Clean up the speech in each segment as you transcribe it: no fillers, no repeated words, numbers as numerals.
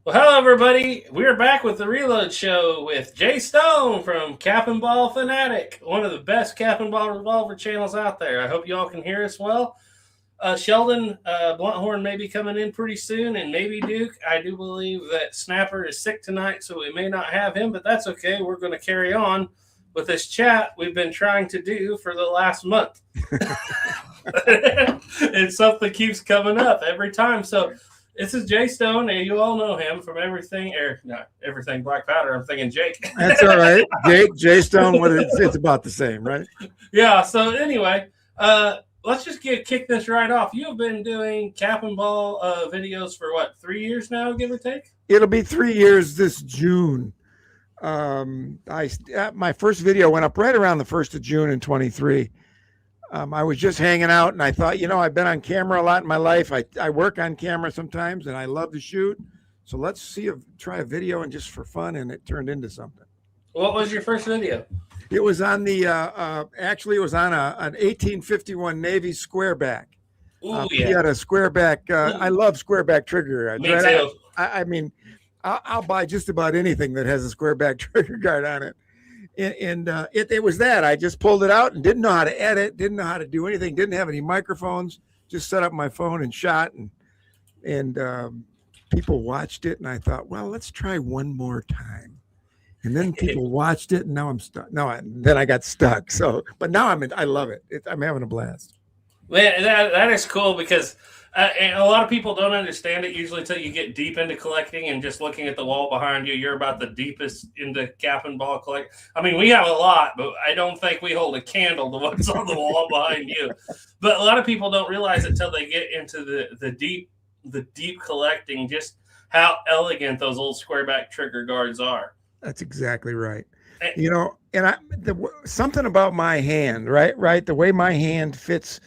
Well, hello, everybody. We're back with the Reload Show with Jay Stone from Cap and Ball Fanatic, one of the best Cap and Ball revolver channels out there. I hope you all can hear us well. Sheldon Blunthorn may be coming in pretty soon, and maybe Duke. I do believe that Snapper is sick tonight, so we may not have him, but that's okay. We're going to carry on with this chat we've been trying to do for the last month. And something keeps coming up every time. So this is Jay Stone, and you all know him from everything Black Powder. I'm thinking Jake. That's all right. Jay Stone, it's about the same, right? Yeah, so anyway, let's just kick this right off. You have been doing Cap and Ball videos for what, 3 years now, give or take? It'll be 3 years this June. My first video went up right around the 1st of June in 23. I was just hanging out, and I thought, I've been on camera a lot in my life. I work on camera sometimes, and I love to shoot. So let's try a video and just for fun, and it turned into something. What was your first video? It was on the actually it was on an 1851 Navy squareback. Ooh, He had a squareback. I love squareback trigger. Me too. I mean, I'll buy just about anything that has a squareback trigger guard on it. And it was that. I just pulled it out and didn't know how to edit, didn't know how to do anything, didn't have any microphones, just set up my phone and shot. And people watched it, and I thought, well, let's try one more time. And then people watched it, and now I'm stuck. Then I got stuck. So, but now I love it. I'm having a blast. Man, that is cool because and a lot of people don't understand it usually until you get deep into collecting and just looking at the wall behind you. You're about the deepest into Cap and Ball collect. I mean, we have a lot, but I don't think we hold a candle to what's on the wall behind you. But a lot of people don't realize it until they get into the deep collecting, just how elegant those old squareback trigger guards are. That's exactly right. And something about my hand, right? The way my hand fits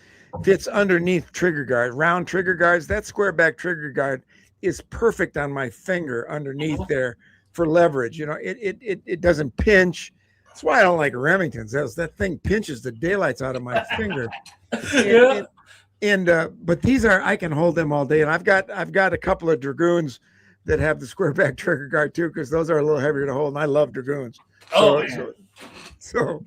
underneath trigger guard, round trigger guards. That squareback trigger guard is perfect on my finger underneath there for leverage. It doesn't pinch. That's why I don't like Remingtons. That thing pinches the daylights out of my finger. But these I can hold them all day. And I've got a couple of Dragoons that have the squareback trigger guard too, because those are a little heavier to hold, and I love Dragoons. So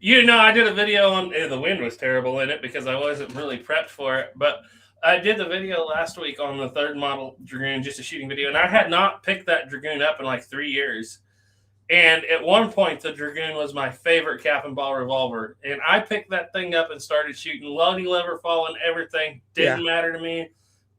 I did a video on the wind was terrible in it because I wasn't really prepped for it, but I did the video last week on the 3rd model Dragoon, just a shooting video, and I had not picked that Dragoon up in like 3 years. And at one point, the Dragoon was my favorite Cap and Ball revolver, and I picked that thing up and started shooting, loading lever, falling, everything didn't matter to me.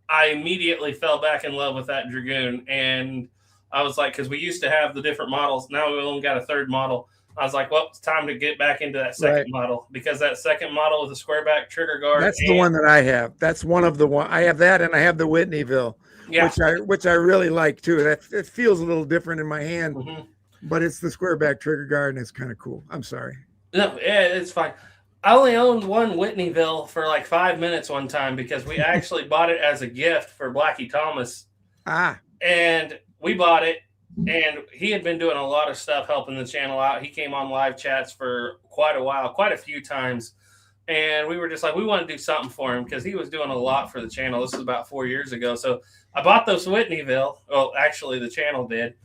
I immediately fell back in love with that Dragoon, and I was like, because we used to have the different models, now we only got a 3rd model. I was like, well, it's time to get back into that second model, because that second model with the squareback trigger guard. That's the one that I have. That's one of the one. I have that, and I have the Whitneyville, which I really like too. It feels a little different in my hand, but it's the squareback trigger guard, and it's kind of cool. I'm sorry. No, it's fine. I only owned one Whitneyville for like 5 minutes one time because we actually bought it as a gift for Blackie Thomas. And we bought it. And he had been doing a lot of stuff helping the channel out. He came on live chats for quite a while, quite a few times. And we were just like, we want to do something for him because he was doing a lot for the channel. This was about 4 years ago. So I bought those Whitneyville. Well, actually, the channel did.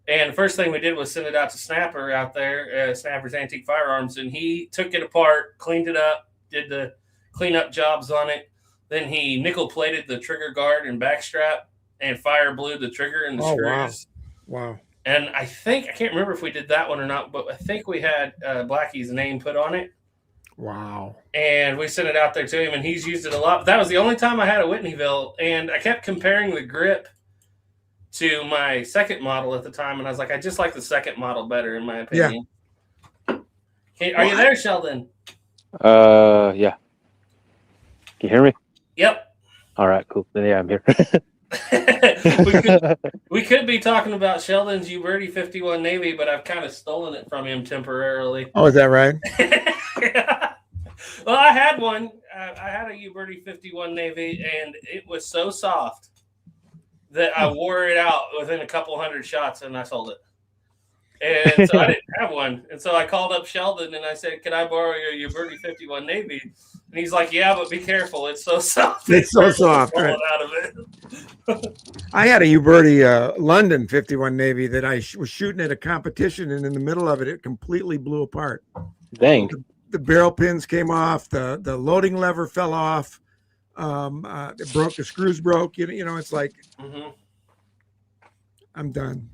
And the first thing we did was send it out to Snapper out there, Snapper's Antique Firearms. And he took it apart, cleaned it up, did the cleanup jobs on it. Then he nickel-plated the trigger guard and backstrap and fire blued the trigger and the screws. Wow. And I can't remember if we did that one or not, but I think we had Blackie's name put on it. Wow. And we sent it out there to him, and he's used it a lot. But that was the only time I had a Whitneyville, and I kept comparing the grip to my 2nd model at the time, and I was like, I just like the 2nd model better, in my opinion. Yeah. Are you there, Sheldon? Yeah. Can you hear me? Yep. All right, cool. Yeah, I'm here. we could be talking about Sheldon's Uberti 51 Navy, but I've kind of stolen it from him temporarily. Oh, is that right? Well, I had one. I had a Uberti 51 Navy, and it was so soft that I wore it out within a couple hundred shots, and I sold it. And so I didn't have one. And so I called up Sheldon, and I said, can I borrow your Uberti 51 Navy? And he's like, yeah, but be careful. It's so soft. It's so soft. Right? Out of it. I had a Uberti London 51 Navy that I was shooting at a competition, and in the middle of it, it completely blew apart. Dang. The barrel pins came off. The loading lever fell off. It broke. The screws broke. You know, it's like, I'm done.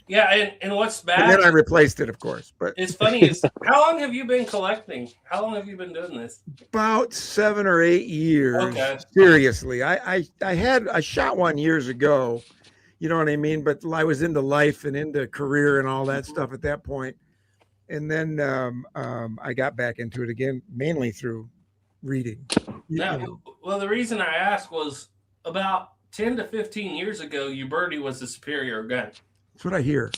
Yeah, and what's bad? And then I replaced it, of course. But it's funny is how long have you been collecting? How long have you been doing this? About 7 or 8 years. Okay. Seriously, I shot one years ago. You know what I mean? But I was into life and into career and all that stuff at that point. And then I got back into it again, mainly through reading. Now, well, the reason I asked was about 10 to 15 years ago, Uberti was the superior gun. That's what I hear.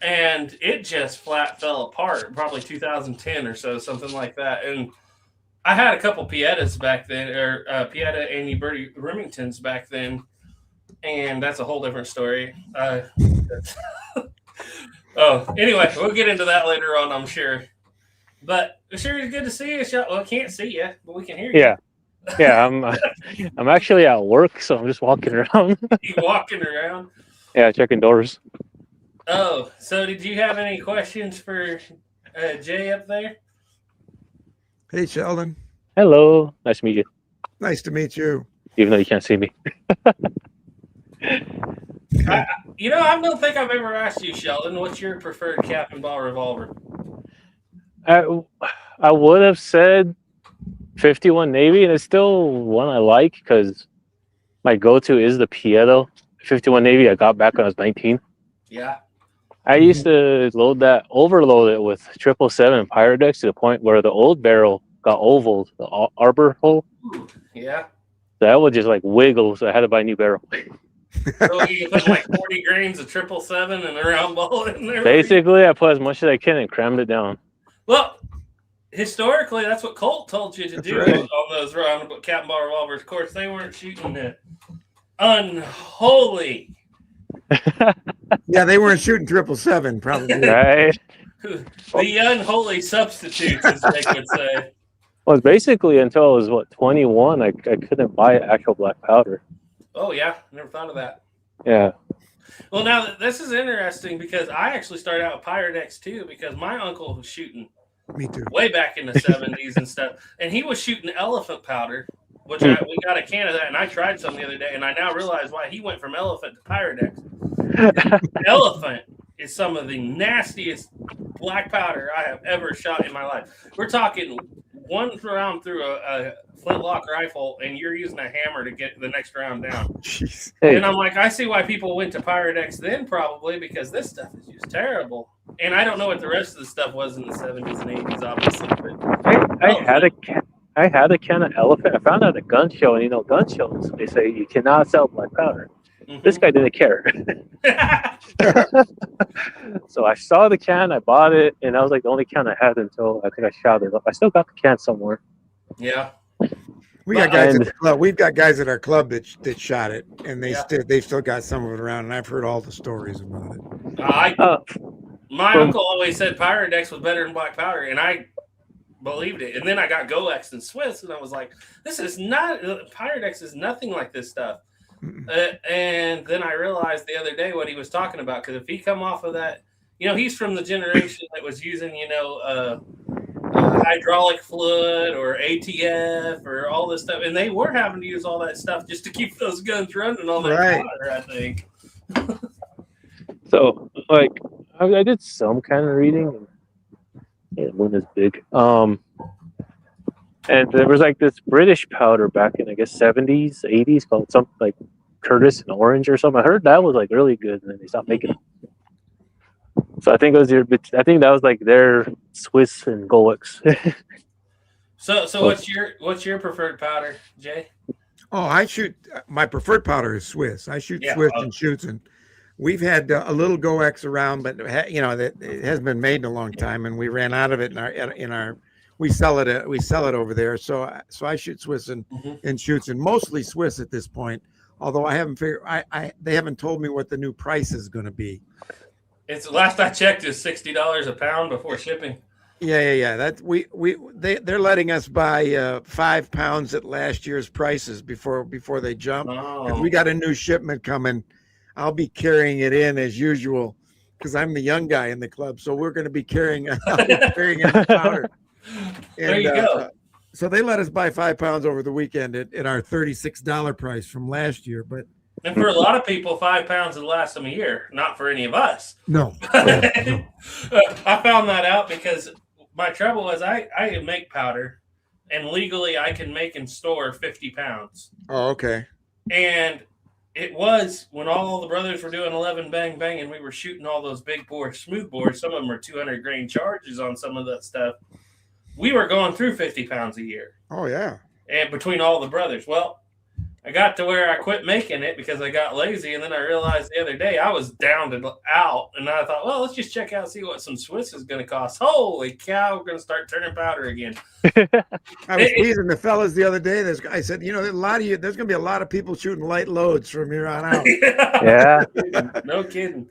And it just flat fell apart, probably 2010 or so, something like that. And I had a couple Piettas back then, or Pietta and Uberti Remingtons back then. And that's a whole different story. Anyway, we'll get into that later on, I'm sure. But sure, it's good to see you. Well, I can't see you, but we can hear you. Yeah, I'm actually at work, so I'm just walking around. You walking around? Yeah, checking doors. Oh, so did you have any questions for Jay up there? Hey, Sheldon. Hello. Nice to meet you. Nice to meet you. Even though you can't see me. I don't think I've ever asked you, Sheldon, what's your preferred cap and ball revolver? I would have said 51 Navy, and it's still one I like because my go-to is the Pietto 51 Navy I got back when I was 19. Yeah. I used to overload it with 777 and Pyrodex to the point where the old barrel got oval, the arbor hole. Yeah. That would just like wiggle, so I had to buy a new barrel. So you put like 40 grains of 777 and a round ball in there? Basically, I put as much as I can and crammed it down. Well, historically, that's what Colt told you to do on those round cap and ball revolvers. Of course, they weren't shooting the unholy. Yeah, they weren't shooting 777, probably. Right. The unholy substitutes, as they would say. Well, basically until I was 21, I couldn't buy actual black powder. Oh yeah, never thought of that. Yeah. Well, now this is interesting because I actually started out with Pyrodex too because my uncle was shooting. Me too. Way back in the 70s and stuff, and he was shooting elephant powder, which we got a can of that, and I tried some the other day, and I now realize why he went from elephant to Pyrodex. Elephant is some of the nastiest black powder I have ever shot in my life. We're talking one round through a flintlock rifle, and you're using a hammer to get the next round down. Jeez. And I'm like, I see why people went to Pyrodex then, probably because this stuff is just terrible. And I don't know what the rest of the stuff was in the 70s and 80s, obviously. But I had a can of elephant. I found out at a gun show, and gun shows, they say you cannot sell black powder. Mm-hmm. This guy didn't care. So I saw the can, I bought it, and that was like the only can I had until I think I shot it up. I still got the can somewhere. Yeah. We got guys at the club. We've got guys at our club that shot it, and they've still got some of it around, and I've heard all the stories about it. My uncle always said Pyrodex was better than black powder, and I believed it. And then I got Golex and Swiss, and I was like, this is not, Pyrodex is nothing like this stuff. And then I realized the other day what he was talking about, because if he come off of that, he's from the generation that was using, hydraulic fluid or ATF or all this stuff, and they were having to use all that stuff just to keep those guns running on that powder, I think. So, I did some kind of reading. Yeah, the moon is big. And there was this British powder back in, I guess, 70s, 80s called something like Curtis and Orange or something. I heard that was really good, and then they stopped making it. So I think that was their Swiss and Golex. So what's your preferred powder, Jay? Oh, my preferred powder is Swiss. I shoot Swiss and shoots, and we've had a little Golex around, but that it hasn't been made in a long time, and we ran out of it in our we sell it over there. So I shoot Swiss and shoots, and mostly Swiss at this point. Although I haven't figured, they haven't told me what the new price is going to be. It's last I checked is $60 a pound before shipping. Yeah. That they're letting us buy 5 pounds at last year's prices before they jump. Oh. We got a new shipment coming. I'll be carrying it in as usual because I'm the young guy in the club. So we're going to be carrying in powder. There you go. So they let us buy 5 pounds over the weekend at our $36 price from last year. And for a lot of people, 5 pounds would last them a year. Not for any of us. No. I found that out because my trouble was I make powder, and legally I can make and store 50 pounds. Oh, okay. And it was when all the brothers were doing 11 bang bang, and we were shooting all those big bore smooth bores. Some of them are 200 grain charges on some of that stuff. We were going through 50 pounds a year. Oh, yeah. And between all the brothers. Well, I got to where I quit making it because I got lazy. And then I realized the other day I was down to out. And I thought, well, let's just check out, see what some Swiss is going to cost. Holy cow, we're going to start turning powder again. I was teasing the fellas the other day. I said, there's going to be a lot of people shooting light loads from here on out. Yeah. No kidding.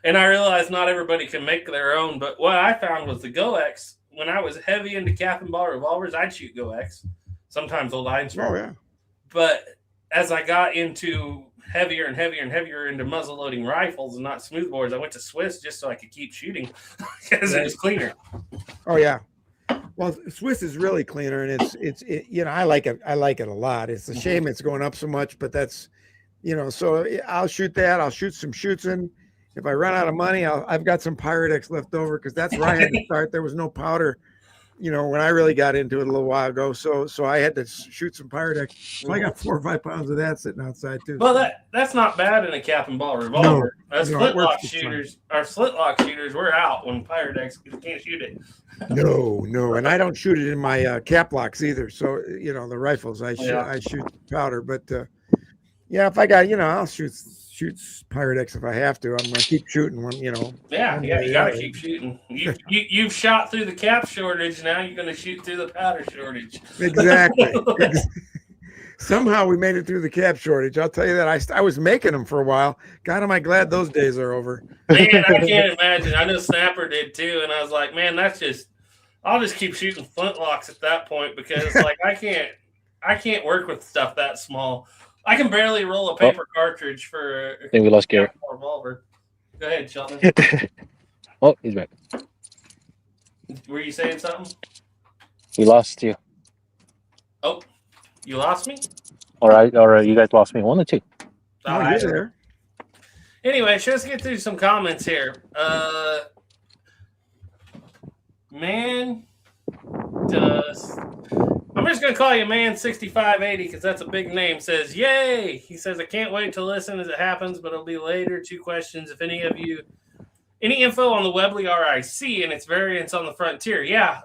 And I realized not everybody can make their own. But what I found was the GoX. When I was heavy into cap and ball revolvers, I'd shoot GoX. Sometimes old Einstein. Oh, yeah. But as I got into heavier and heavier and heavier into muzzle loading rifles and not smoothbores, I went to Swiss just so I could keep shooting because it was cleaner. Oh, yeah. Well, Swiss is really cleaner, and it's I like it. I like it a lot. It's a shame it's going up so much, but that's, so I'll shoot that. I'll shoot some Schutzen. If I run out of money, I've got some Pyrex left over because that's where I had to start. There was no powder, when I really got into it a little while ago. So I had to shoot some Pyrex. So I got 4 or 5 pounds of that sitting outside too. Well, that's not bad in a cap and ball revolver. No, Flintlock shooters, our flintlock shooters, we're out when Pyrex can't shoot it. No, and I don't shoot it in my cap locks either. So the rifles I shoot powder, but if I got I'll shoot Pyrex if I have to. I'm gonna keep shooting when Yeah, you gotta keep shooting. You've shot through the cap shortage. Now you're gonna shoot through the powder shortage. Exactly. Somehow we made it through the cap shortage. I'll tell you that. I was making them for a while. God, am I glad those days are over. Man, I can't imagine. I know Snapper did too, and I was like, man, I'll just keep shooting flintlocks at that point because like I can't work with stuff that small. I can barely roll a paper cartridge for I think we lost Garrett. Revolver. Go ahead, Sheldon. Oh, he's back. Were you saying something? We lost you. Oh, you lost me? All right. You guys lost me. 1 or 2. Oh, you're there. Anyway, let's get through some comments here. I'm just going to call you Man6580 because that's a big name. Says, yay! He says, I can't wait to listen as it happens, but it'll be later. 2 questions. If any of you, any info on the Webley RIC and its variants on the Frontier? Yeah,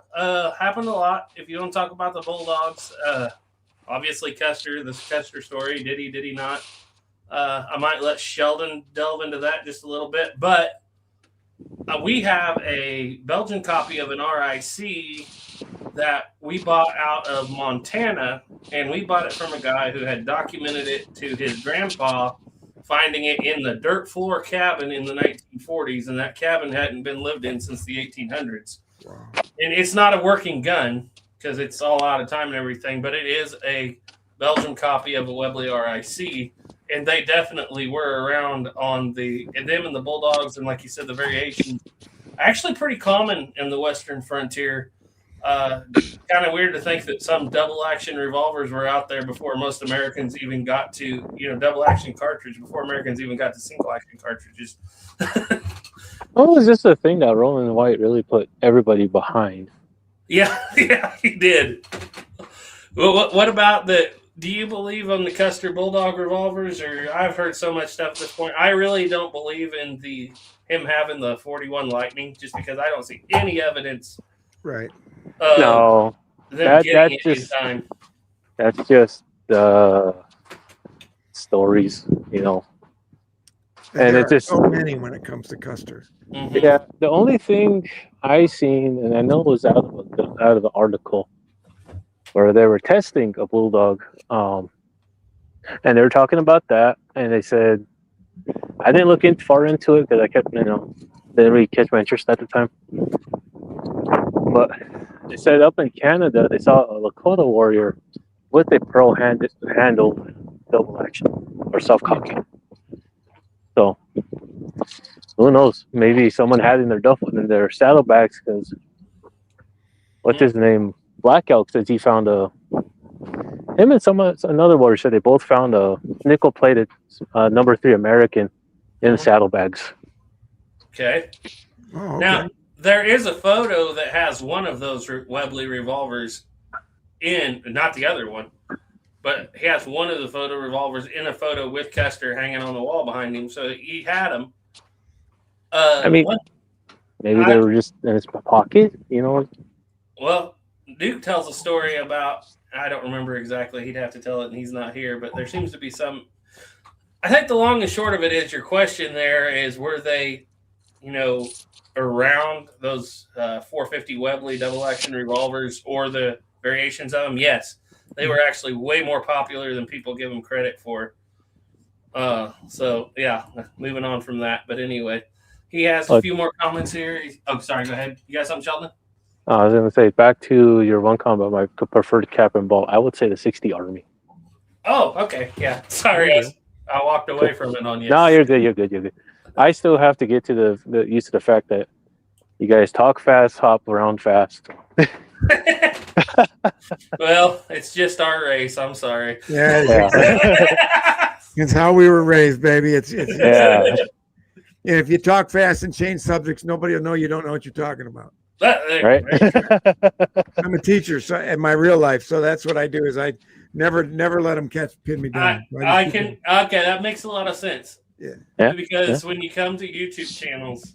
happened a lot. If you don't talk about the Bulldogs, obviously Custer, the Custer story, did he not? I might let Sheldon delve into that just a little bit, but we have a Belgian copy of an RIC that we bought out of Montana, and we bought it from a guy who had documented it to his grandpa, finding it in the dirt floor cabin in the 1940s, and that cabin hadn't been lived in since the 1800s. Wow. And it's not a working gun because it's all out of time and everything, but it is a Belgian copy of a Webley RIC, and they definitely were around on them and the Bulldogs, and like you said, the variations, actually pretty common in the Western Frontier. Kind of weird to think that some double action revolvers were out there before most Americans even got to, double action cartridge, before Americans even got to single action cartridges. Well, it's just a thing that Roland White really put everybody behind. Yeah, he did. Well, what about do you believe on the Custer Bulldog revolvers? Or I've heard so much stuff at this point. I really don't believe in him having the 41 Lightning just because I don't see any evidence. Right. No, that's just stories, And it's just so many when it comes to Custer. Mm-hmm. Yeah, the only thing I seen, and I know it was out of the article, where they were testing a Bulldog, and they were talking about that, and they said, I didn't look far into it because I kept, didn't really catch my interest at the time. But they said up in Canada, they saw a Lakota warrior with a handle double action or self-cocking. So who knows? Maybe someone had in their saddlebags because what's his name? Black Elk says he found him and another warrior said they both found a nickel-plated number 3 American in the saddlebags. Okay. Oh, okay. Now, there is a photo that has one of those Webley revolvers in, not the other one, but he has one of the photo revolvers in a photo with Custer hanging on the wall behind him. So he had them. I mean, maybe they were just in his pocket, you know? Well, Duke tells a story about, I don't remember exactly. He'd have to tell it, and he's not here. But there seems to be some. I think the long and short of it is your question there is, were they, around those 450 Webley double action revolvers or the variations of them? Yes, they were actually way more popular than people give them credit for. So yeah, moving on from that. But anyway, he has a few more comments here. Sorry, go ahead. You got something, Sheldon? I was going to say, back to your one comment about my preferred cap and ball, I would say the 60 Army. Oh, okay. Yeah. Sorry, I walked away from it on you. No, you're good. I still have to get to the used to the fact that you guys talk fast, hop around fast. Well, it's just our race. I'm sorry. Yeah. It's how we were raised, baby. It's if you talk fast and change subjects, nobody will know you don't know what you're talking about. Right. I'm a teacher, so in my real life, so that's what I do. Is I never let them pin me down. Okay, that makes a lot of sense. Yeah. Because when you come to YouTube channels,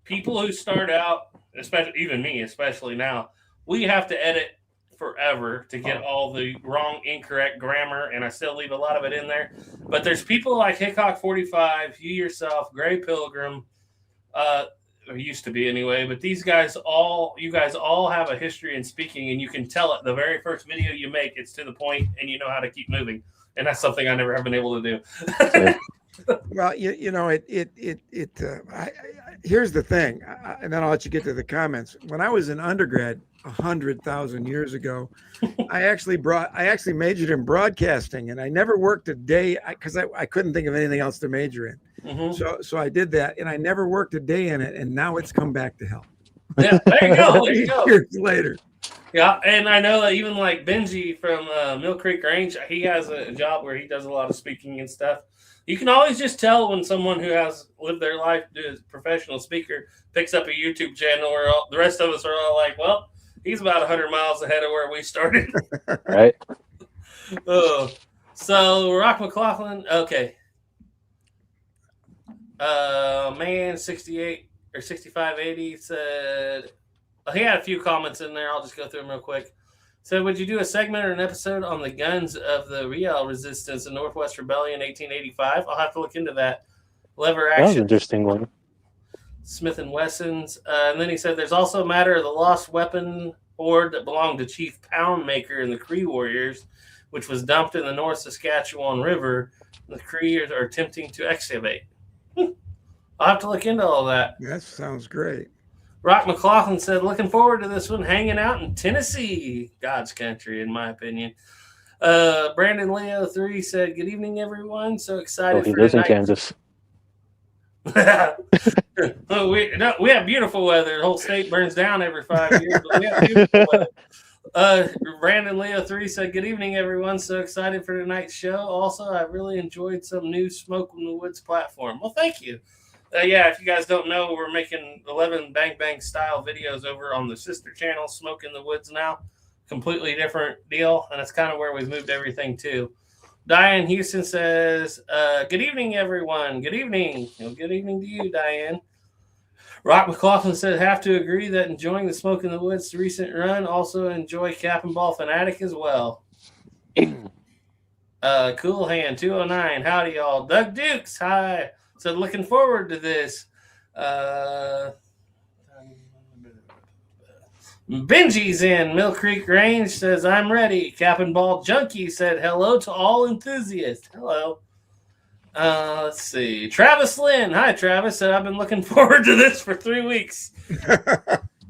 people who start out, especially even me, especially now, we have to edit forever to get all the wrong, incorrect grammar, and I still leave a lot of it in there. But there's people like Hickok 45, you yourself, Gray Pilgrim, or used to be anyway, but you guys all have a history in speaking, and you can tell it the very first video you make, it's to the point, and you know how to keep moving. And that's something I never have been able to do. Well, here's the thing, and then I'll let you get to the comments. When I was in undergrad 100,000 years ago, I actually majored in broadcasting, and I never worked a day because I couldn't think of anything else to major in. Mm-hmm. So I did that, and I never worked a day in it, and now it's come back to hell. Yeah, there you go. Years later. Yeah, and I know that even like Benji from Mill Creek Range, he has a job where he does a lot of speaking and stuff. You can always just tell when someone who has lived their life as a professional speaker picks up a YouTube channel where the rest of us are all like, well, he's about 100 miles ahead of where we started. Right. So Rock McLaughlin, okay. Man 68 or 6580 said, he had a few comments in there. I'll just go through them real quick. So would you do a segment or an episode on the guns of the Riel resistance in Northwest Rebellion 1885? I'll have to look into that. Lever action. That was an interesting one. Smith & Wessons. And then he said there's also a matter of the lost weapon hoard that belonged to Chief Poundmaker and the Cree Warriors, which was dumped in the North Saskatchewan River. The Cree are attempting to excavate. I'll have to look into all that. That sounds great. Rock McLaughlin said, looking forward to this one, hanging out in Tennessee. God's country, in my opinion. Brandon Leo 3 said, good evening, everyone. So excited he lives in Kansas. We have beautiful weather. The whole state burns down every 5 years, but we have beautiful weather. Brandon Leo 3 said, good evening, everyone. So excited for tonight's show. Also, I really enjoyed some new Smoke in the Woods platform. Well, thank you. If you guys don't know, we're making 11 Bang Bang style videos over on the sister channel, Smoke in the Woods now. Completely different deal, and it's kind of where we've moved everything to. Diane Houston says, good evening, everyone. Good evening. Good evening to you, Diane. Rock McLaughlin said, have to agree that enjoying the Smoke in the Woods recent run, also enjoy Cap and Ball Fanatic as well. Cool Hand 209, howdy y'all. Doug Dukes, hi. So looking forward to this. Benji's in Mill Creek Range says, I'm ready. Cap and Ball Junkie said, hello to all enthusiasts. Hello. Let's see. Travis Lynn. Hi, Travis. Said, I've been looking forward to this for 3 weeks.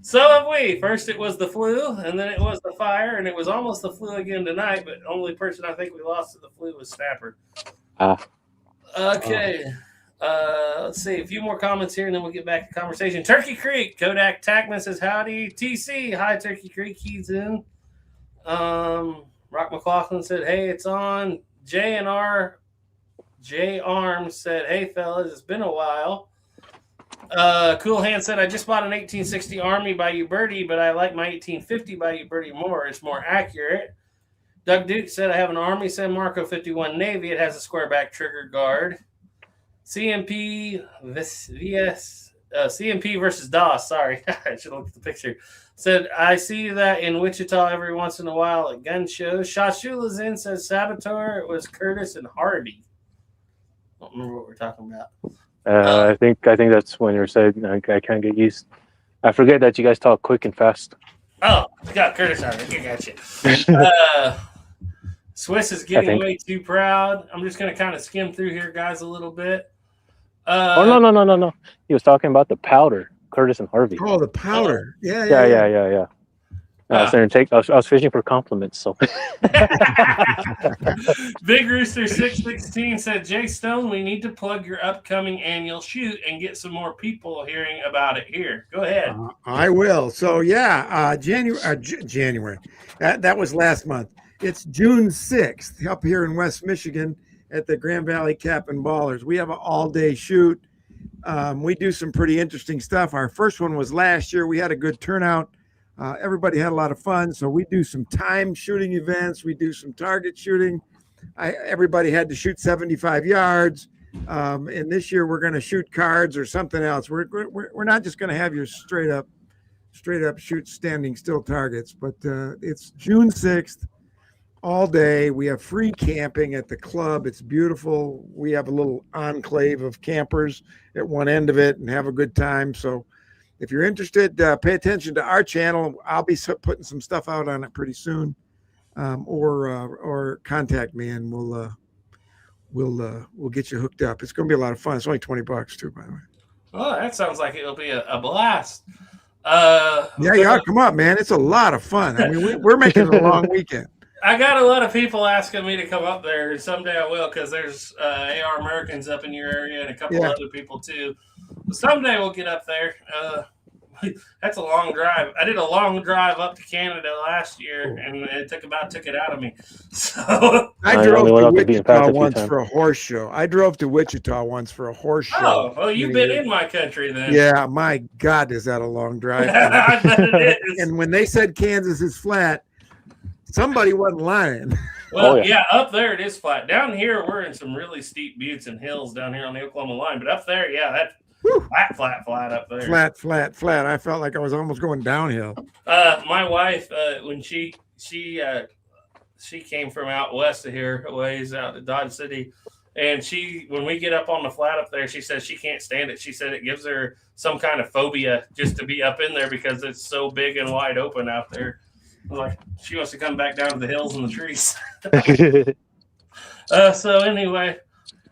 So have we. First it was the flu, and then it was the fire, and it was almost the flu again tonight, but the only person I think we lost to the flu was Snapper. Okay. Let's see. A few more comments here, and then we'll get back to conversation. Turkey Creek. Kodak Tackman says, howdy. TC. Hi, Turkey Creek. He's in. Rock McLaughlin said, hey, it's on. J&R. J Arms said, hey, fellas, it's been a while. Cool Hand said, I just bought an 1860 Army by Uberti, but I like my 1850 by Uberti more. It's more accurate. Doug Duke said, I have an Army San Marco 51 Navy. It has a square back trigger guard. CMP versus DOS. Sorry, I should look at the picture. Said, I see that in Wichita every once in a while at gun shows. Shashula's in says, Saboteur. It was Curtis and Harvey. I don't remember what we're talking about. I think that's when you're saying I can't get used. I forget that you guys talk quick and fast. Oh, I got Curtis on it. I got you. Swiss is getting way too proud. I'm just going to kind of skim through here, guys, a little bit. No. He was talking about the powder, Curtis and Harvey. Oh, the powder. Yeah. I was fishing for compliments. So Big Rooster 616 said, Jay Stone, we need to plug your upcoming annual shoot and get some more people hearing about it here. Go ahead. I will. So January. That was last month. It's June 6th up here in West Michigan at the Grand Valley Cap and Ballers. We have an all-day shoot. We do some pretty interesting stuff. Our first one was last year. We had a good turnout. Everybody had a lot of fun. So we do some time shooting events. We do some target shooting. Everybody had to shoot 75 yards. And this year we're going to shoot cards or something else. We're not just going to have your straight up shoot standing still targets, but it's June 6th. All day. We have free camping at the club. It's beautiful. We have a little enclave of campers at one end of it and have a good time. So if you're interested, pay attention to our channel. I'll be putting some stuff out on it pretty soon, or contact me and we'll get you hooked up. It's going to be a lot of fun. It's only $20 too, by the way. Oh, that sounds like it'll be a blast. Yeah, come on, man. It's a lot of fun. I mean, we're making it a long weekend. I got a lot of people asking me to come up there, and someday I will, because there's AR Americans up in your area and a couple other people too. Someday we'll get up there. That's a long drive. I did a long drive up to Canada last year, and it took it out of me. So I drove to Wichita once for a horse show. Oh, well, you've been in my country then. Yeah, my God, is that a long drive? I bet it is. And when they said Kansas is flat, somebody wasn't lying. Well, yeah, up there it is flat. Down here, we're in some really steep buttes and hills down here on the Oklahoma line. But up there, yeah, that's flat up there. Flat. I felt like I was almost going downhill. My wife, when she came from out west of here, a ways out of Dodge City, and when we get up on the flat up there, she says she can't stand it. She said it gives her some kind of phobia just to be up in there because it's so big and wide open out there. Like she wants to come back down to the hills and the trees. So anyway,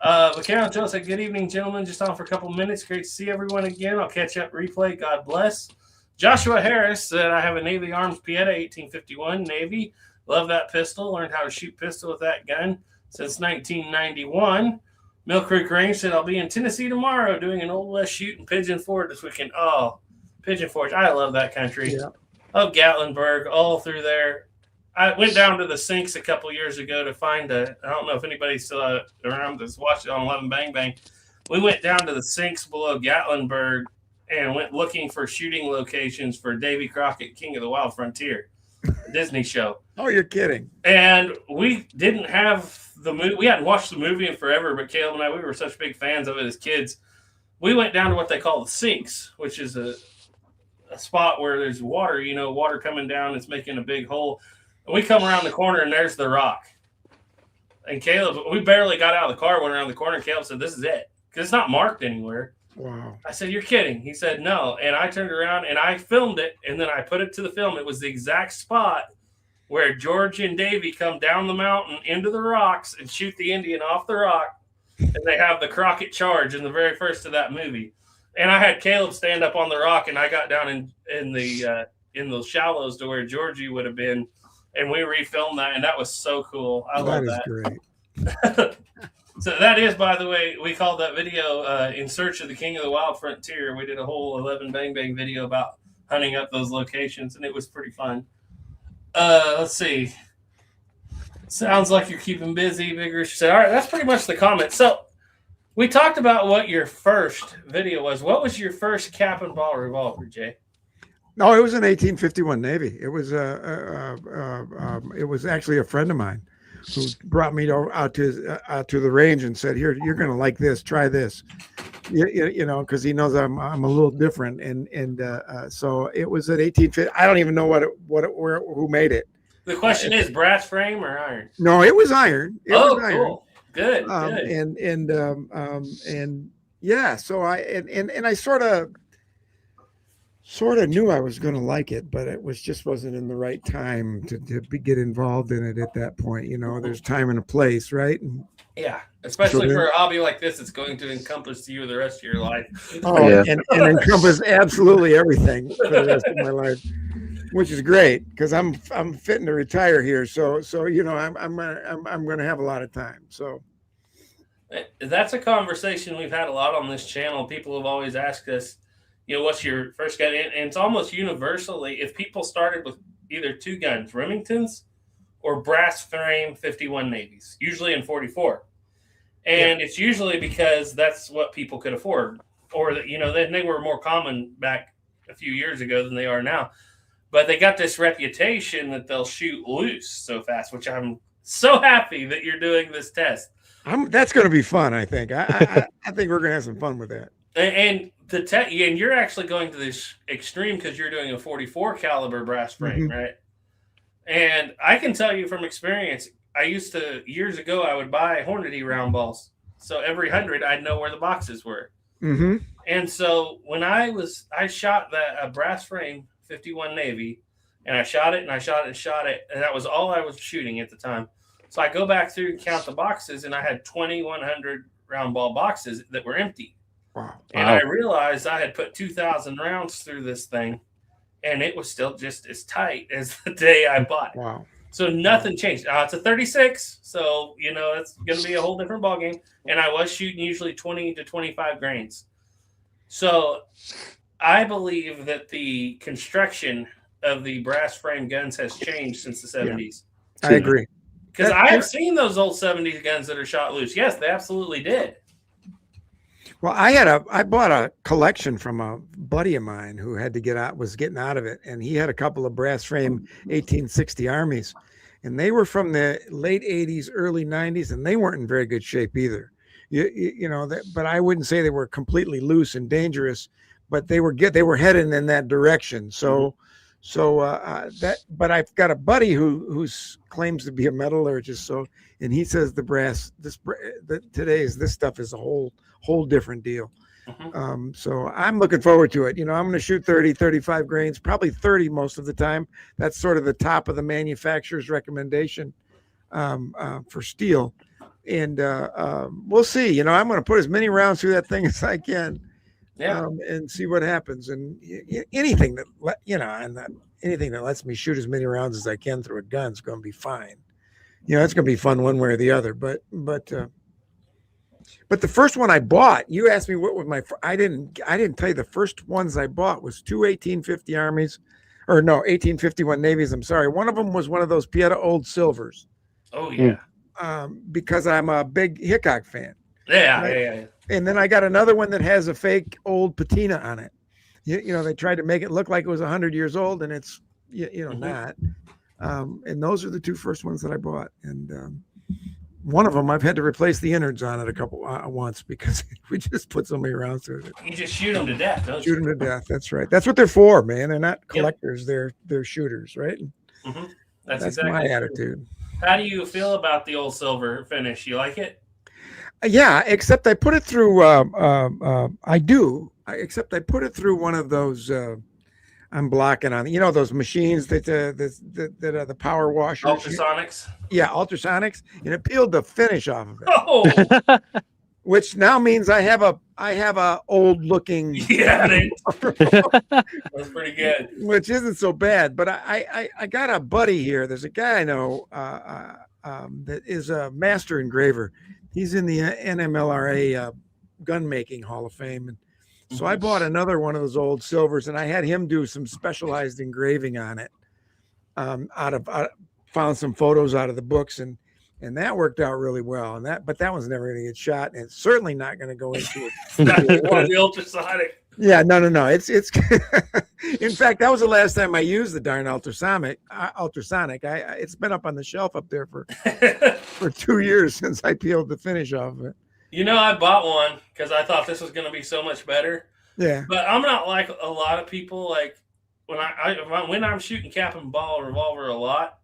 McCarroll Joe said, good evening, gentlemen. Just on for a couple minutes. Great to see everyone again. I'll catch up replay. God bless. Joshua Harris said, I have a Navy Arms Pieta 1851 Navy. Love that pistol. Learned how to shoot pistol with that gun since 1991. Mill Creek Range said, I'll be in Tennessee tomorrow doing an Old West shoot in Pigeon Forge this weekend. Oh, Pigeon Forge. I love that country. Yeah. Of Gatlinburg, all through there. I went down to the Sinks a couple years ago to find I don't know if anybody's still around that's watched it on 11 Bang Bang. We went down to the Sinks below Gatlinburg and went looking for shooting locations for Davy Crockett, King of the Wild Frontier, a Disney show. Oh, you're kidding. And we didn't have the movie. We hadn't watched the movie in forever, but Caleb and I, we were such big fans of it as kids. We went down to what they call the Sinks, which is a spot where there's water, water coming down. It's making a big hole. And we come around the corner and there's the rock. And Caleb, we barely got out of the car, went around the corner. And Caleb said, this is it. Because it's not marked anywhere. Wow. I said, you're kidding. He said, no. And I turned around and I filmed it. And then I put it to the film. It was the exact spot where George and Davy come down the mountain into the rocks and shoot the Indian off the rock. And they have the Crockett charge in the very first of that movie. And I had Caleb stand up on the rock, and I got down in the shallows to where Georgie would have been, and we refilmed that, and that was so cool. I love that. Great. So that is, by the way, we called that video "In Search of the King of the Wild Frontier." We did a whole 11 Bang Bang video about hunting up those locations, and it was pretty fun. Let's see. Sounds like you're keeping busy, Vigorous. All right, that's pretty much the comment. So we talked about what your first video was. What was your first cap and ball revolver, Jay? No, it was an 1851 Navy. It was actually a friend of mine who brought me out to the range and said, "Here, you're going to like this. Try this." You know, because he knows I'm a little different, and so it was at 1850. I don't even know who made it. The question is brass frame or iron? No, it was iron. It was iron. Cool. Good. And yeah, so I sort of knew I was going to like it, but it wasn't in the right time to get involved in it at that point. You know, there's time and a place, right? And yeah, especially for a hobby like this, it's going to encompass you the rest of your life. Oh, yeah. and encompass absolutely everything for the rest of my life, which is great because I'm fitting to retire here. So you know, I'm going to have a lot of time. So that's a conversation we've had a lot on this channel. People have always asked us, you know, what's your first gun? And it's almost universally, if people started with either two guns, Remingtons or brass frame 51 Navies, usually in 44. And it's usually because that's what people could afford, or that, you know, they were more common back a few years ago than they are now. But they got this reputation that they'll shoot loose so fast, which I'm so happy that you're doing this test. That's going to be fun, I think. I think we're going to have some fun with that. And and you're actually going to this extreme because you're doing a 44 caliber brass frame, right? And I can tell you from experience, I used to, years ago, I would buy Hornady round balls. So every 100, I'd know where the boxes were. And so when I shot a brass frame 51 Navy, and I shot it and I shot it and shot it, and that was all I was shooting at the time. So I go back through and count the boxes, and I had 2,100 round ball boxes that were empty. Wow. And I realized I had put 2,000 rounds through this thing, and it was still just as tight as the day I bought it. Wow. So nothing changed. It's a 36, so, you know, it's going to be a whole different ballgame. And I was shooting usually 20 to 25 grains. So I believe that the construction of the brass frame guns has changed since the 70s. Yeah, I agree. Because I have seen those old 70s guns that are shot loose. Yes, they absolutely did. Well, I bought a collection from a buddy of mine who had to was getting out of it, and he had a couple of brass frame 1860 Armies, and they were from the late 80s, early 90s, and they weren't in very good shape either. You know, but I wouldn't say they were completely loose and dangerous, but they were heading in that direction. So but I've got a buddy who claims to be a metallurgist. So, and he says this stuff is a whole different deal. So I'm looking forward to it. You know, I'm going to shoot 30, 35 grains, probably 30 most of the time. That's sort of the top of the manufacturer's recommendation for steel. And we'll see. You know, I'm going to put as many rounds through that thing as I can. And see what happens. And anything that, you know, anything that lets me shoot as many rounds as I can through a gun is going to be fine. You know, it's going to be fun one way or the other. But the first one I bought, you asked me what was I didn't tell you the first ones I bought was two 1850 Armies, or no, 1851 Navies. I'm sorry. One of them was one of those Pieta Old Silvers. Oh yeah. Because I'm a big Hickok fan. Yeah, right? yeah. And then I got another one that has a fake old patina on it. You know, they tried to make it look like it was 100 years old, and it's not. And those are the two first ones that I bought. And one of them, I've had to replace the innards on it once because we just put so many rounds through it. You just shoot them to death, don't you? Shoot them to death. That's right. That's what they're for, man. They're not collectors. Yep. They're shooters, right? That's exactly my attitude. How do you feel about the old silver finish? You like it? Yeah, except I put it through. I do. Except I put it through one of those. I'm blocking on. You know those machines that are the power washers. Ultrasonics. Yeah, ultrasonics, and it peeled the finish off of it. Oh. which now means I have a old looking. Yeah, that's pretty good. Which isn't so bad, but I got a buddy here. There's a guy I know that is a master engraver. He's in the NMLRA gun making Hall of Fame, and so I bought another one of those old silvers, and I had him do some specialized engraving on it. Found some photos out of the books, and that worked out really well. But that one's never going to get shot, and it's certainly not going to go into the ultrasonic. Yeah, no. It's in fact, that was the last time I used the darn ultrasonic. It's been up on the shelf up there for 2 years since I peeled the finish off of it. I bought one because I thought this was going to be so much better. Yeah, but I'm not like a lot of people. Like when I'm shooting cap and ball revolver a lot,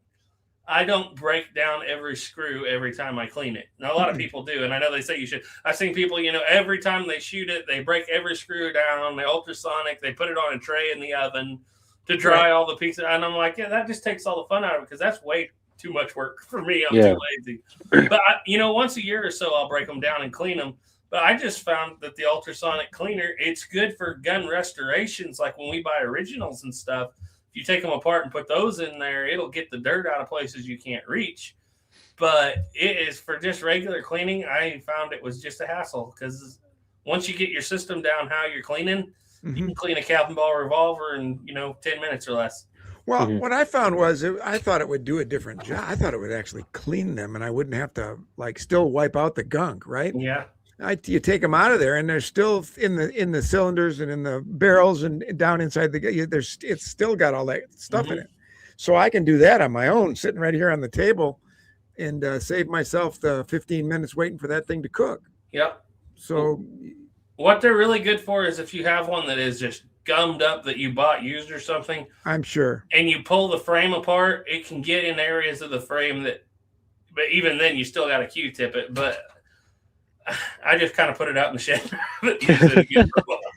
I don't break down every screw every time I clean it. Now, a lot of people do, and I know they say you should. I've seen people, every time they shoot it, they break every screw down, they ultrasonic, they put it on a tray in the oven to dry all the pieces. And I'm like, yeah, that just takes all the fun out of it because that's way too much work for me. I'm too lazy. But, once a year or so, I'll break them down and clean them. But I just found that the ultrasonic cleaner, it's good for gun restorations, like when we buy originals and stuff. If you take them apart and put those in there, it'll get the dirt out of places you can't reach. But it is for just regular cleaning. I found it was just a hassle because once you get your system down how you're cleaning, you can clean a cap and ball revolver in 10 minutes or less. Well, what I found was I thought it would do a different job. I thought it would actually clean them, and I wouldn't have to still wipe out the gunk, right? Yeah. You take them out of there, and they're still in the cylinders and in the barrels and down inside it's still got all that stuff in it. So I can do that on my own, sitting right here on the table, and save myself the 15 minutes waiting for that thing to cook. Yep. So what they're really good for is if you have one that is just gummed up that you bought used or something. I'm sure. And you pull the frame apart, it can get in areas of the frame but even then you still got to Q-tip it. But I just kind of put it out in the shed.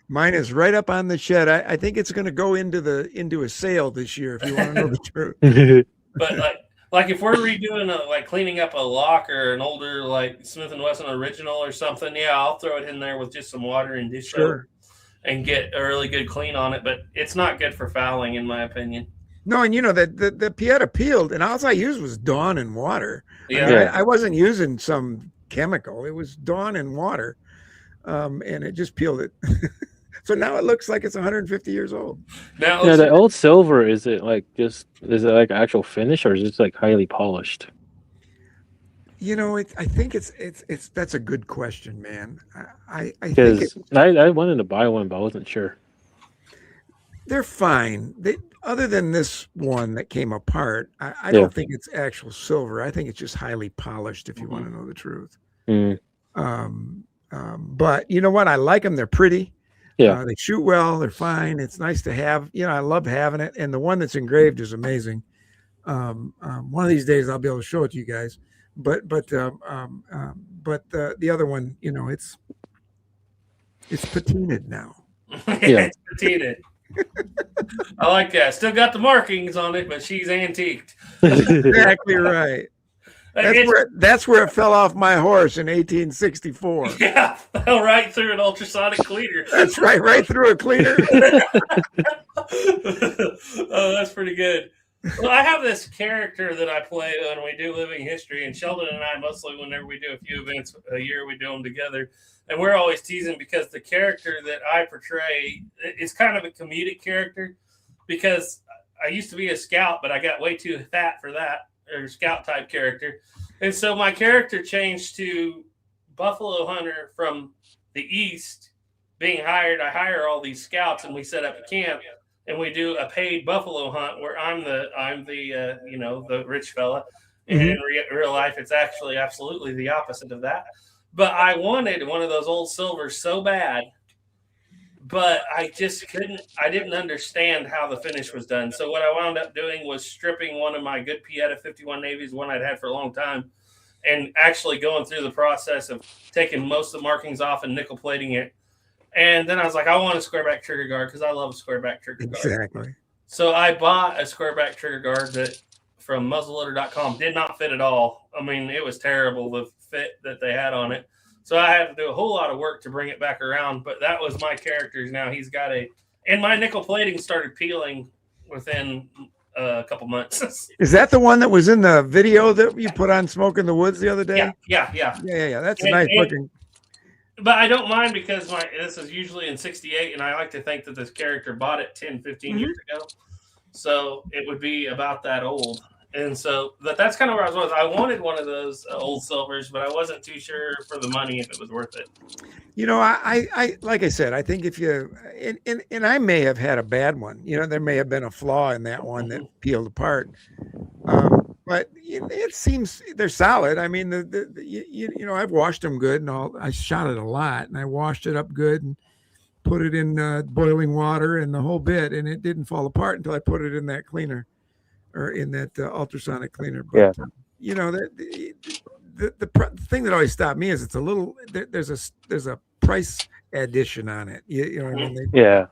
Mine is right up on the shed. I think it's going to go into a sale this year, if you want to know the truth. But like if we're redoing cleaning up a lock or an older Smith & Wesson original or something, yeah, I'll throw it in there with just some water and dish soap and get a really good clean on it. But it's not good for fouling, in my opinion. No, and the Pieta peeled, and all I used was Dawn and water. Yeah, I wasn't using some chemical. It was Dawn and water, and it just peeled it. So now it looks like it's 150 years old. Now the old silver, is it actual finish, or is it highly polished? I think it's that's a good question, man. I wanted to buy one, but I wasn't sure. They're fine. Other than this one that came apart, I don't think it's actual silver. I think it's just highly polished, if you want to know the truth. But you know what? I like them. They're pretty. Yeah. They shoot well. They're fine. It's nice to have. I love having it. And the one that's engraved is amazing. One of these days I'll be able to show it to you guys. But the other one, it's patinaed now. Yeah, it's patinaed. I like that. Still got the markings on it, but she's antiqued. Exactly right. That's where it fell off my horse in 1864. Yeah, fell right through an ultrasonic cleaner. That's right through a cleaner. Oh, that's pretty good. Well, I have this character that I play when we do Living History, and Sheldon and I, mostly whenever we do a few events a year, we do them together. And we're always teasing because the character that I portray is kind of a comedic character, because I used to be a scout, but I got way too fat for that, or scout type character. And so my character changed to buffalo hunter from the East, being hired. I hire all these scouts and we set up a camp and we do a paid buffalo hunt where I'm the rich fella. And in real life, it's actually absolutely the opposite of that. But I wanted one of those old silvers so bad, but I just couldn't. I didn't understand how the finish was done. So what I wound up doing was stripping one of my good Pieta 51 Navies, one I'd had for a long time, and actually going through the process of taking most of the markings off and nickel plating it. And then I was like, I want a square back trigger guard because I love a square back trigger guard. Exactly. So I bought a square back trigger guard that from muzzleloader.com did not fit at all. I mean, it was terrible, the fit that they had on it. So I had to do a whole lot of work to bring it back around. But that was my character's now. He's got and my nickel plating started peeling within a couple months. Is that the one that was in the video that you put on Smoke in the Woods the other day? Yeah. That's a nice looking. But I don't mind because this is usually in 68, and I like to think that this character bought it 10, 15 years ago. So it would be about that old. And so that's kind of where I was. I wanted one of those old silvers, but I wasn't too sure for the money if it was worth it. You know, I like I said, I think if you, and I may have had a bad one. You know, there may have been a flaw in that one that peeled apart. But it seems they're solid. I mean, you know, I've washed them good and all. I shot it a lot and I washed it up good and put it in boiling water and the whole bit, and it didn't fall apart until I put it in that cleaner or in that ultrasonic cleaner. But, you know, the thing that always stopped me is it's a little, there's a price addition on it. You know what I mean? Yeah.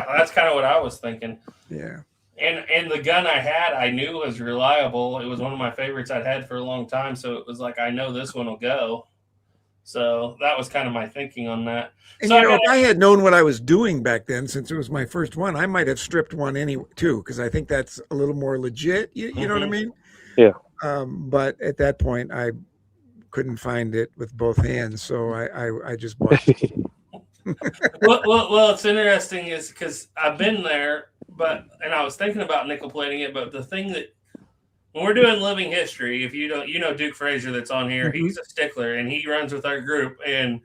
That's kind of what I was thinking. Yeah. And the gun I had, I knew was reliable. It was one of my favorites I'd had for a long time. So it was like, I know this one will go. So that was kind of my thinking on that. And so you know, if I had known what I was doing back then, since it was my first one, I might have stripped one anyway too, because I think that's a little more legit. You know what I mean? Yeah. But at that point, I couldn't find it with both hands, so I just bought it. well, it's interesting is because I've been there, and I was thinking about nickel plating it, but the thing that when we're doing living history, if you don't, you know, Duke Frazier that's on here, he's a stickler and he runs with our group and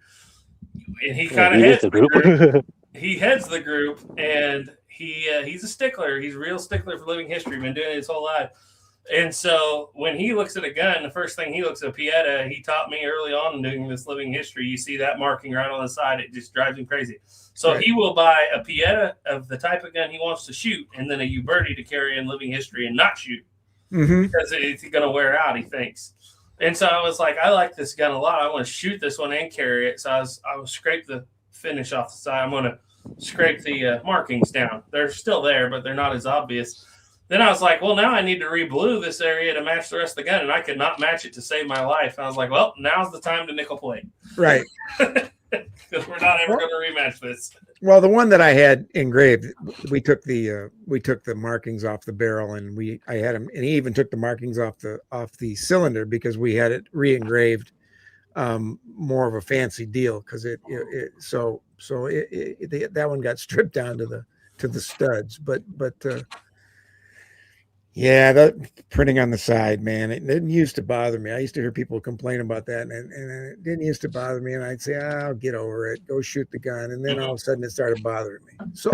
he kind of heads the group. He heads the group and he's a stickler. He's a real stickler for living history. Been doing it his whole life. And so when he looks at a gun, the first thing he looks at a Pieta. He taught me early on doing this living history. You see that marking right on the side. It just drives him crazy. So he will buy a Pieta of the type of gun he wants to shoot and then a Uberti to carry in living history and not shoot. Because it's going to wear out, he thinks. And so I was like, I like this gun a lot. I want to shoot this one and carry it. So I will scrape the finish off the side. I'm going to scrape the markings down. They're still there, but they're not as obvious. Then I was like, well, now I need to re-blue this area to match the rest of the gun, and I could not match it to save my life. And I was like, well, now's the time to nickel plate. Right. Because we're not ever going to rematch this. Well, the one that I had engraved, we took the markings off the barrel, and I had him, and he even took the markings off the cylinder because we had it re-engraved, more of a fancy deal because that one got stripped down to the studs, but yeah, the printing on the side, man, it didn't used to bother me. I used to hear people complain about that, and it didn't used to bother me. And I'd say, I'll get over it, go shoot the gun. And then all of a sudden it started bothering me. So,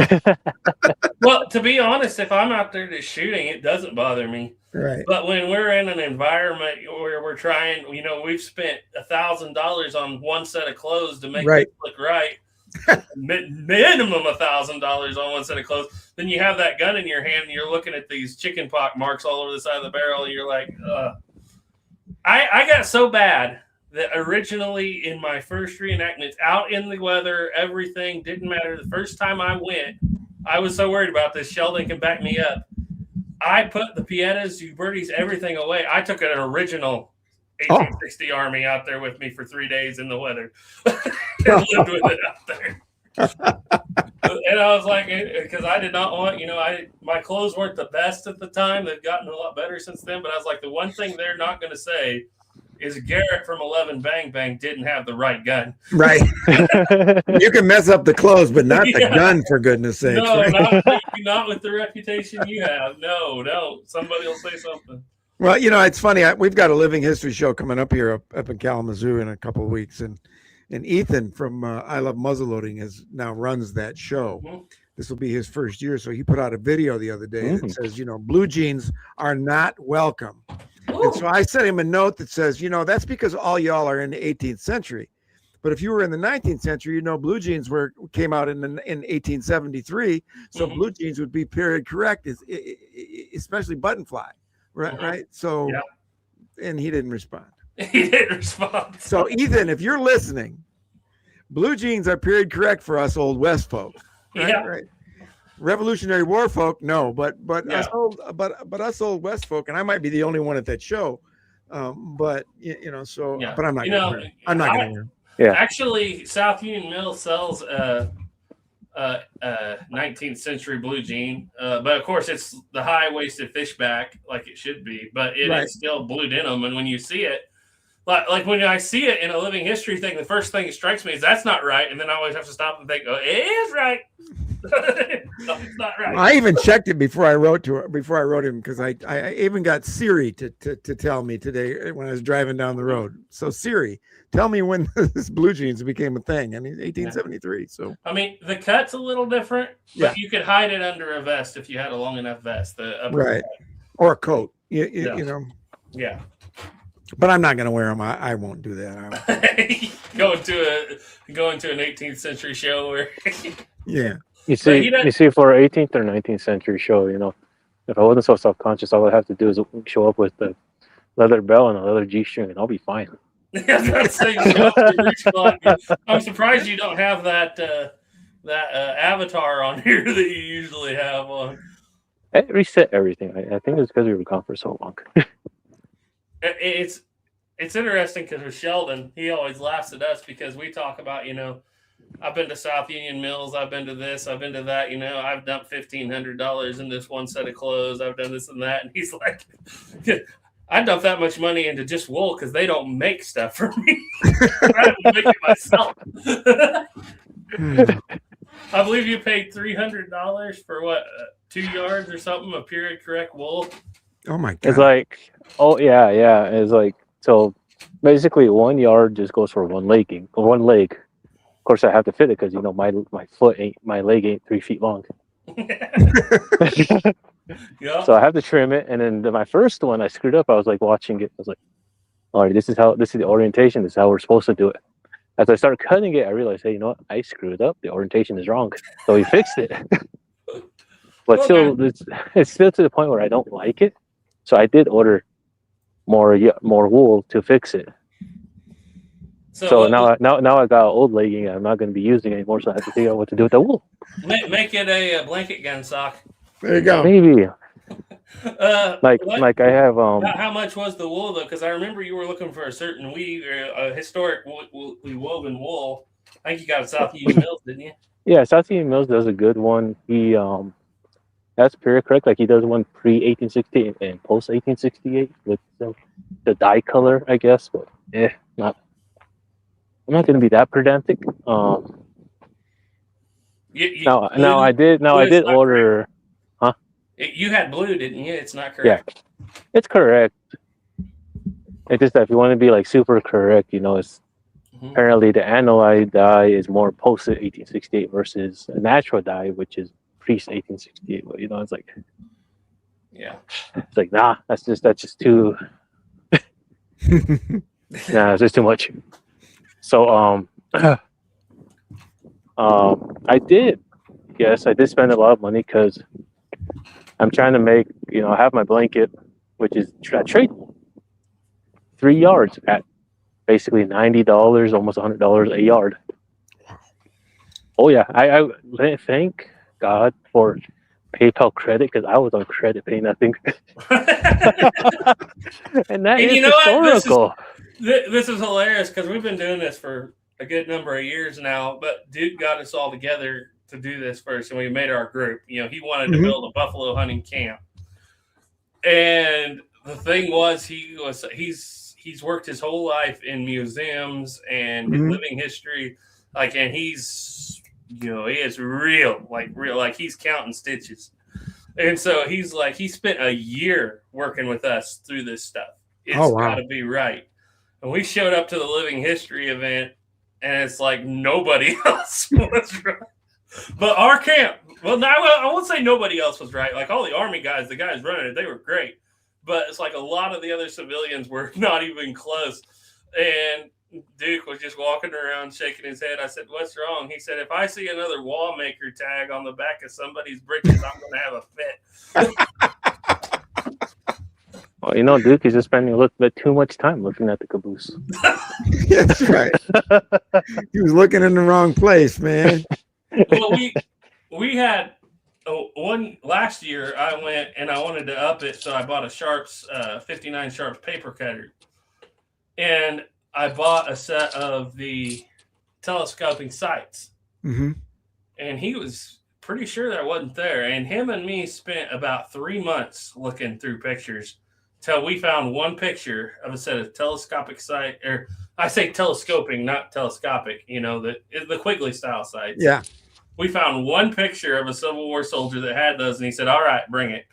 well, to be honest, if I'm out there just shooting, it doesn't bother me. Right. But when we're in an environment where we're trying, you know, we've spent $1,000 on one set of clothes to make it look right. Minimum $1,000 on one set of clothes. Then you have that gun in your hand and you're looking at these chicken pox marks all over the side of the barrel and you're like, I got so bad that originally in my first reenactments, out in the weather, everything didn't matter. The first time I went, I was so worried about this. Sheldon can back me up. I put the Pietas, Ubertis, everything away. I took an original 1860 Army out there with me for 3 days in the weather. And lived with it out there. And I was like, because I did not want, my clothes weren't the best at the time. They've gotten a lot better since then. But I was like, the one thing they're not going to say is Garrett from 11 Bang Bang didn't have the right gun. Right. You can mess up the clothes, but not the gun, for goodness sake. No, right? not with the reputation you have. No. Somebody will say something. Well, it's funny. We've got a living history show coming up here up in Kalamazoo in a couple of weeks, and Ethan from I Love Muzzleloading now runs that show. Mm-hmm. This will be his first year, so he put out a video the other day that says, blue jeans are not welcome. Ooh. And so I sent him a note that says, that's because all y'all are in the 18th century. But if you were in the 19th century, blue jeans came out in 1873, so blue jeans would be period correct, especially button fly. Right. So, and he didn't respond. So, Ethan, if you're listening, blue jeans are period correct for us old West folk. Right? Yeah. Right. Revolutionary War folk, no, but us old West folk, and I might be the only one at that show. But you know, so Yeah. but I'm not. I'm not going to wear. Yeah. Actually, South Union Mill sells 19th century blue jean, but of course it's the high-waisted fishback like it should be, but it is still blue denim. And when you see it, like when I see it in a living history thing, the first thing that strikes me is that's not right, and then I always have to stop and think, oh, it is right. No, it's not right. I even checked it before I wrote him, because I even got Siri to tell me today when I was driving down the road. So Siri, tell me when this blue jeans became a thing. I mean, 1873. So I mean, the cut's a little different, but you could hide it under a vest if you had a long enough vest. Right, or a coat. You know. Yeah. But I'm not going to wear them. I won't do that. Going to an 18th century show where yeah. You see, for an 18th or 19th century show, you know, if I wasn't so self-conscious, all I have to do is show up with the leather belt and a leather G-string, and I'll be fine. I'm surprised you don't have that avatar on here that you usually have on. I reset everything. I think it's because we were gone for so long. It's interesting because with Sheldon, he always laughs at us because we talk about, you know, I've been to South Union Mills, I've been to this, I've been to that, you know, I've dumped $1,500 in this one set of clothes, I've done this and that, and he's like, I dump that much money into just wool because they don't make stuff for me. I have to make it myself. I believe you paid $300 for what, 2 yards or something of period correct wool. Oh my god! It's like, yeah. It's like, so basically 1 yard just goes for one leg. Of course, I have to fit it because, you know, my leg ain't 3 feet long. Yeah. So I have to trim it, and then my first one I screwed up. I was like watching it. I was like, all right, this is the orientation. This is how we're supposed to do it. As I started cutting it, I realized, hey, you know what? I screwed up. The orientation is wrong. So we fixed it. But still, it's still to the point where I don't like it. So I did order more wool to fix it. So now I got an old legging I'm not going to be using anymore. So I have to figure out what to do with the wool. Make it a blanket gun sock. There you go. Maybe. Like I have. How much was the wool though? Because I remember you were looking for a certain weave, or a historically woven wool. I think you got it South Union Mills, didn't you? Yeah, South Union Mills does a good one. He that's period correct. Like he does one pre-1868 and post-1868 with the dye color, I guess. But I'm not going to be that pedantic. I did order. Huh? You had blue, didn't you? It's not correct. Yeah, it's correct. It's just that if you want to be like super correct, you know, it's apparently the anodized dye is more post-1868 versus a natural dye, which is pre-1868. But you know, it's like, it's like, nah, that's just too. Nah, it's just too much. So I did spend a lot of money because I'm trying to make, you know, I have my blanket, which is tradable, 3 yards at basically $90, almost $100 a yard. Oh yeah, I thank God for PayPal credit because I was on credit paying nothing. And that is historical. This is hilarious because we've been doing this for a good number of years now, but Duke got us all together to do this first, and we made our group. You know, he wanted to build a buffalo hunting camp, and the thing was, he's worked his whole life in museums and living history, like, and he's, you know, he is real, like he's counting stitches, and so he's like, he spent a year working with us through this stuff. It's got to be right. And we showed up to the living history event, and it's like nobody else was right. But our camp, well, I won't say nobody else was right. Like all the Army guys, the guys running it, they were great. But it's like a lot of the other civilians were not even close. And Duke was just walking around shaking his head. I said, "What's wrong?" He said, "If I see another wallmaker tag on the back of somebody's britches, I'm going to have a fit." Well, you know, Duke is just spending a little bit too much time looking at the caboose. That's right. He was looking in the wrong place, man. Well, we had one last year I went and I wanted to up it, so I bought a Sharps 59 Sharps paper cutter, and I bought a set of the telescoping sights. Mm-hmm. And he was pretty sure that wasn't there. And him and me spent about 3 months looking through pictures till we found one picture of a set of telescopic sight, or I say telescoping, not telescopic, the Quigley style sights. Yeah. We found one picture of a Civil War soldier that had those, and he said, "All right, bring it."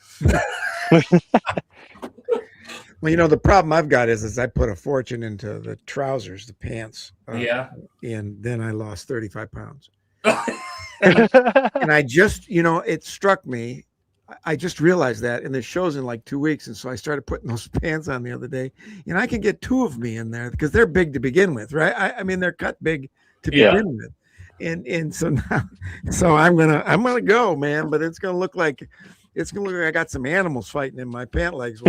Well, the problem I've got is I put a fortune into the trousers, the pants. Yeah. And then I lost 35 pounds. and I just, it struck me. I just realized that, and the show's in like 2 weeks. And so I started putting those pants on the other day, and I can get 2 of me in there because they're big to begin with, right? I mean, they're cut big to begin with. And so now, I'm gonna go, man, but it's gonna look like I got some animals fighting in my pant legs.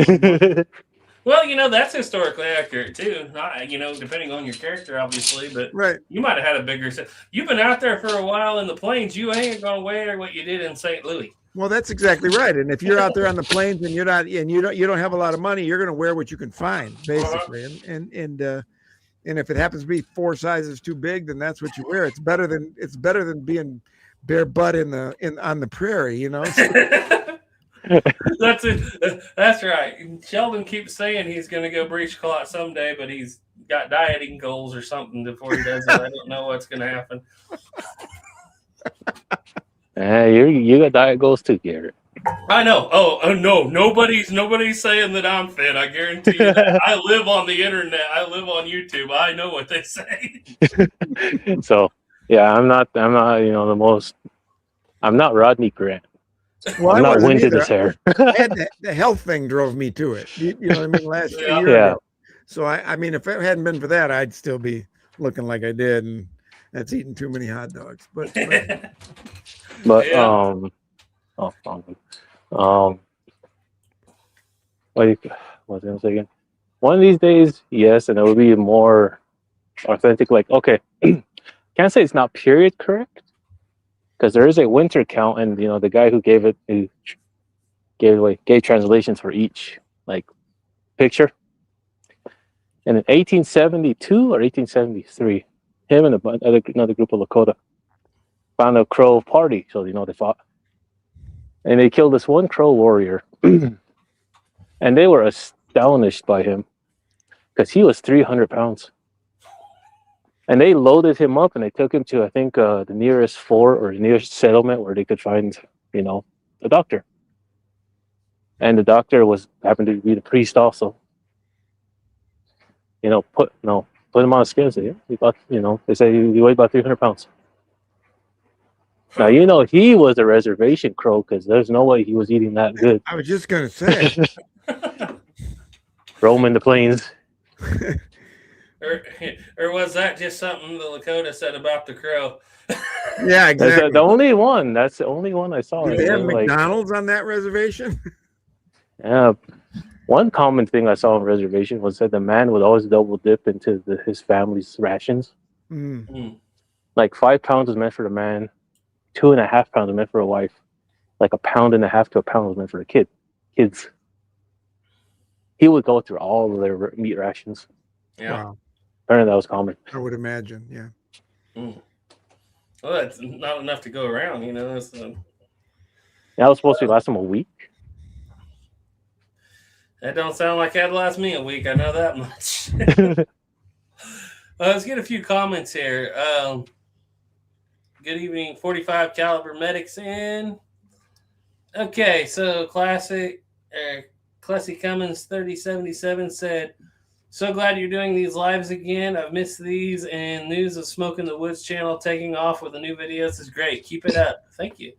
Well, that's historically accurate too. Not, depending on your character, obviously, but right. You might have had a bigger set. You've been out there for a while in the plains. You ain't gonna wear what you did in St. Louis. Well, that's exactly right. And if you're out there on the plains and you don't have a lot of money, you're gonna wear what you can find, basically. And if it happens to be 4 sizes too big, then that's what you wear. It's better than being bare butt on the prairie, That's it. That's right. Sheldon keeps saying he's going to go breech clot someday, but he's got dieting goals or something before he does it. I don't know what's going to happen. You got diet goals too, Garrett. I know. Oh no. Nobody's saying that I'm fit. I guarantee you that. I live on the internet. I live on YouTube. I know what they say. So yeah, I'm not the most. I'm not Rodney Grant. Well, I'm not winded his hair. The health thing drove me to it. You know what I mean? Last year. Yeah. So I mean, if it hadn't been for that, I'd still be looking like I did, and that's eating too many hot dogs. But Yeah. what was I gonna say again? One of these days, yes, and it will be more authentic. Like, okay, can't say it's not period correct, because there is a winter count, and the guy who gave translations for each like picture. And in 1872 or 1873, him and another group of Lakota found a Crow party. So they fought, and they killed this one Crow warrior, and they were astonished by him because he was 300 pounds. And they loaded him up and they took him to, I think, the nearest fort or the nearest settlement where they could find, a doctor. And the doctor happened to be the priest also. Put him on a scale. Say, they say he weighed about 300 pounds. Now, he was a reservation Crow because there's no way he was eating that good. I was just going to say. Roaming the plains. Or was that just something the Lakota said about the Crow? Yeah, exactly. That's the only one. That's the only one I saw. Did they have McDonald's on that reservation? Yeah. One common thing I saw on reservation was that the man would always double dip into his family's rations. Like 5 pounds was meant for the man, 2.5 pounds was meant for a wife, like 1.5 pounds to a pound was meant for the kids. He would go through all of their meat rations. Yeah. Wow. Apparently that was common. I would imagine, yeah. Well, that's not enough to go around, That was supposed to last him a week. That don't sound like that'd last me a week. I know that much. Let's get a few comments here. Good evening, 45 caliber medics in. Okay, so Classy Cummins 3077 said, "So glad you're doing these lives again. I've missed these, and news of Smoke in the Woods channel taking off with the new videos is great. Keep it up." Thank you.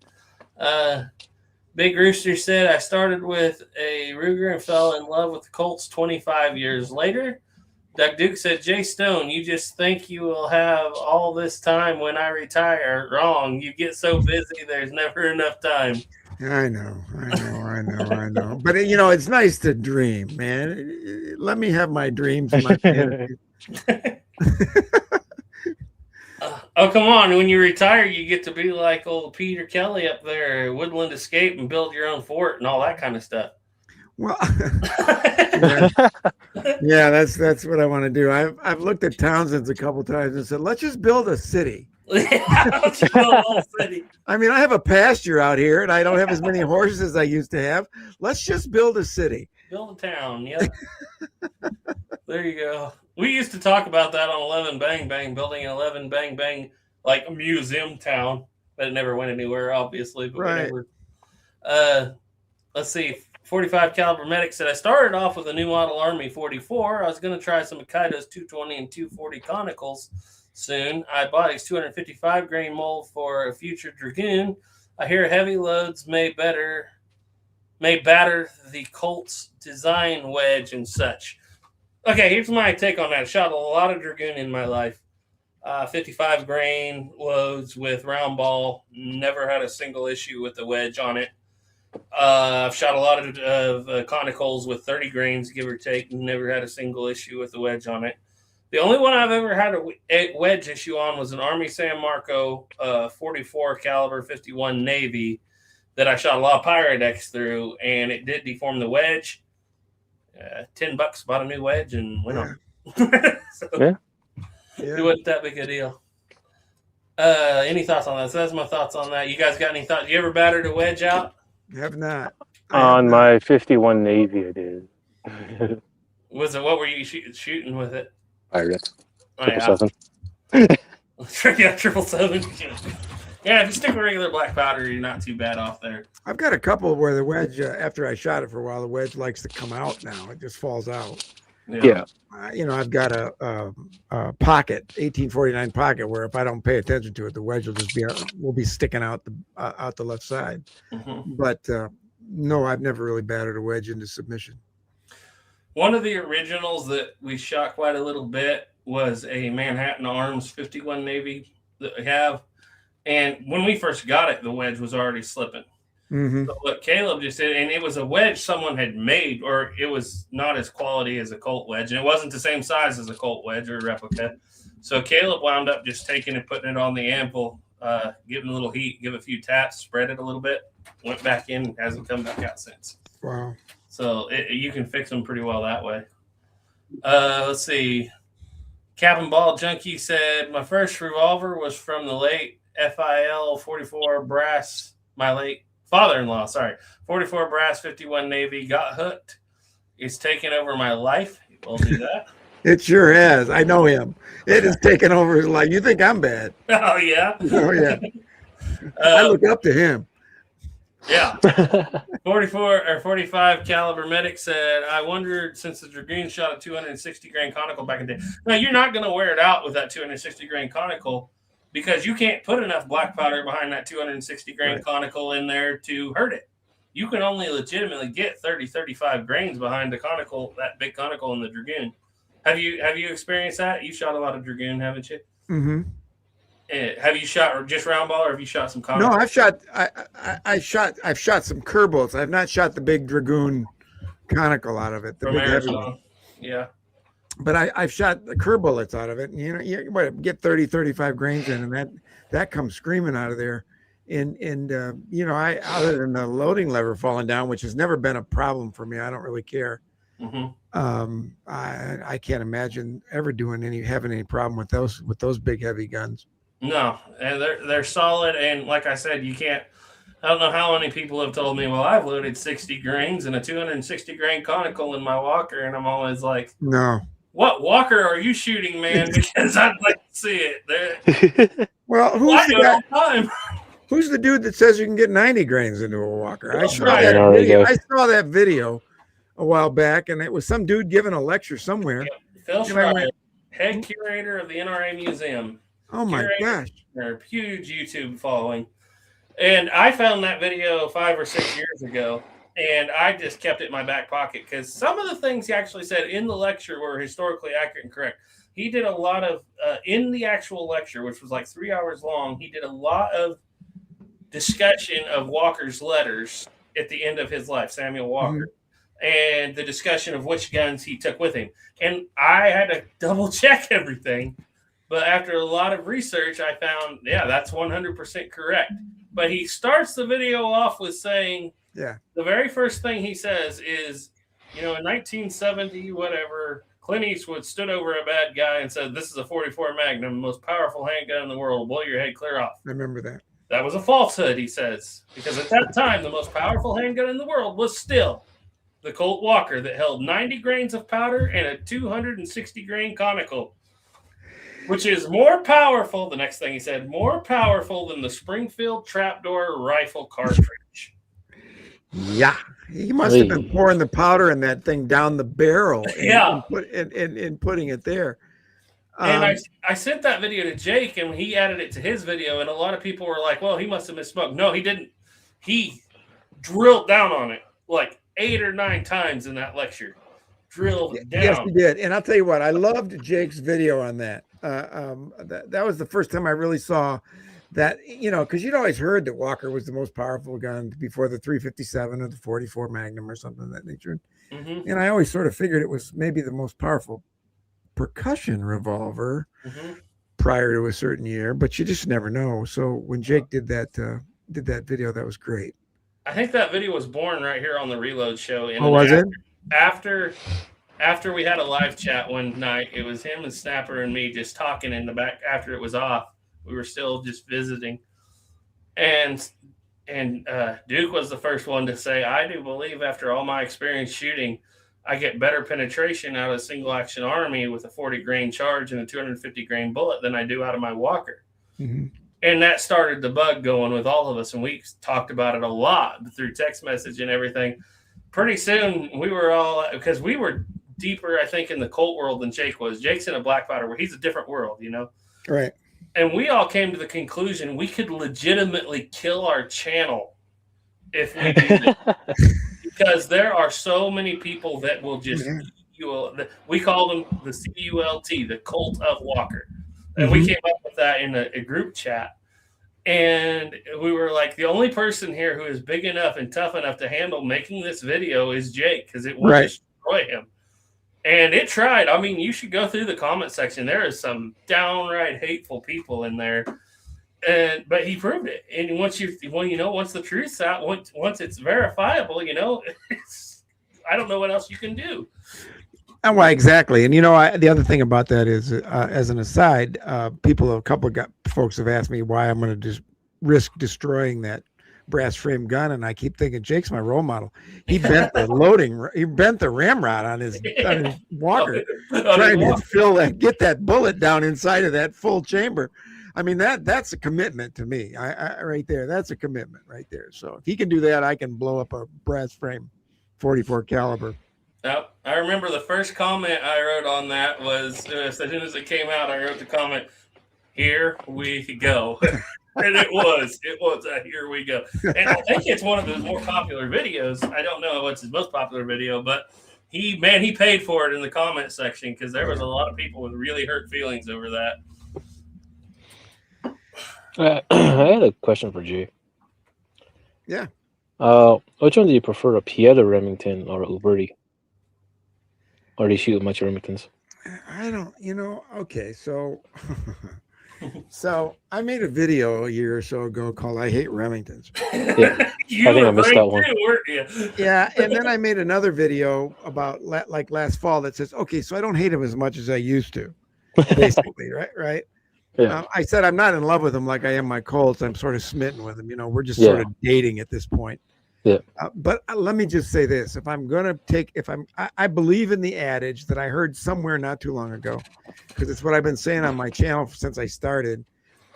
Big Rooster said, "I started with a Ruger and fell in love with the Colts 25 years later." Doug Duke said, "Jay Stone, you just think you will have all this time when I retire. Wrong. You get so busy, there's never enough time." I know. But it's nice to dream, man. Let me have my dreams, my fantasies. Oh, come on. When you retire, you get to be like old Peter Kelly up there, Woodland Escape, and build your own fort and all that kind of stuff. Well, yeah, that's what I want to do. I've looked at Townsend's a couple times and said, let's just build a city. I mean, I have a pasture out here, and I don't have as many horses as I used to have. Let's just build a city. Build a town, yeah. There you go. We used to talk about that on 11 Bang Bang, building an 11 Bang Bang like a museum town, but it never went anywhere, obviously. But right. Let's see. 45 caliber medic said, I started off with a new model Army 44. I was going to try some Hokkaido's 220 and 240 conicals soon. I bought his 255 grain mold for a future Dragoon. I hear heavy loads may batter the Colt's design wedge and such. Okay, here's my take on that. I shot a lot of Dragoon in my life. 55 grain loads with round ball. Never had a single issue with the wedge on it. I've shot a lot of conicals with 30 grains, give or take. Never had a single issue with the wedge on it. The only one I've ever had a wedge issue on was an Army San Marco 44 caliber 51 Navy that I shot a lot of Pyrodex through, and it did deform the wedge. $10, bought a new wedge, and went on. So, it wasn't that big a deal. Any thoughts on that? So that's my thoughts on that. You guys got any thoughts? You ever battered a wedge out? Have not. On my 51 Navy, I did. What were you shooting with it? Pirates. 777. Yeah, 777. Yeah, if you stick with regular black powder, you're not too bad off there. I've got a couple where the wedge, after I shot it for a while, the wedge likes to come out now. It just falls out. Yeah. I've got a pocket, 1849 pocket, where if I don't pay attention to it, the wedge will be sticking out the left side. Mm-hmm. But no, I've never really battered a wedge into submission. One of the originals that we shot quite a little bit was a Manhattan Arms 51 Navy that we have. And when we first got it, the wedge was already slipping. Mm-hmm. So what Caleb just did, and it was a wedge someone had made, or it was not as quality as a Colt wedge, and it wasn't the same size as a Colt wedge or a replica. So Caleb wound up just taking it, putting it on the anvil, giving a little heat, give a few taps, spread it a little bit, went back in, hasn't come back out since. Wow. So you can fix them pretty well that way. Let's see. Cap and Ball Junkie said, my first revolver was from the late FIL 44 brass, my late father-in-law, 44 brass 51 Navy, got hooked. It's taken over my life. We'll do that. It sure has. I know him. It has taken over his life. You think I'm bad? Oh, yeah? Oh, yeah. I look up to him. Yeah. 44 or 45 caliber medic said, I wondered, since the Dragoon shot a 260 grain conical back in the day. Now, you're not going to wear it out with that 260 grain conical because you can't put enough black powder behind that 260 grain conical in there to hurt it. You can only legitimately get 30, 35 grains behind the conical, that big conical in the Dragoon. Have you experienced that? You shot a lot of Dragoon, haven't you? Mm-hmm. Have you shot just round ball, or have you shot some conical? No, I've shot some Kerbals. I've not shot the big Dragoon conical out of it. The From big heavy Arizona. one. Yeah. But I've shot the Kerr bullets out of it. And, you get 30, 35 grains in, and that comes screaming out of there. And other than the loading lever falling down, which has never been a problem for me, I don't really care. Mm-hmm. I can't imagine ever having any problem with those big heavy guns. No, and they're solid. And like I said, you can't. I don't know how many people have told me, well, I've loaded 60 grains and a 260 grain conical in my Walker, and I'm always like, no. What Walker are you shooting, man? Because I'd like to see it. Well, who's the dude that says you can get 90 grains into a Walker? I saw that video a while back, and it was some dude giving a lecture somewhere. Phil Schreier, head curator of the NRA Museum. Oh my gosh. Huge YouTube following. And I found that video 5 or 6 years ago, and I just kept it in my back pocket because some of the things he actually said in the lecture were historically accurate and correct. He did a lot of, in the actual lecture, which was like 3 hours long, he did a lot of discussion of Walker's letters at the end of his life, Samuel Walker, and the discussion of which guns he took with him. And I had to double check everything But after a lot of research, I found, yeah, that's 100% correct. But he starts the video off with saying, yeah, the very first thing he says is, in 1970, whatever, Clint Eastwood stood over a bad guy and said, "This is a 44 Magnum, most powerful handgun in the world. Blow your head clear off." I remember that. That was a falsehood, he says, because at that time, the most powerful handgun in the world was still the Colt Walker that held 90 grains of powder and a 260 grain conical, which is more powerful, the next thing he said, more powerful than the Springfield trapdoor rifle cartridge. Yeah, he must have been pouring the powder in that thing down the barrel and putting it there. And I sent that video to Jake, and he added it to his video, and a lot of people were like, well, he must have misspoke. No, he didn't. He drilled down on it like 8 or 9 times in that lecture. Drilled down. Yes, he did. And I'll tell you what, I loved Jake's video on that. That was the first time I really saw that, because you'd always heard that Walker was the most powerful gun before the 357 or the 44 Magnum or something of that nature. Mm-hmm. And I always sort of figured it was maybe the most powerful percussion revolver prior to a certain year, but you just never know. So when Jake did that video, that was great. I think that video was born right here on the Reload show. Oh, was it? After we had a live chat one night, it was him and Snapper and me just talking in the back after it was off. We were still just visiting. And Duke was the first one to say, I do believe after all my experience shooting, I get better penetration out of a single action Army with a 40 grain charge and a 250 grain bullet than I do out of my Walker. Mm-hmm. And that started the bug going with all of us. And we talked about it a lot through text message and everything. Pretty soon we were all, because we were deeper, I think, in the Colt world than Jake was. Jake's in a black powder where he's a different world, Right. And we all came to the conclusion we could legitimately kill our channel if we did it. Because there are so many people that will just, we call them the CULT, the Cult of Walker. And we came up with that in a group chat. And we were like, the only person here who is big enough and tough enough to handle making this video is Jake, because it will destroy him. And it tried. I mean, you should go through the comment section. There is some downright hateful people in there. But he proved it. And once the truth's out, once it's verifiable, I don't know what else you can do. And why exactly? And the other thing about that is, as an aside, a couple of folks have asked me why I'm going to just risk destroying that brass frame gun, and I keep thinking Jake's my role model. He bent the ramrod on his Walker, trying to get that bullet down inside of that full chamber. I mean, that's a commitment to me. I right there, that's a commitment right there. So if he can do that, I can blow up a brass frame 44 caliber. Yep. I remember the first comment I wrote on that was, as soon as it came out, I wrote the comment, "Here we go." And it was a "Here we go." And I think it's one of the more popular videos. I don't know what's his most popular video, but he paid for it in the comment section, because there was a lot of people with really hurt feelings over that. I had a question for Jay. Yeah. Which one do you prefer, a Pieta Remington or a Uberti? Or do you shoot much Remingtons? I don't, okay, so I made a video a year or so ago called "I Hate Remingtons." Yeah, I think I missed that one. Yeah, and then I made another video about last fall that says, okay, so I don't hate them as much as I used to, basically, right? Yeah. I said I'm not in love with them like I am my Colts. I'm sort of smitten with them. We're just sort of dating at this point. Yeah. But let me just say this: I believe in the adage that I heard somewhere not too long ago, because it's what I've been saying on my channel since I started,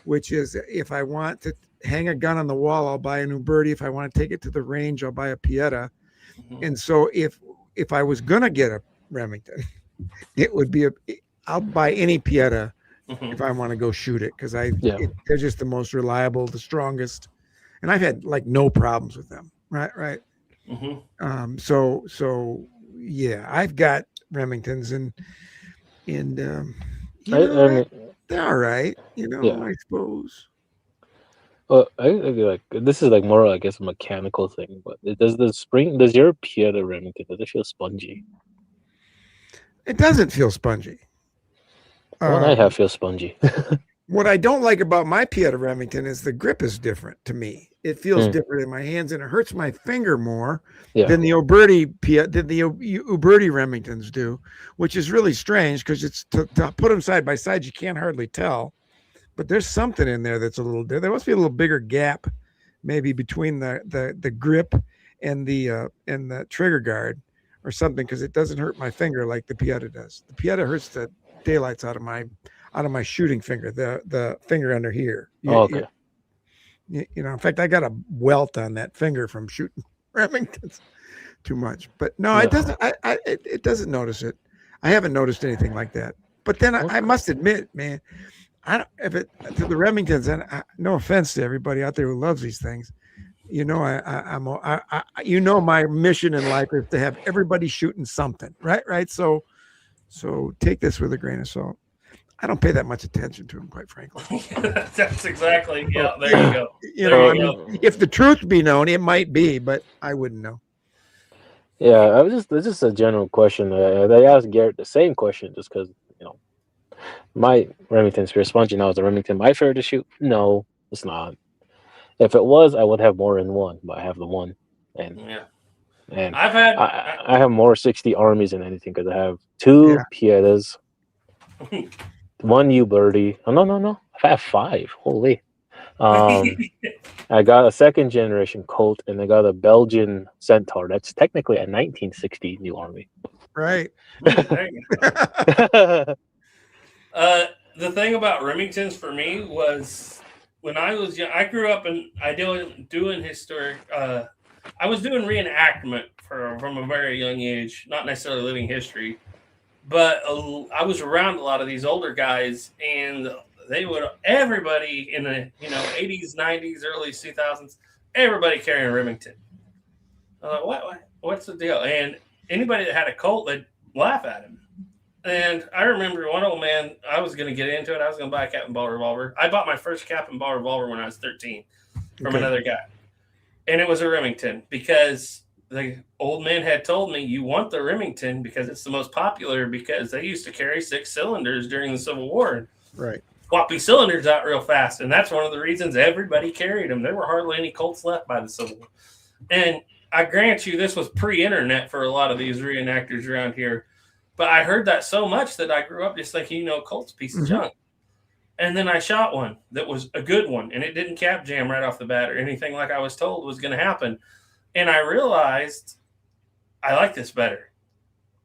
which is, if I want to hang a gun on the wall, I'll buy an Uberti. If I want to take it to the range, I'll buy a Pieta. Mm-hmm. And so if I was gonna get a Remington, it would be I'll buy any Pieta. Mm-hmm. If I want to go shoot it, because they're just the most reliable, the strongest, and I've had no problems with them. Right. Mm-hmm. So yeah, I've got Remingtons, and they're all right. I suppose. Well, I feel like this is more, I guess, a mechanical thing. But does your Pieta Remington, does it feel spongy? It doesn't feel spongy. The one I have feels spongy. What I don't like about my Pieta Remington is the grip is different to me. It feels different in my hands, and it hurts my finger more than the Uberti Remingtons do, which is really strange because it's to put them side by side, you can't hardly tell. But there's something in there that's a little. There must be a little bigger gap, maybe between the grip and the trigger guard, or something, because it doesn't hurt my finger like the Pieta does. The Pieta hurts the daylights out of my shooting finger, the finger under here. Okay. In fact, I got a welt on that finger from shooting Remingtons too much. But no, it doesn't. It doesn't notice it. I haven't noticed anything like that. But then I must admit, man, to the Remingtons, and no offense to everybody out there who loves these things, my mission in life is to have everybody shooting something, right. So take this with a grain of salt. I don't pay that much attention to them, quite frankly. That's exactly. Yeah, there you go. If the truth be known, it might be, but I wouldn't know. Yeah, it's just a general question. They asked Garrett the same question just because, my Remington's pure spongy. Now, is the Remington my favorite to shoot? No, it's not. If it was, I would have more than one, but I have the one. And I have more 60 Armies than anything because I have 2 Pietas. 1 Uberti. Oh, no. I have 5. Holy. I got a 2nd generation Colt, and I got a Belgian Centaur. That's technically a 1960 New Army. Right. The thing about Remingtons for me was when I was young, I grew up and doing historic. I was doing reenactment from a very young age, not necessarily living history. But I was around a lot of these older guys, and everybody in the 80s, 90s, early 2000s, everybody carrying a Remington. I'm like, what's the deal? And anybody that had a Colt, they'd laugh at him. And I remember one old man, I was going to get into it. I was going to buy a cap and ball revolver. I bought my first cap and ball revolver when I was 13 from another guy. And it was a Remington because the old man had told me, you want the Remington because it's the most popular, because they used to carry 6 cylinders during the Civil War. Right. Swap these cylinders out real fast. And that's one of the reasons everybody carried them. There were hardly any Colts left by the Civil War. And I grant you, this was pre-internet for a lot of these reenactors around here. But I heard that so much that I grew up just thinking, Colt's a piece of junk. And then I shot one that was a good one. And it didn't cap jam right off the bat or anything like I was told was going to happen. And I realized I like this better.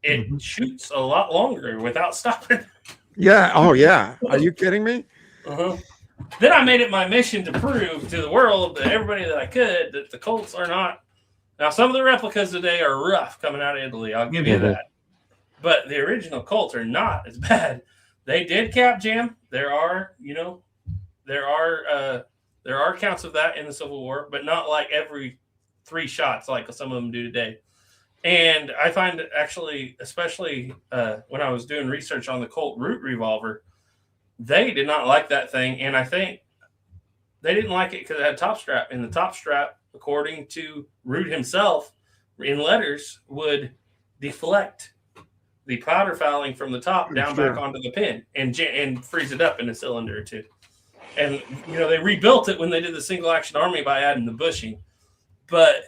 It shoots a lot longer without stopping. Yeah. Oh, yeah. Are you kidding me? Then I made it my mission to prove to the world, to everybody that I could, that the Colts are not. Now, some of the replicas today are rough coming out of Italy. I'll give you that. But the original Colts are not as bad. They did cap jam. There are accounts of that in the Civil War, but not like every 3 shots like some of them do today. And I find actually, especially when I was doing research on the Colt Root revolver, they did not like that thing. And I think they didn't like it because it had a top strap. And the top strap, according to Root himself, in letters, would deflect the powder fouling from the top down back onto the pin and freeze it up in a cylinder or two. And, they rebuilt it when they did the single action army by adding the bushing. But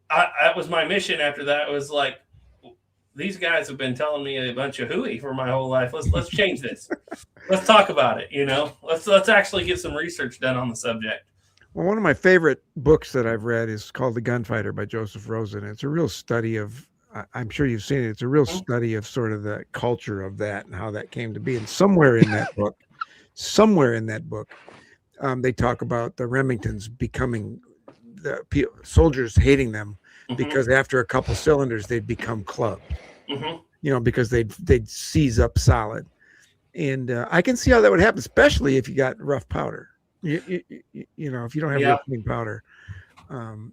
that was my mission after that. It was like, these guys have been telling me a bunch of hooey for my whole life. Let's change this. Let's talk about it. Let's actually get some research done on the subject. Well, one of my favorite books that I've read is called The Gunfighter by Joseph Rosen. It's a real study of, I'm sure you've seen it. It's a real study of sort of the culture of that and how that came to be. And somewhere in that book, they talk about the Remingtons becoming, the soldiers hating them because after a couple cylinders they'd become clubbed, because they'd seize up solid. And I can see how that would happen, especially if you got rough powder. If you don't have rough powder,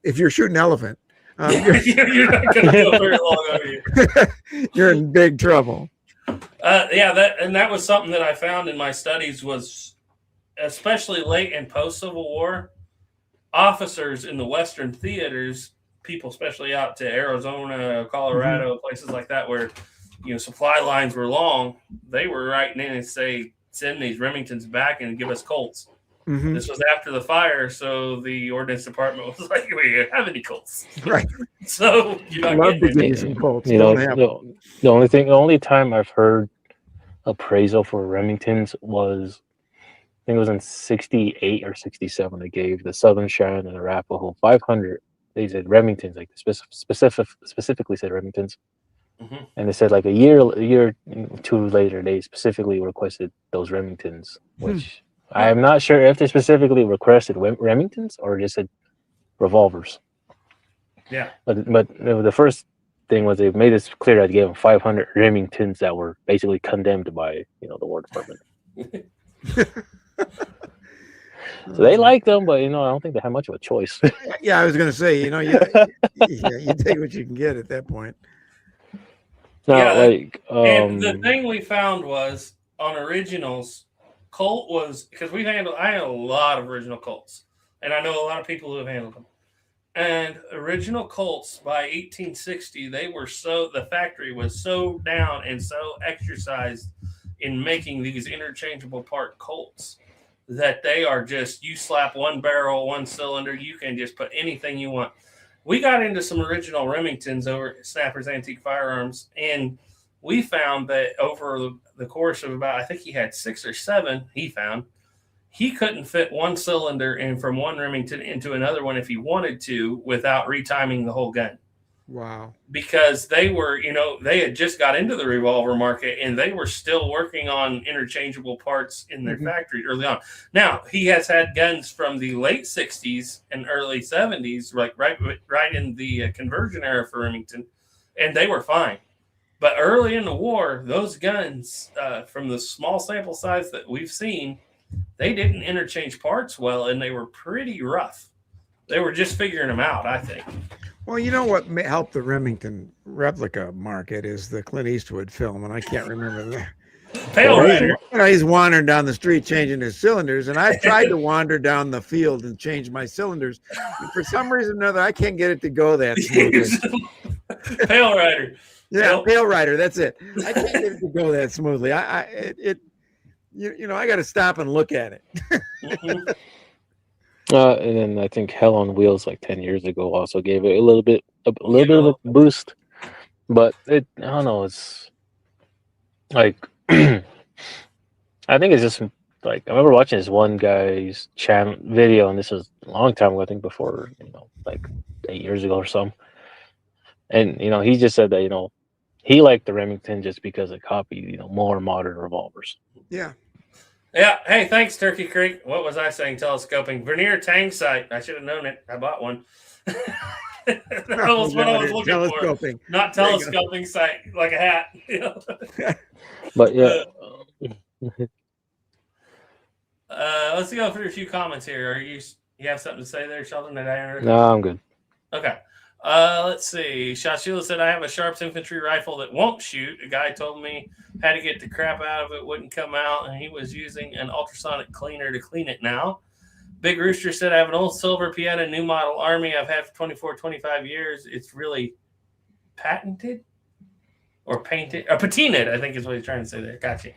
if you're shooting elephant, you're not going to go very long, are you? You're in big trouble. That was something that I found in my studies was, especially late and post Civil War, officers in the Western theaters, people especially out to Arizona, Colorado, places like that where supply lines were long, they were writing in and say send these Remingtons back and give us Colts. Mm-hmm. This was after the fire, so the ordnance department was like, "We don't have any Colts." Right. So you don't love to get give any. you some Colts. You know, the only time I've heard appraisal for Remingtons was, I think it was in 68 or 67. They gave the Southern Cheyenne and Arapaho 500. They said Remingtons, like specifically said Remingtons. Mm-hmm. And they said like a year or two later, they specifically requested those Remingtons, which I am not sure if they specifically requested Remingtons or just said revolvers. Yeah. But the first thing was they made it clear that they gave them 500 Remingtons that were basically condemned by the War Department. So they liked them, but I don't think they had much of a choice. Yeah, I was going to say, you take what you can get at that point. No, and the thing we found was on originals, Colt was, because I handled a lot of original Colts, and I know a lot of people who have handled them. And original Colts by 1860, the factory was so down and so exercised in making these interchangeable part Colts that they are just, you slap one barrel, one cylinder, you can just put anything you want. We got into some original Remingtons over at Snapper's Antique Firearms, and we found that over the course of about, I think he had 6 or 7, he couldn't fit one cylinder in from one Remington into another one if he wanted to without retiming the whole gun. Wow. Because they were, they had just got into the revolver market and they were still working on interchangeable parts in their factory early on. Now, he has had guns from the late 60s and early 70s, like right in the conversion era for Remington, and they were fine. But early in the war, those guns, from the small sample size that we've seen, they didn't interchange parts well, and they were pretty rough. They were just figuring them out, I think. Well, you know what helped the Remington replica market is the Clint Eastwood film, and I can't remember that. Pale Rider. He's wandering down the street changing his cylinders, and I've tried to wander down the field and change my cylinders. And for some reason or another, I can't get it to go that smoothly. Pale Rider. Yeah, Pale Rider. That's it. I can't get it to go that smoothly. I got to stop and look at it. And then I think Hell on Wheels like 10 years ago also gave it a little bit of a boost, but I don't know. It's like I think it's just like I remember watching this one guy's channel video, and this was a long time ago. I think before like 8 years ago or something. And he just said that he liked the Remington just because it copied more modern revolvers. Yeah. Yeah. Hey, thanks, Turkey Creek. What was I saying? Telescoping. Vernier Tang sight. I should have known it. I bought one. That was what I was looking for. Not telescoping sight, like a hat. But yeah. Let's go through a few comments here. You have something to say there, Sheldon? Did I interrupt? No, I'm good. Okay. Let's see. Shashila said, I have a Sharps infantry rifle that won't shoot. A guy told me had to get the crap out of it, wouldn't come out, and he was using an ultrasonic cleaner to clean it now. Big Rooster said, I have an old silver Pieta new model Army I've had for 24, 25 years. It's really patented or painted or patinaed, I think is what he's trying to say there. Gotcha.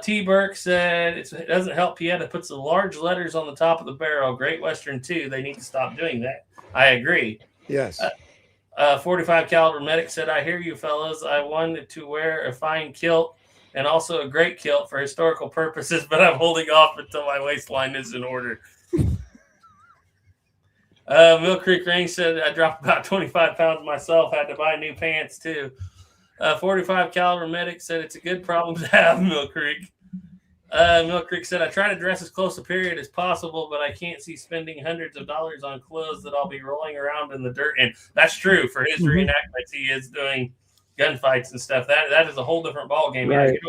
T. Burke said, it doesn't help Pieta puts the large letters on the top of the barrel. Great Western 2. They need to stop doing that. I agree. Yes. 45 caliber medic said, I hear you fellas. I wanted to wear a fine kilt and also a great kilt for historical purposes, but I'm holding off until my waistline is in order. Mill Creek Range said, I dropped about 25 pounds myself, had to buy new pants too. 45 caliber medic said, it's a good problem to have, Mill Creek. Mill Creek said, I try to dress as close to period as possible, but I can't see spending hundreds of dollars on clothes that I'll be rolling around in the dirt. And that's true. For his reenactments, he is doing gunfights and stuff. That is a whole different ballgame. Right.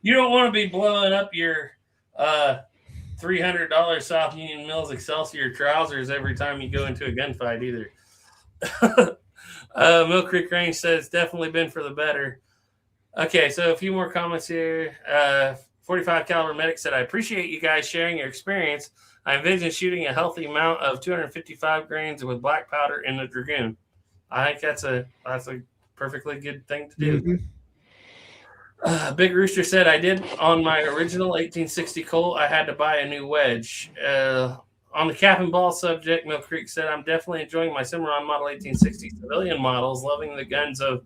You don't want to be blowing up your $300 South Union Mills Excelsior trousers every time you go into a gunfight either. Mill Creek Range says, it's definitely been for the better. Okay, so a few more comments here. 45 caliber medic said, I appreciate you guys sharing your experience. I envision shooting a healthy amount of 255 grains with black powder in the Dragoon. I think that's a perfectly good thing to do. Big Rooster said, I did on my original 1860 Colt. I had to buy a new wedge. On the cap and ball subject, Mill Creek said, I'm definitely enjoying my Cimarron Model 1860 civilian models, loving the Guns of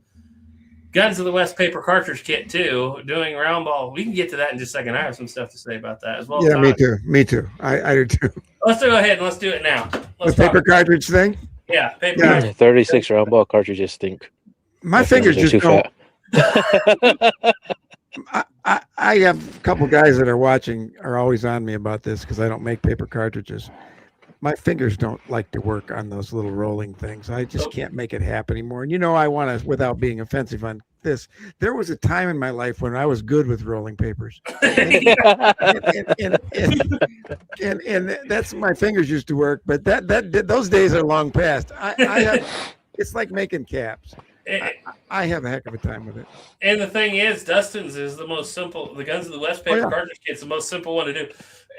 the West paper cartridge kit too. Doing round ball. We can get to that in just a second. I have some stuff to say about that as well. Yeah, me too. Me too. I do too. Let's go ahead and let's do it now. The paper cartridge thing? Yeah, paper cartridge. 36 round ball cartridges stink. My fingers just don't. I have a couple guys that are watching are always on me about this because I don't make paper cartridges. My fingers don't like to work on those little rolling things. I just can't make it happen anymore. And you know, I want to, without being offensive on this, there was a time in my life when I was good with rolling papers. And that's my fingers used to work, but those days are long past. It's like making caps. I have a heck of a time with it. And the thing is, Dustin's is the most simple. The Guns of the West paper cartridge kit's the most simple one to do.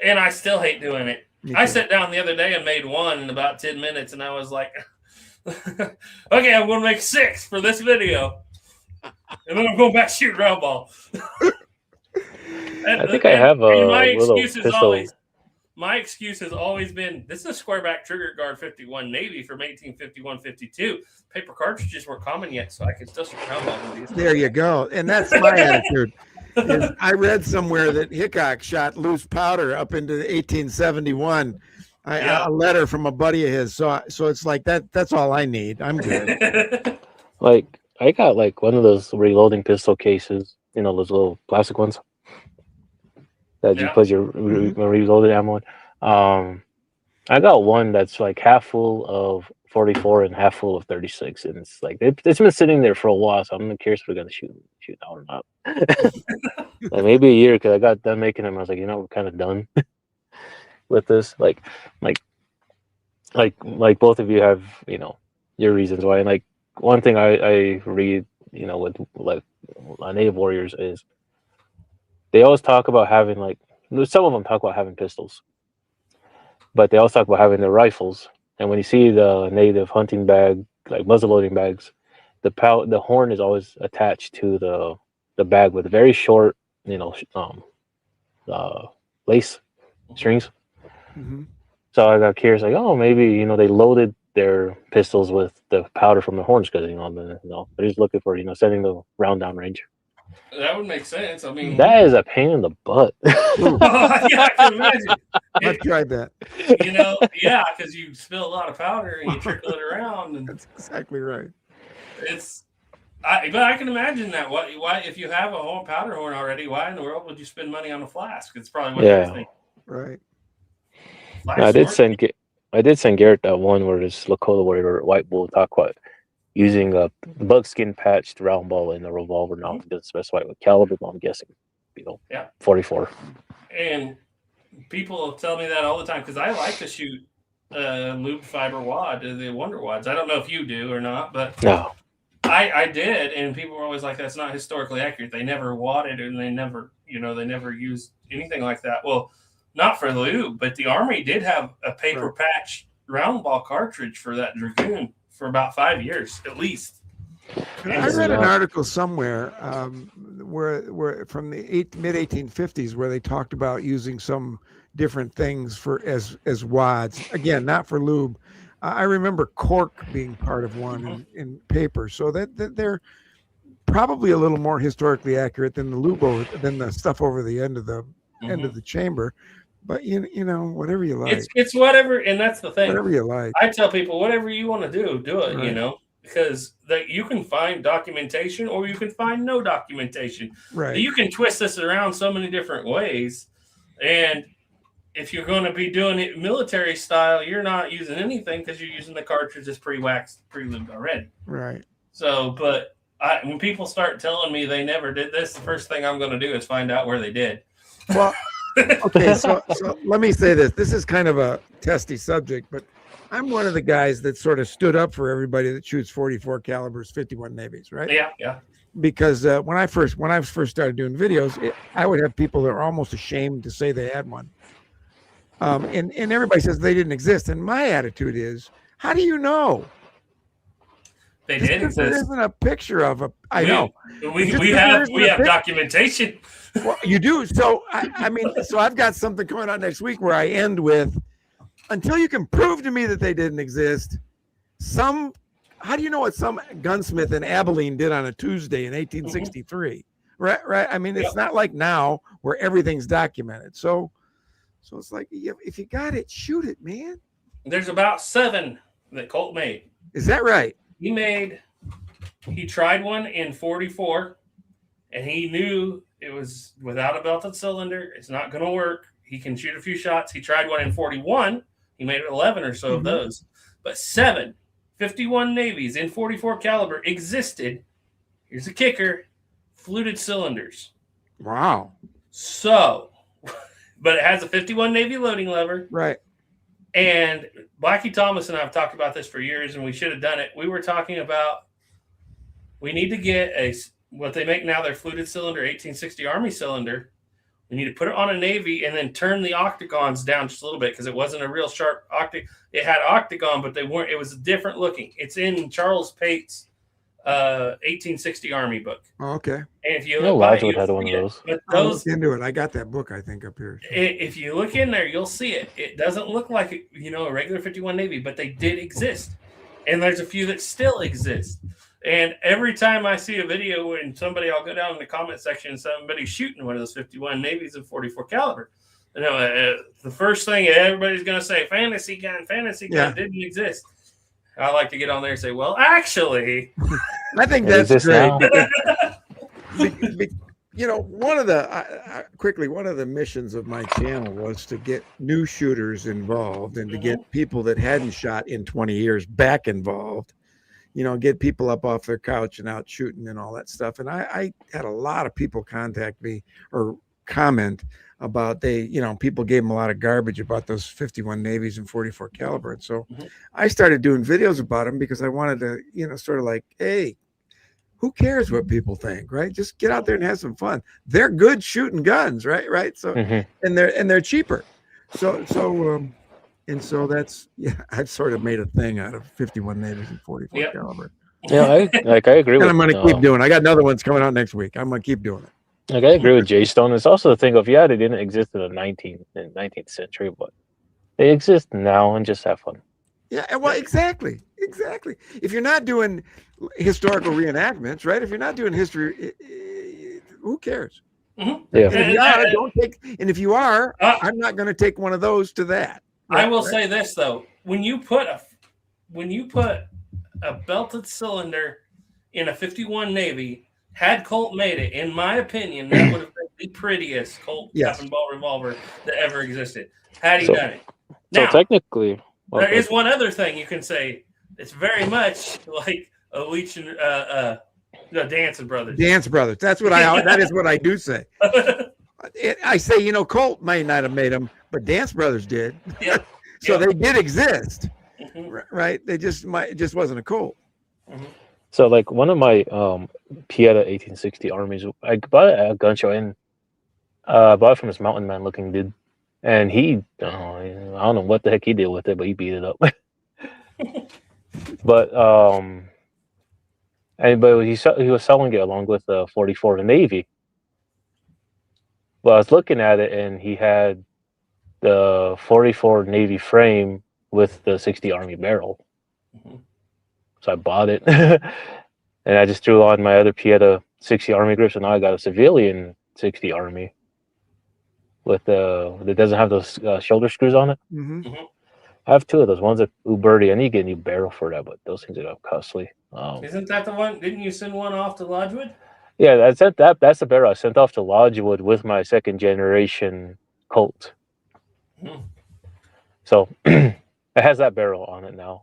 And I still hate doing it. I sat down the other day and made one in about 10 minutes, and I was like, okay, I'm going to make 6 for this video. And then I'm going back to shoot round ball. I think I have a little pistol. My excuse has always been, this is a square-back trigger guard 51 Navy from 1851-52. Paper cartridges weren't common yet, so I could still shoot round ball with these. There you go. And that's my attitude. I read somewhere that Hickok shot loose powder up into 1871. A letter from a buddy of his. So it's like that's all I need. I'm good. Like I got like one of those reloading pistol cases, you know, those little plastic ones that you put your reloaded ammo in. I got one that's like half full of 44 and half full of 36, and it's like it's been sitting there for a while, so I'm curious if we're gonna shoot now or not. Like maybe a year, because I got done making them. I was like, you know, we're kind of done with this. Like both of you have, you know, your reasons why. And like one thing I read, you know, with like Native warriors is they always talk about having like some of them talk about having pistols, but they also talk about having their rifles. And when you see the native hunting bag, like muzzleloading bags, the horn is always attached to the bag with very short, you know, lace strings. Mm-hmm. So I got curious, like, oh, maybe, you know, they loaded their pistols with the powder from the horns because, you know, they're just looking for, you know, sending the round down range. That would make sense. I mean, that is a pain in the butt. Yeah, I can imagine. I've tried that. You know, yeah, because you spill a lot of powder and you trickle it around. And that's exactly right. But I can imagine that. Why, if you have a whole powder horn already, why in the world would you spend money on a flask? It's probably what you're thinking. Right. I did send Garrett that one where this Lakota warrior White Bull talk about using a buckskin patched round ball in a revolver. Now it doesn't specify what caliber, but I'm guessing, you know, 44. And people tell me that all the time because I like to shoot lubed fiber wad, the Wonder Wads. I don't know if you do or not, but no. I did, and people were always like, that's not historically accurate. They never wadded, and they never used anything like that. Well, not for lube, but the Army did have a paper patch round ball cartridge for that Dragoon for about 5 years, at least. I read an article somewhere where from the mid 1850s where they talked about using some different things for as wads. Again, not for lube. I remember cork being part of one in paper, so that they're probably a little more historically accurate than the lube than the stuff over the end of the end of the chamber. But you know, whatever you like. It's whatever, and that's the thing. Whatever you like. I tell people, whatever you want to do it. Right. You know, because you can find documentation or you can find no documentation. Right. You can twist this around so many different ways, and if you're going to be doing it military style, you're not using anything because you're using the cartridges pre-waxed, pre-lubed already. Right. So, but when people start telling me they never did this, the first thing I'm going to do is find out where they did. Well. Okay, so let me say this. This is kind of a testy subject, but I'm one of the guys that sort of stood up for everybody that shoots 44 calibers, 51 Navies, right? Yeah. Because when I first started doing videos, I would have people that were almost ashamed to say they had one, and everybody says they didn't exist. And my attitude is, how do you know? They Just did 'cause there exist. isn't a picture of a. I know. We Just 'cause have there isn't a documentation. Well, you do. So I mean, so I've got something coming out next week where I end with, until you can prove to me that they didn't exist. How do you know what some gunsmith in Abilene did on a Tuesday in 1863? Right. I mean, it's not like now where everything's documented. So it's like, if you got it, shoot it, man. There's about 7 that Colt made. Is that right? He tried one in 44, and he knew it was without a belted cylinder. It's not going to work. He can shoot a few shots. He tried one in 41. He made 11 or so of those. But 51 Navies in 44 caliber existed. Here's the kicker: fluted cylinders. Wow. So, but it has a 51 Navy loading lever. Right. And Blackie Thomas and I have talked about this for years, and we should have done it. We were talking about we need to get what they make now, their fluted cylinder 1860 Army cylinder. We need to put it on a Navy and then turn the octagons down just a little bit, because it wasn't a real sharp octagon. It had octagon, but they weren't. It was different looking. It's in Charles Pate's 1860 Army book. Oh, okay. And if you look, Lodgewood had one of those. I'll look into it. I got that book, I think, up here. If you look in there, you'll see it. It doesn't look like a regular 51 Navy, but they did exist, and there's a few that still exist. And every time I see a video and I'll go down in the comment section and somebody's shooting one of those 51 Navies in 44 caliber. The first thing everybody's going to say, fantasy gun didn't exist. I like to get on there and say, well, actually, I think that's great. One of the missions of my channel was to get new shooters involved and to get people that hadn't shot in 20 years back involved. Get people up off their couch and out shooting and all that stuff. And I had a lot of people contact me or comment about people gave them a lot of garbage about those 51 Navies and 44 caliber. And so I started doing videos about them because I wanted to, sort of like, hey, who cares what people think, right? Just get out there and have some fun. They're good shooting guns, right? So, and they're cheaper. So that's, I've sort of made a thing out of 51 Navies and 44 caliber. Yeah, I agree with. And I'm going to keep doing it. I got another one's coming out next week. I'm going to keep doing it. I agree with Jay Stone. It's also the thing of, they didn't exist in the 19th century, but they exist now, and just have fun. Yeah, well, exactly. If you're not doing historical reenactments, right? If you're not doing history, who cares? Yeah. And if you are, I'm not going to take one of those to that. Right, I will say this though: when you put a belted cylinder in a 51 Navy, had Colt made it, in my opinion, that would have been the prettiest Colt cap ball revolver that ever existed. Had he done it. Now, so technically, there is one other thing you can say. It's very much like a Leach and Dancing Brothers. Dance Brothers. That is what I do say. I say, Colt may not have made them, but Dance Brothers did. Yeah. So they did exist, right? It just wasn't a Colt. So like one of my Pieta 1860 Armies, I bought it at a gun show, and I bought it from this mountain man looking dude, and I don't know what the heck he did with it, but he beat it up. But he was selling it along with the 44 Navy. Well, I was looking at it, and he had the 44 Navy frame with the 60 Army barrel. So I bought it, and I just threw on my other Pieta 60 Army grips, and now I got a civilian 60 Army that doesn't have those shoulder screws on it. I have two of those. One's a Uberti. I need to get a new barrel for that, but those things are costly. Isn't that the one? Didn't you send one off to Lodgewood? Yeah, that's the barrel I sent off to Lodgewood with my second generation Colt. So it has that barrel on it now.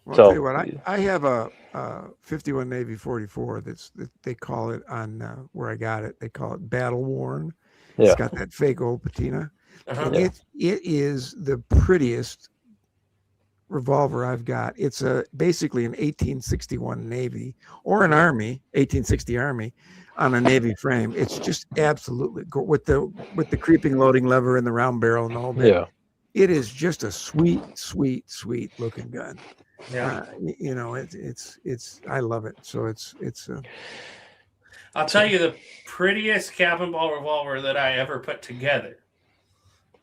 Well, I'll tell you what, I have a 51 Navy 44 they call it on where I got it. They call it battle worn. It's got that fake old patina. And it is the prettiest revolver I've got. It's basically an 1861 Navy or an Army 1860 Army on a Navy frame. It's just absolutely with the creeping loading lever and the round barrel and the whole bit. it is just a sweet, sweet, sweet looking gun. Yeah. You know, it's I love it. So it's I'll tell you the prettiest cap and ball revolver that I ever put together.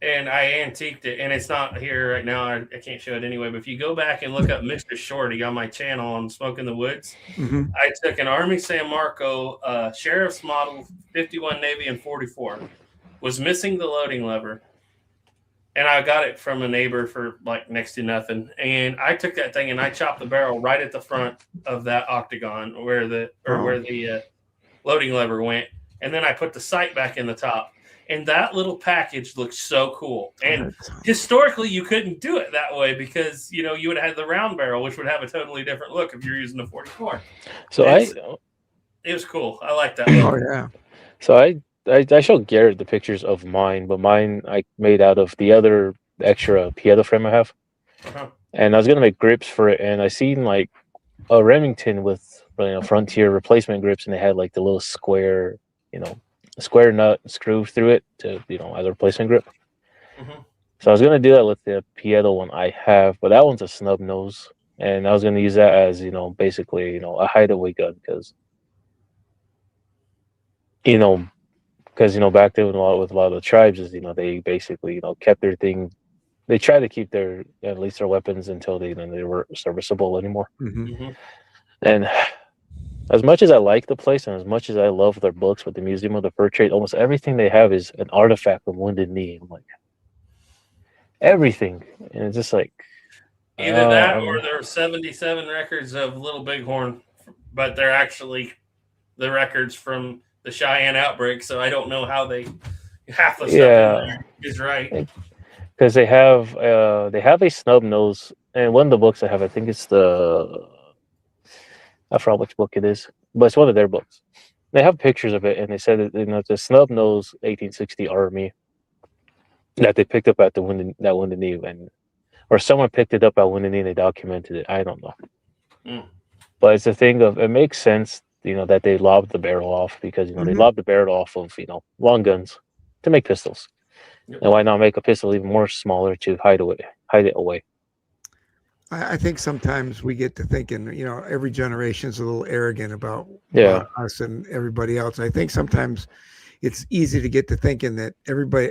And I antiqued it, and it's not here right now. I can't show it anyway. But if you go back and look up Mr. Shorty on my channel on Smoke in the Woods, I took an Army San Marco Sheriff's Model 51 Navy and 44. Was missing the loading lever. And I got it from a neighbor for like next to nothing. And I took that thing and I chopped the barrel right at the front of that octagon where the loading lever went. And then I put the sight back in the top. And that little package looks so cool. And historically, you couldn't do it that way because, you know, you would have had the round barrel, which would have a totally different look if you're using the 44. So it was cool. I like that. Oh, yeah. So I showed Garrett the pictures of mine, but mine I made out of the other extra Pieta frame I have. And I was going to make grips for it. And I seen like a Remington with, you know, Frontier replacement grips, and they had like the little square, you know, a square nut screw through it to, you know, as a replacement grip. So I was going to do that with the Pieta one I have, but that one's a snub nose. And I was going to use that as, you know, basically, you know, a hideaway gun because, you know, back then with a lot of the tribes is, you know, they basically, you know, kept their thing. They try to keep their, at least their weapons until they were serviceable anymore. And as much as I like the place and as much as I love their books with the Museum of the Fur Trade, almost everything they have is an artifact from Wounded Knee. I'm like, everything. And it's just like, either that or there are 77 records of Little Bighorn, but they're actually the records from the Cheyenne outbreak. So I don't know how half the stuff in there is right. Because they have a snub nose, and one of the books I have, I think it's I forgot which book it is, but it's one of their books. They have pictures of it, and they said that, you know, it's a snub nose 1860 Army that they picked up at Wounded Knee, or someone picked it up at Wounded Knee and they documented it. I don't know, but it's a thing of, it makes sense, you know, that they lobbed the barrel off because, you know, they lobbed the barrel off of, you know, long guns to make pistols. And why not make a pistol even more smaller to hide it away? I think sometimes we get to thinking, you know, every generation is a little arrogant about us and everybody else. I think sometimes it's easy to get to thinking that everybody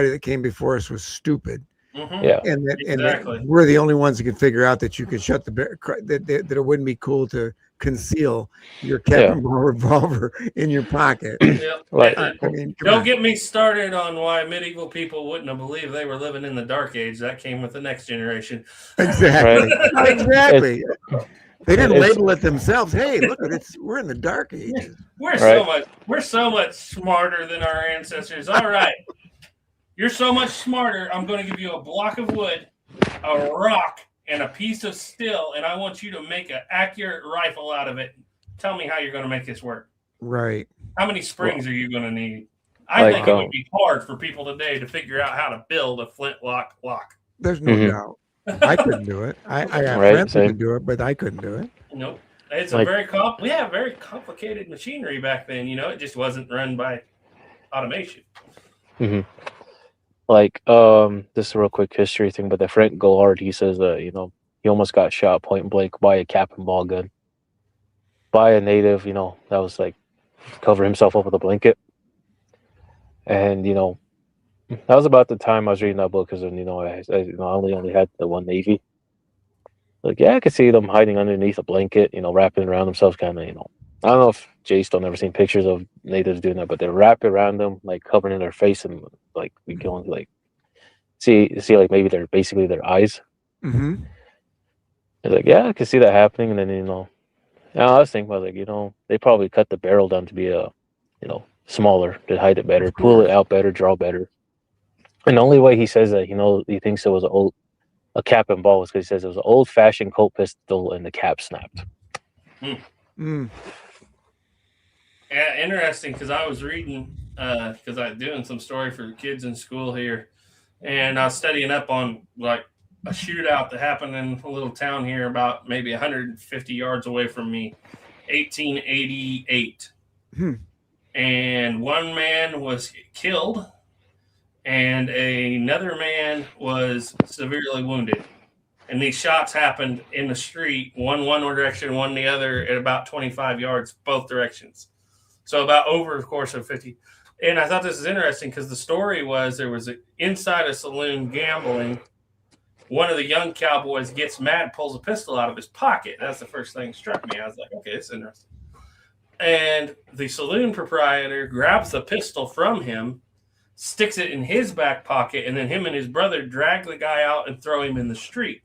that came before us was stupid. And that we're the only ones that can figure out that you could shut that it wouldn't be cool to conceal your cap and ball revolver in your pocket. I mean, don't get me started on why medieval people wouldn't have believed they were living in the dark age. That came with the next generation. Exactly. Exactly. They didn't label it themselves. Hey, look at it. We're in the dark ages. We're so much smarter than our ancestors. All right. You're so much smarter. I'm going to give you a block of wood, a rock, and a piece of steel, and I want you to make an accurate rifle out of it. Tell me how you're going to make this work. Right. How many springs are you going to need? I think it would be hard for people today to figure out how to build a flintlock lock. There's no doubt. I couldn't do it. I got friends who could do it, but I couldn't do it. Nope. It's we have very complicated machinery back then. You know, it just wasn't run by automation. Like, this is a real quick history thing, but the Frank Gollard, he says that, you know, he almost got shot point blank by a cap and ball gun by a native, you know, that was like cover himself up with a blanket. And, you know, that was about the time I was reading that book because, you know, I only had the one Navy. Like, yeah, I could see them hiding underneath a blanket, you know, wrapping around themselves, kind of, you know. I don't know if Jay's still never seen pictures of natives doing that, but they wrap it around them, like covering in their face, and like we can only like see like maybe they're basically their eyes. It's like, yeah, I could see that happening, and then, you know, I was thinking about, like, you know, they probably cut the barrel down to be you know, smaller to hide it better, pull it out better, draw better. And the only way he says that, you know, he thinks it was a cap and ball was because he says it was an old-fashioned Colt pistol and the cap snapped. Yeah, interesting, because I was reading, because I'm doing some story for the kids in school here, and I was studying up on, like, a shootout that happened in a little town here about maybe 150 yards away from me, 1888. And one man was killed, and another man was severely wounded. And these shots happened in the street, one direction, one the other, at about 25 yards, both directions. So about over the course of 50. And I thought this is interesting because the story was there was inside a saloon gambling. One of the young cowboys gets mad, pulls a pistol out of his pocket. That's the first thing that struck me. I was like, okay, it's interesting. And the saloon proprietor grabs the pistol from him, sticks it in his back pocket, and then him and his brother drag the guy out and throw him in the street.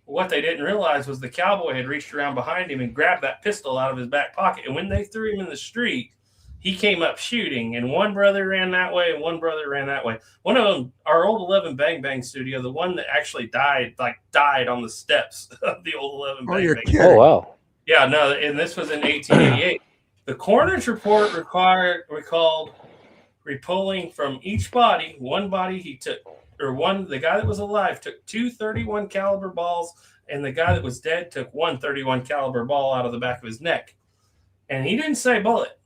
What they didn't realize was the cowboy had reached around behind him and grabbed that pistol out of his back pocket. And when they threw him in the street, he came up shooting, and one brother ran that way and one brother ran that way. One of them, our old 11 Bang Bang studio, the one that actually died on the steps of the old 11 Bang Bang. Oh, wow. Yeah, no, and this was in 1888. The coroner's report recalled repulling from each body, one body he took, the guy that was alive took 2 .31 caliber balls, and the guy that was dead took 1 .31 caliber ball out of the back of his neck. And he didn't say bullet.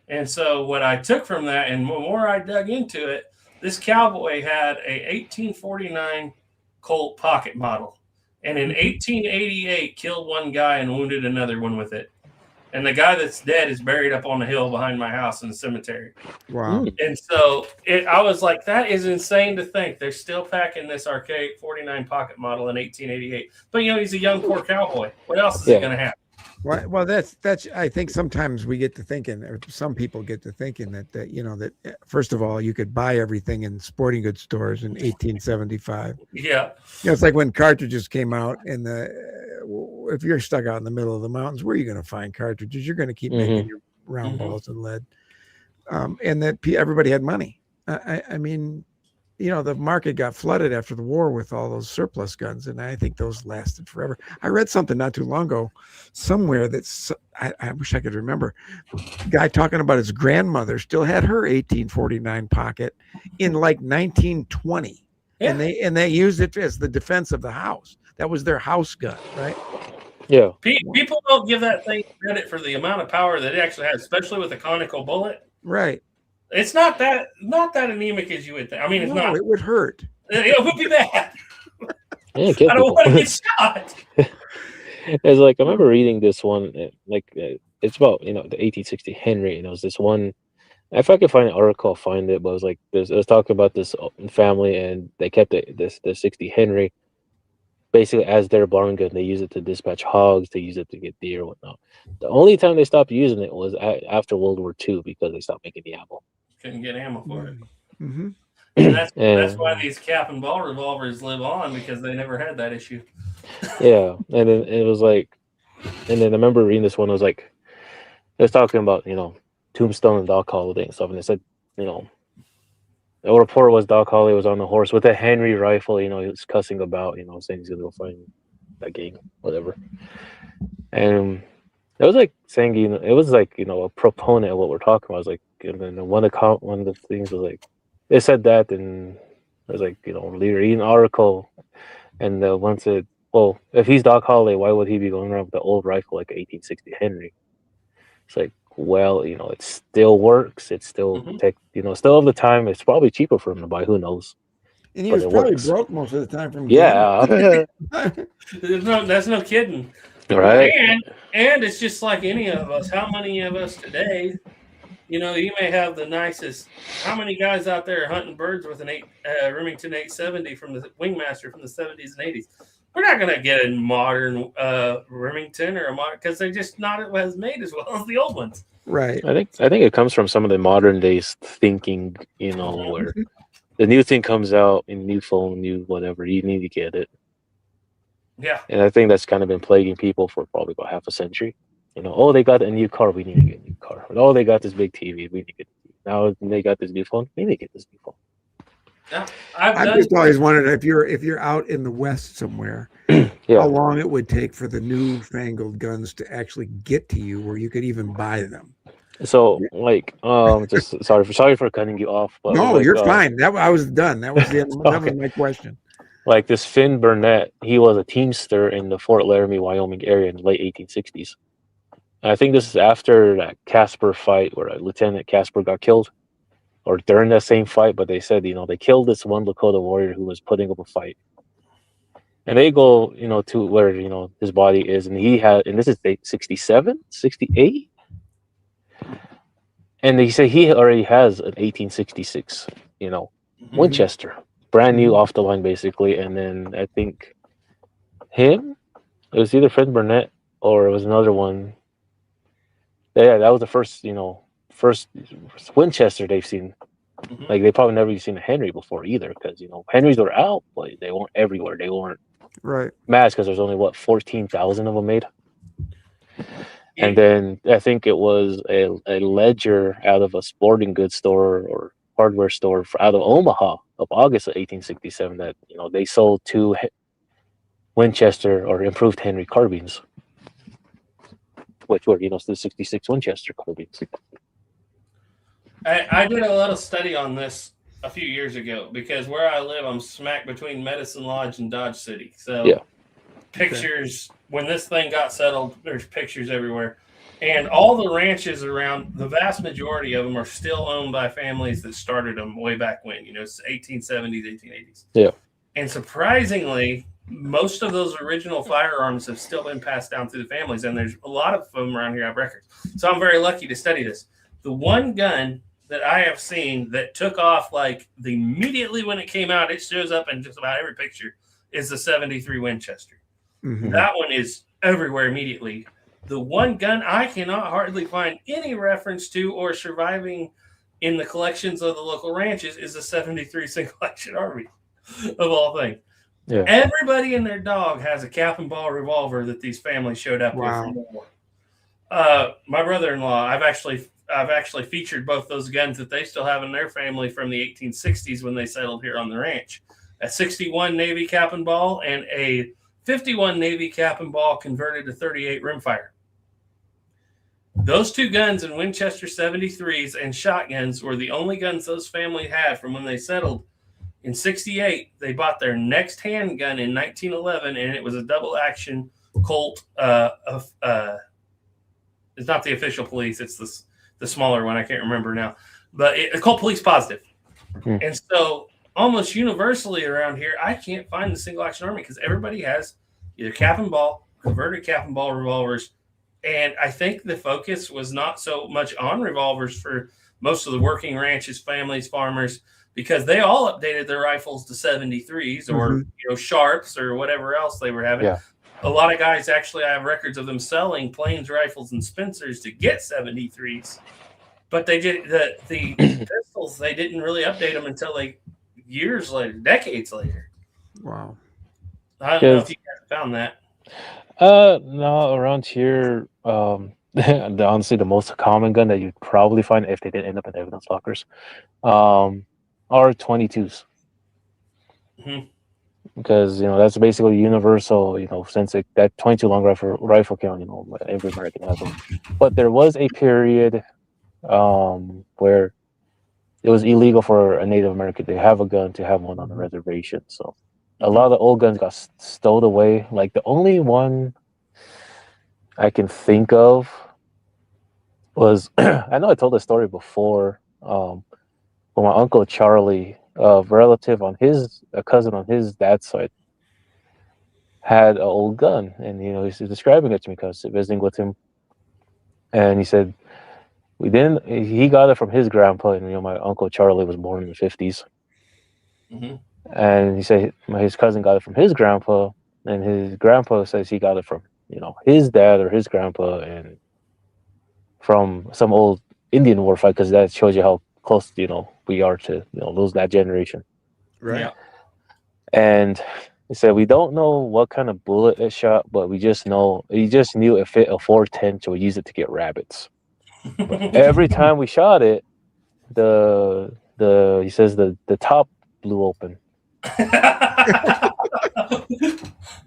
And so what I took from that, and the more I dug into it, this cowboy had a 1849 Colt pocket model. And in 1888, killed one guy and wounded another one with it. And the guy that's dead is buried up on the hill behind my house in the cemetery. Wow. And so I was like, that is insane to think. They're still packing this archaic 49 pocket model in 1888. But, he's a young, poor cowboy. What else is he going to have? Well, that's. I think sometimes we get to thinking, or some people get to thinking that first of all, you could buy everything in sporting goods stores in 1875. Yeah. It's like when cartridges came out, and if you're stuck out in the middle of the mountains, where are you going to find cartridges? You're going to keep making your round balls and lead, and that everybody had money. I mean, the market got flooded after the war with all those surplus guns, and I think those lasted forever. I read something not too long ago somewhere that's, I wish I could remember, a guy talking about his grandmother still had her 1849 pocket in like 1920. Yeah. And they used it as the defense of the house. That was their house gun, right? Yeah. People don't give that thing credit for the amount of power that it actually has, especially with a conical bullet. Right. It's not that anemic as you would think. I mean, it's not. It would hurt. It would be bad. Yeah, I don't want to get shot. It's like, I remember reading this one, it's about, the 1860 Henry, and it was this one, if I could find an article, I'll find it, but it was like, it was talking about this family, and they kept the 60 Henry basically as their barn gun. They use it to dispatch hogs, they use it to get deer and whatnot. The only time they stopped using it was after World War II, because they stopped making the ammo. Couldn't get ammo for it. Mm-hmm. And that's why these cap and ball revolvers live on, because they never had that issue. Yeah, and then it was like, and then I remember reading this one. It was like, it was talking about Tombstone and Doc Holliday and stuff, and it said, the report was Doc Holliday was on the horse with a Henry rifle. He was cussing about, saying he's gonna go find that gang, whatever. And it was like saying, it was like a proponent of what we're talking about. I was like, and then one of the things was like, it said that, and it was like, reading an article, and the one said, well, if he's Doc Holliday, why would he be going around with the old rifle like 1860 Henry? It's like, well, it still works. It's still still of the time. It's probably cheaper for him to buy. Who knows? And he was probably broke most of the time from That's no kidding. Right. And it's just like any of us. How many of us today, you may have the nicest. How many guys out there hunting birds with an Remington 870 from the Wingmaster from the 70s and 80s? We're not going to get a modern Remington or a modern, because they're just not as made as well as the old ones. Right. I think it comes from some of the modern days thinking, where the new thing comes out, and new phone, new whatever, you need to get it. Yeah. And I think that's kind of been plaguing people for probably about half a century. They got a new car, we need to get a new car. Oh, they got this big TV, we need to get it. Now they got this new phone, we need to get this new phone. Yeah, I've just always wondered if you're out in the West somewhere, how long it would take for the newfangled guns to actually get to you, where you could even buy them. So, like, just sorry for cutting you off. But no, you're fine. I was done. That was that was my question. Like this Finn Burnett, he was a teamster in the Fort Laramie, Wyoming area in the late 1860s. And I think this is after that Casper fight where Lieutenant Casper got killed. or during that same fight, but they said, they killed this one Lakota warrior who was putting up a fight. And they go, to where, his body is, and and this is 67, 68. And they say he already has an 1866, Winchester, brand new off the line, basically. And then I think it was either Fred Burnett or it was another one. Yeah, that was the first Winchester they've seen. Like, they probably never seen a Henry before either, because Henrys were out, but they weren't everywhere. They weren't matched because there's only 14,000 of them made. Yeah. And then I think it was a ledger out of a sporting goods store or hardware store out of Omaha of August of 1867 that they sold 2 Winchester or improved Henry carbines, which were the 66 Winchester carbines. I did a lot of study on this a few years ago because where I live, I'm smack between Medicine Lodge and Dodge City. So pictures, when this thing got settled, there's pictures everywhere. And all the ranches around, the vast majority of them are still owned by families that started them way back when, 1870s, 1880s. Yeah. And surprisingly, most of those original firearms have still been passed down through the families. And there's a lot of them around here have records. So I'm very lucky to study this. The one gun that I have seen that took off immediately when it came out, it shows up in just about every picture, is the 73 Winchester. That one is everywhere immediately. The one gun I cannot hardly find any reference to or surviving in the collections of the local ranches is the 73 single action army, of all things. Yeah. Everybody and their dog has a cap and ball revolver that these families showed up with from the war. My brother-in-law, I've actually featured both those guns that they still have in their family from the 1860s when they settled here on the ranch. A 61 Navy cap and ball and a 51 Navy cap and ball converted to 38 rimfire. Those 2 guns and Winchester 73s and shotguns were the only guns those families had from when they settled. In 68, they bought their next handgun in 1911, and it was a double action Colt. It's not the official police. It's the smaller one. I can't remember now. But a Colt Police Positive. And so almost universally around here, I can't find the single action army because everybody has either cap and ball, converted cap and ball revolvers. And I think the focus was not so much on revolvers for most of the working ranches, families, farmers, because they all updated their rifles to 73s or Sharps or whatever else they were having. Yeah. A lot of guys actually, I have records of them selling Plains rifles and Spencers to get 73s, but they did the pistols. They didn't really update them until years later, decades later. Wow. I don't know if you guys found that. No, around here, honestly, the most common gun that you'd probably find if they didn't end up in evidence lockers, are 22s. Because that's basically universal. Since that 22 long rifle count, every American has them. But there was a period where it was illegal for a Native American to have a gun, to have one on the reservation. So a lot of the old guns got stowed away. Like the only one I can think of was I know I told this story before. When my uncle Charlie, a cousin on his dad's side, had an old gun, and he's describing it to me because I was visiting with him, and he said he got it from his grandpa, and my uncle Charlie was born in the 50s. And he said his cousin got it from his grandpa, and his grandpa says he got it from his dad or his grandpa, and from some old Indian war fight, because that shows you how close we are to that generation. Right. Yeah. And he said we don't know what kind of bullet it shot, but he just knew it fit a 410, so we used it to get rabbits. Every time we shot it, he says the top blew open.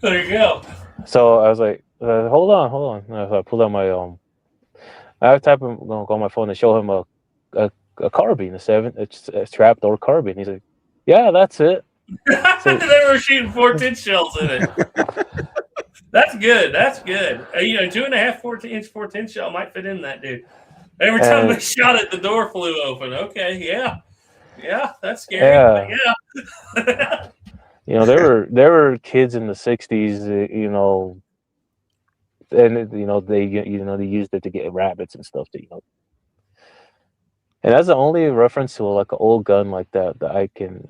There you go. So I was like, hold on. So I pulled out my I typed him on my phone to show him a carbine, a trapdoor carbine. He's like, yeah, that's it. So, they were shooting 410 shells in it. That's good. 2.5 14-inch 410 shell might fit in that, dude. Every time we shot it, the door flew open. Okay, yeah. Yeah, that's scary. Yeah. But yeah. You know, there were kids in the 60s, you know, and you know they used it to get rabbits and stuff. To, you know, and that's the only reference to like an old gun like that I can,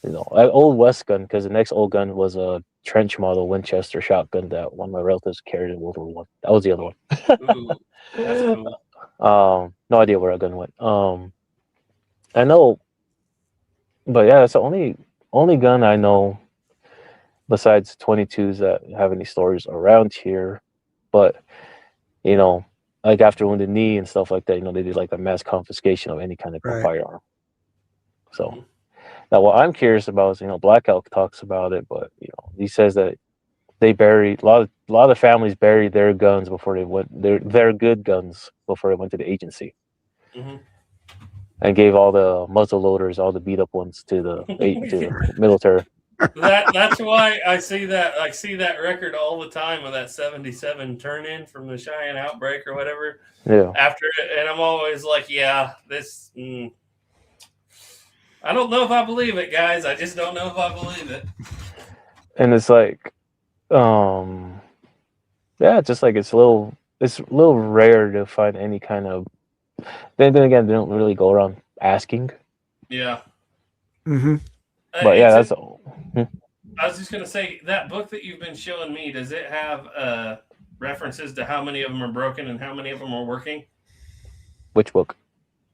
you know, an old West gun, because the next old gun was a trench model Winchester shotgun that one of my relatives carried in World War One. That was the other one. Ooh, that's cool. No idea where that gun went. I know, but yeah, that's the only gun I know besides 22s that have any stories around here. But you know, like after Wounded Knee and stuff like that, you know, they did like a mass confiscation of any kind of firearm. So now, what I'm curious about is, you know, Black Elk talks about it, but you know, he says that they buried a lot of families buried their guns before they went their good guns before they went to the agency, and gave all the muzzle loaders, all the beat up ones to the military. That's why I see that record all the time of that 77 turn in from the Cheyenne outbreak or whatever. Yeah. After it, and I'm always like, yeah, this. I don't know if I believe it, guys. I just don't know if I believe it. And it's like, yeah, just like it's a little rare to find any kind of. Then again, they don't really go around asking. Yeah. Mm-hmm. But yeah, that's all. I was just gonna say, that book that you've been showing me, does it have references to how many of them are broken and how many of them are working? Which book?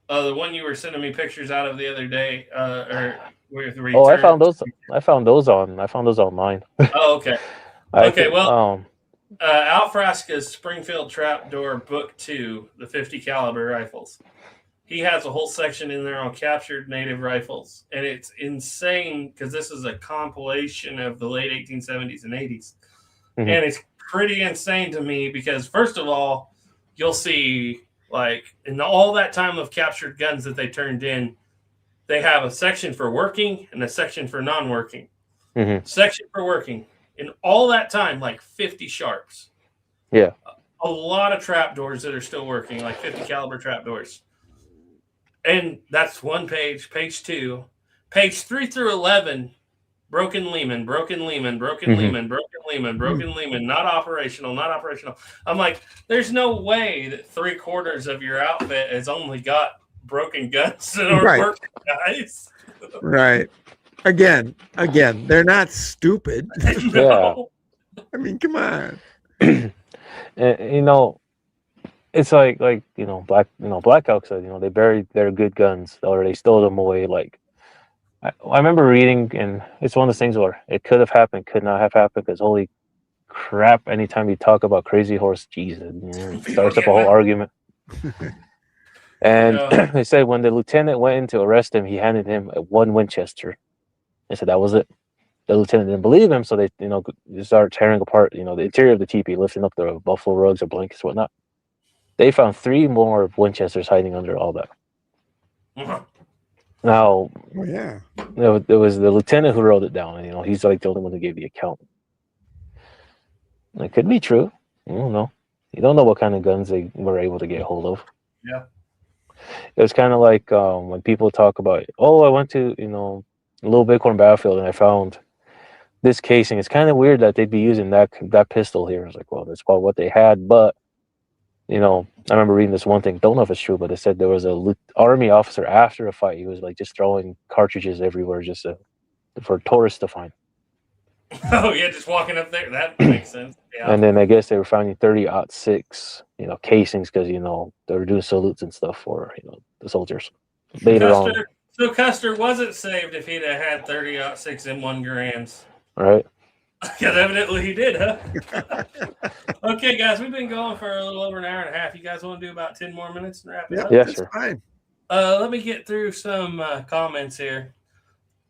The one you were sending me pictures out of the other day, or with return. Oh, I found those online. Oh, okay. Okay, well, Al Frasca's Springfield Trapdoor Book 2, the 50 caliber rifles. He has a whole section in there on captured native rifles, and it's insane because this is a compilation of the late 1870s and 80s, and it's pretty insane to me because, first of all, you'll see, like, in all that time of captured guns that they turned in, they have a section for working and a section for non-working. Section for working. In all that time, like 50 sharps. Yeah. A lot of trapdoors that are still working, like 50 caliber trapdoors. And that's one page. Page 2. Page 3 through 11, broken Lehman, broken Lehman, broken Lehman, broken Lehman, broken Lehman, not operational. I'm like, there's no way that 3/4 of your outfit has only got broken guns that are working, guys. Right. Again, they're not stupid. No. I mean, come on. You know, it's like Black Elk said, you know, they buried their good guns or they stole them away. Like I remember reading, and it's one of those things where it could have happened, could not have happened, because holy crap, anytime you talk about Crazy Horse, Jesus, it starts up a whole argument. And they said when the lieutenant went in to arrest him, he handed him one Winchester. They said that was it. The lieutenant didn't believe him, so they started tearing apart, the interior of the teepee, lifting up the buffalo rugs or blankets, whatnot. They found 3 more Winchesters hiding under all that. Now, it was the lieutenant who wrote it down, and he's like the only one who gave the account. It could be true. I don't know. You don't know what kind of guns they were able to get hold of. Yeah. It was kind of like when people talk about, I went to Little Bighorn Battlefield and I found this casing. It's kind of weird that they'd be using that pistol here. I was like, well, that's probably what they had, but I remember reading this one thing. Don't know if it's true, but it said there was a army officer after a fight. He was like just throwing cartridges everywhere just for tourists to find. Oh yeah, just walking up there. That makes sense. Yeah. And then I guess they were finding 30-06, casings because they were doing salutes and stuff for the soldiers. Later on. So Custer wasn't saved if he'd have had 30-06 M1 Garands. Right. Because evidently he did, huh? Okay, guys, we've been going for a little over an hour and a half. You guys want to do about 10 more minutes and wrap it up? Yeah, sure. Fine. Let me get through some comments here.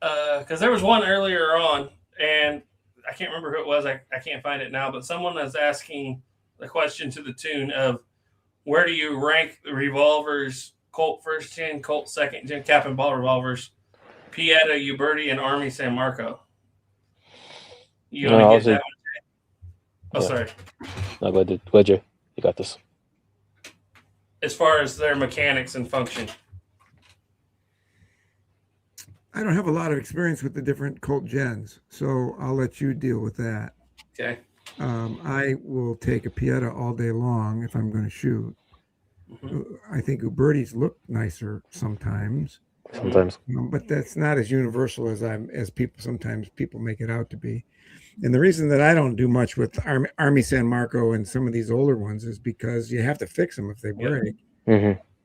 Because there was one earlier on, and I can't remember who it was. I can't find it now, but someone was asking the question to the tune of, where do you rank the revolvers, Colt first gen, Colt second gen, cap and ball revolvers, Pieta, Uberti, and Army San Marco? You want to get that one? Oh, sorry. No, go ahead, Jay. You got this. As far as their mechanics and function. I don't have a lot of experience with the different Colt gens, so I'll let you deal with that. Okay. I will take a Pieta all day long if I'm going to shoot. Mm-hmm. I think Ubertis look nicer sometimes. Sometimes, but that's not as universal as people make it out to be. And the reason that I don't do much with Army San Marco and some of these older ones is because you have to fix them if they break,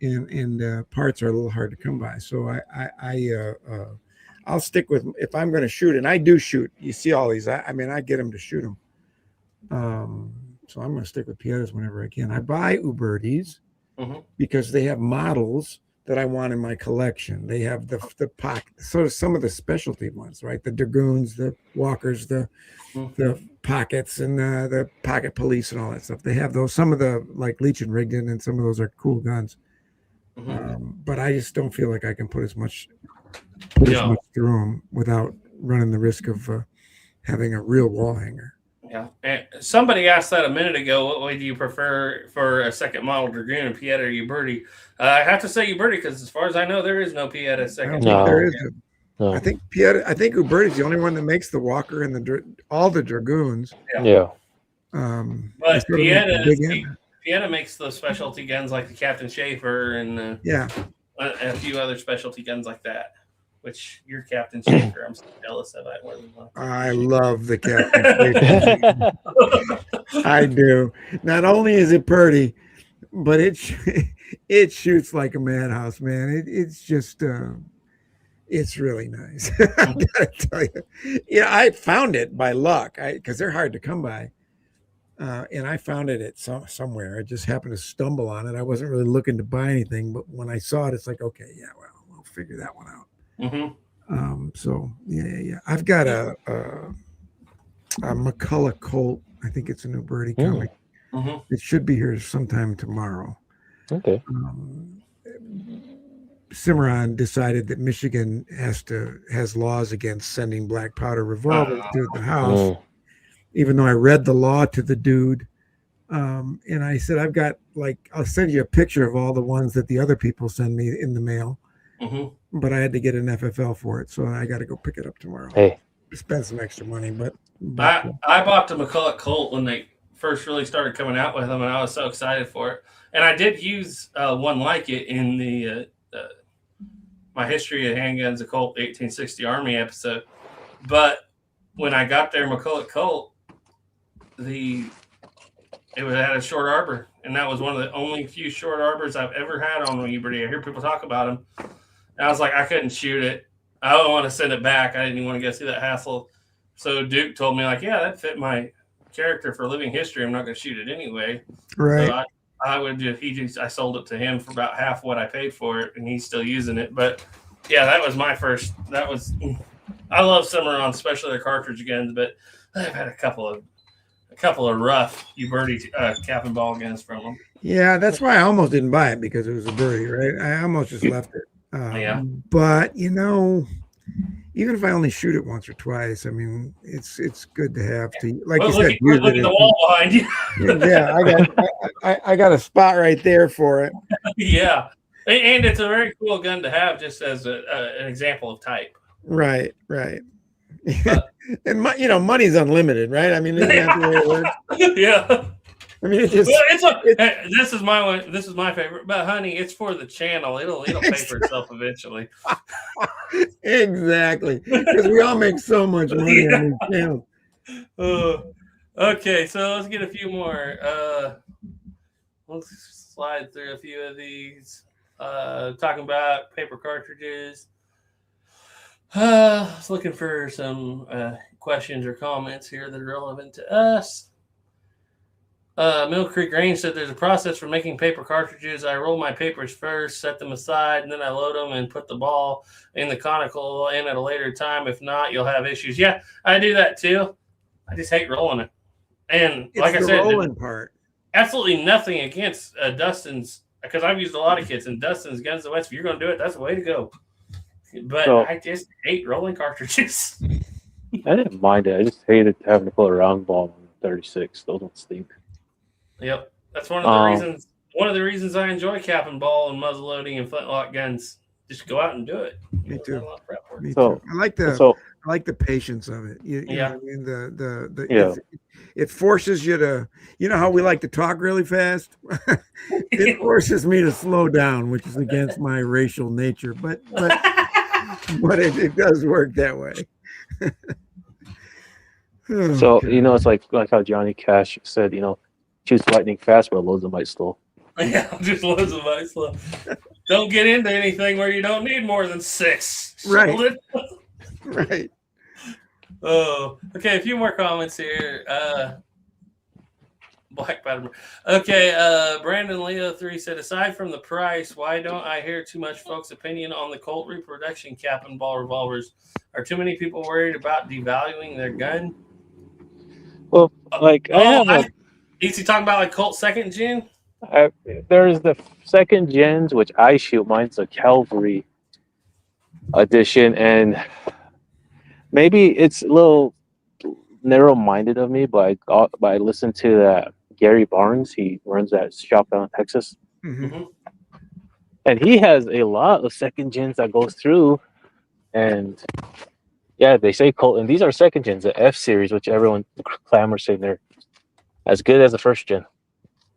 and parts are a little hard to come by. So I'll stick with, if I'm going to shoot, and I do shoot. You see all these. I mean, I get them to shoot them. So I'm going to stick with Pietas whenever I can. I buy Ubertis because they have models that I want in my collection. They have the pocket, sort of some of the specialty ones, right? The Dragoons, the Walkers, the pockets, and the pocket police and all that stuff. They have those. Some of the like Leech and Rigdon, and some of those are cool guns. But I just don't feel like I can put as much through them without running the risk of having a real wall hanger. Yeah. And somebody asked that a minute ago. What way do you prefer for a second model Dragoon, a Pieta or Uberti? I have to say Uberti because, as far as I know, there is no Pieta second. I don't think there is. I think Pieta. I think Uberti is the only one that makes the Walker and all the Dragoons. Yeah. But Pieta makes the specialty guns like the Captain Schaefer and a few other specialty guns like that. Which your Captain Schaefer, I'm so jealous of. I love the Captain Schaefer. I do. Not only is it pretty, but it shoots like a madhouse, man. It's just it's really nice. I gotta tell you. Yeah, I found it by luck, because they're hard to come by. And I found it at somewhere. I just happened to stumble on it. I wasn't really looking to buy anything, but when I saw it, it's like, okay, yeah, well, we'll figure that one out. So yeah. I've got a McCulloch Colt. I think it's a new Birdie comic. It should be here sometime tomorrow. Okay. Cimarron decided that Michigan has laws against sending black powder revolvers to the house. Even though I read the law to the dude, and I said, I've got, I'll send you a picture of all the ones that the other people send me in the mail. But I had to get an FFL for it, so I got to go pick it up tomorrow. Hey, spend some extra money, but I bought the McCulloch Colt when they first really started coming out with them, and I was so excited for it. And I did use one like it in the my history of handguns, the Colt 1860 Army episode. But when I got their McCulloch Colt, it had a short arbor, and that was one of the only few short arbors I've ever had on the Uberti. I hear people talk about them. And I was like, I couldn't shoot it. I don't want to send it back. I didn't even want to go through that hassle. So Duke told me, yeah, that fit my character for living history. I'm not going to shoot it anyway. Right. So I sold it to him for about half what I paid for it, and he's still using it. But yeah, that was my first. I love Cimarron, especially their cartridge guns, but I've had a couple of rough Uberti cap and ball guns from them. Yeah, that's why I almost didn't buy it, because it was a birdie, right? I almost just left it. But even if I only shoot it once or twice, I mean, it's good to have to, like you said. Look at the wall behind you. Yeah, I got a spot right there for it. Yeah, and it's a very cool gun to have, just as an example of type. Right. And money's unlimited, right? I mean, yeah. I mean, this is my one. This is my favorite. But honey, it's for the channel. It'll pay for itself eventually. Exactly, because we all make so much money on this channel. Okay, so let's get a few more. Let's slide through a few of these. Talking about paper cartridges. I was looking for some questions or comments here that are relevant to us. Mill Creek Range said there's a process for making paper cartridges. I roll my papers first, set them aside, and then I load them and put the ball in the conical in at a later time. If not, you'll have issues. Yeah, I do that too. I just hate rolling it. And like I said, rolling part. Absolutely nothing against Dustin's, because I've used a lot of kits, and Dustin's Guns of the West. If you're going to do it, that's the way to go. But I just hate rolling cartridges. I didn't mind it. I just hated having to put a round ball on 36. Those don't stink. Yep, that's one of the reasons. One of the reasons I enjoy cap and ball and muzzle loading and flintlock guns. just go out and do it. Me too. A lot of prep work. Me So- too. I like the patience of it. You know what I mean? It forces you to, you know how we like to talk really fast? It forces me to slow down, which is against my racial nature, but it does work that way. So, it's like how Johnny Cash said, choose lightning fast, but loads of might slow. Yeah, just loads of might slow. Don't get into anything where you don't need more than 6. Right. Right. Oh, okay. A few more comments here. Black Powder. Okay. Brandon Leo 3 said, aside from the price, why don't I hear too much folks' opinion on the Colt reproduction cap and ball revolvers? Are too many people worried about devaluing their gun? Well, is he talking about like Colt 2nd gen? There's the 2nd gens, which I shoot. Mine's a Calvary edition, and maybe it's a little narrow-minded of me, but I listened to that Gary Barnes. He runs that shop down in Texas, Mm-hmm. and he has a lot of 2nd gens that goes through, and yeah, they say Colt, and these are 2nd gens, the F series, which everyone clamors saying they're as good as the 1st gen.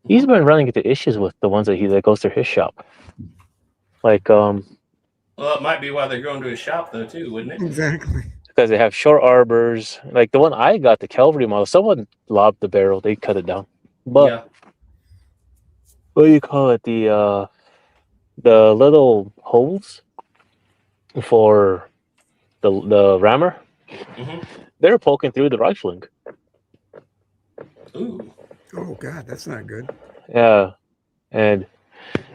He's been running into issues with the ones that goes through his shop, like Well, it might be why they're going to his shop though too, wouldn't it? Exactly. because they have short arbors. Like the one I got, the Calvary model, someone lobbed the barrel, they cut it down. But yeah. what do you call it? The little holes for the rammer, they're poking through the rifling. Ooh. Oh God, that's not good. Yeah, and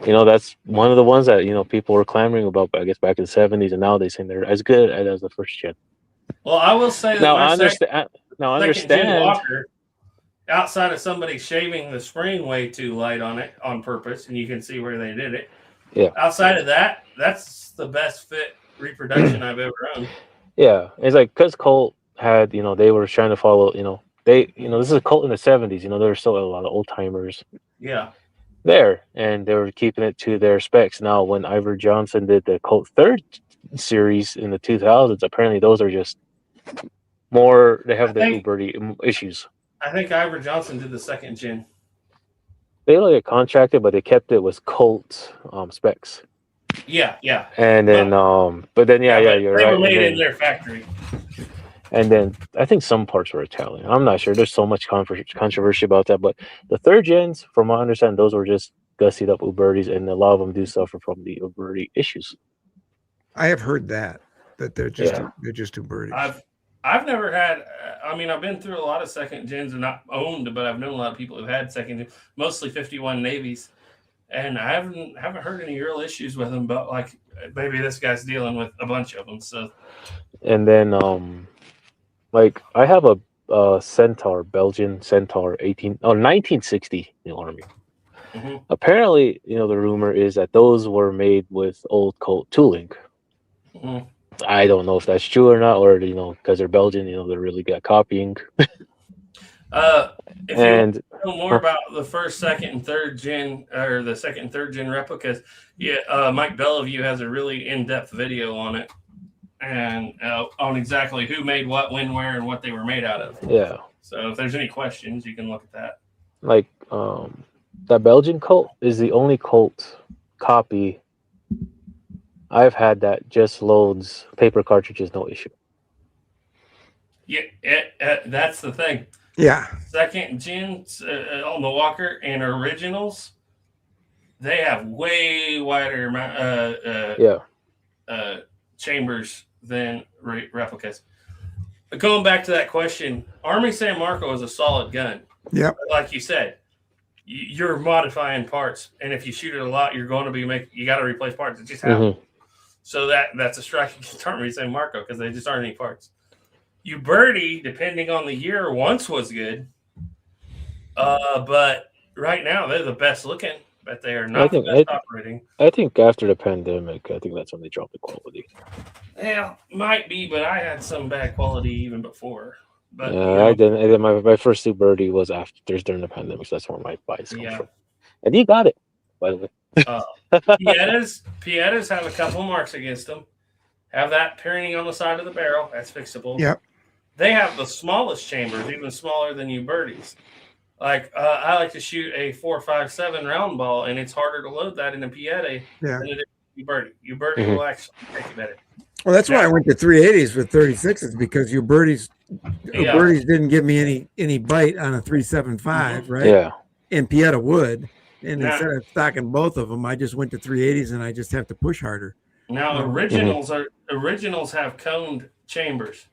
that's one of the ones that people were clamoring about. I guess back in the 70s, and now they're saying they're as good as the 1st gen. Well, I will say that now I understand. Now I understand. Walker, outside of somebody shaving the spring way too light on it on purpose, and you can see where they did it. Yeah. Outside of that, that's the best fit reproduction I've ever owned. Yeah, it's like because Colt had, they were trying to follow, this is a Colt in the 70s. There were still a lot of old timers. Yeah. There, and they were keeping it to their specs. Now, when Ivor Johnson did the Colt 3rd series in the 2000s, apparently those are just more. They have the Uberty issues. I think Ivor Johnson did the 2nd gen. They only get contracted, but they kept it with Colt specs. Yeah, yeah. And then, you're right. They were made in their factory. And then I think some parts were Italian. I'm not sure. There's so much controversy about that. But the 3rd gens, from what I understand, those were just gussied up Ubertis, and a lot of them do suffer from the Uberti issues. I have heard that they're just Ubertis. I've never had. I've been through a lot of 2nd gens and not owned, but I've known a lot of people who've had 2nd gen, mostly 51 Navies, and I haven't heard any real issues with them. But like maybe this guy's dealing with a bunch of them. So, and then like I have a Centaur, Belgian Centaur 1960 in the Army. Apparently, the rumor is that those were made with old Colt tooling. I don't know if that's true or not, or because they're Belgian, they're really good at copying. If you know more about the 1st, 2nd, and 3rd gen, or the 2nd and 3rd gen replicas, Mike Bellevue has a really in-depth video on it, and on exactly who made what, when, where, and what they were made out of. Yeah. So if there's any questions, you can look at that. Like that Belgian Colt is the only Colt copy I've had that just loads paper cartridges, no issue. Yeah, that's the thing. Yeah. 2nd gens on the Walker and originals, they have way wider chambers than replicas. But going back to that question, Army San Marco is a solid gun. Yeah. Like you said, you're modifying parts, and if you shoot it a lot, you're going to be you got to replace parts. It just happens. So that's a strike against Army San Marco because they just aren't any parts. Uberti, depending on the year, once was good, but right now they're the best looking, but they are not the best operating. I think after the pandemic, I think that's when they dropped the quality. Yeah, might be, but I had some bad quality even before. But I didn't. My first Uberti was during the pandemic, so that's where my buys come from. And you got it, by the way. Pietas have a couple marks against them. Have that printing on the side of the barrel. That's fixable. Yep. They have the smallest chambers, even smaller than you birdies. Like I like to shoot a 4.57 round ball, and it's harder to load that in a Pieta than it is you birdie. You birdie will actually take it better. Well, that's why I went to 380s with 36s, because your birdies didn't give me any bite on a 375, right? Yeah. And Pieta would. And instead of stocking both of them, I just went to 380s, and I just have to push harder. Now originals have coned chambers,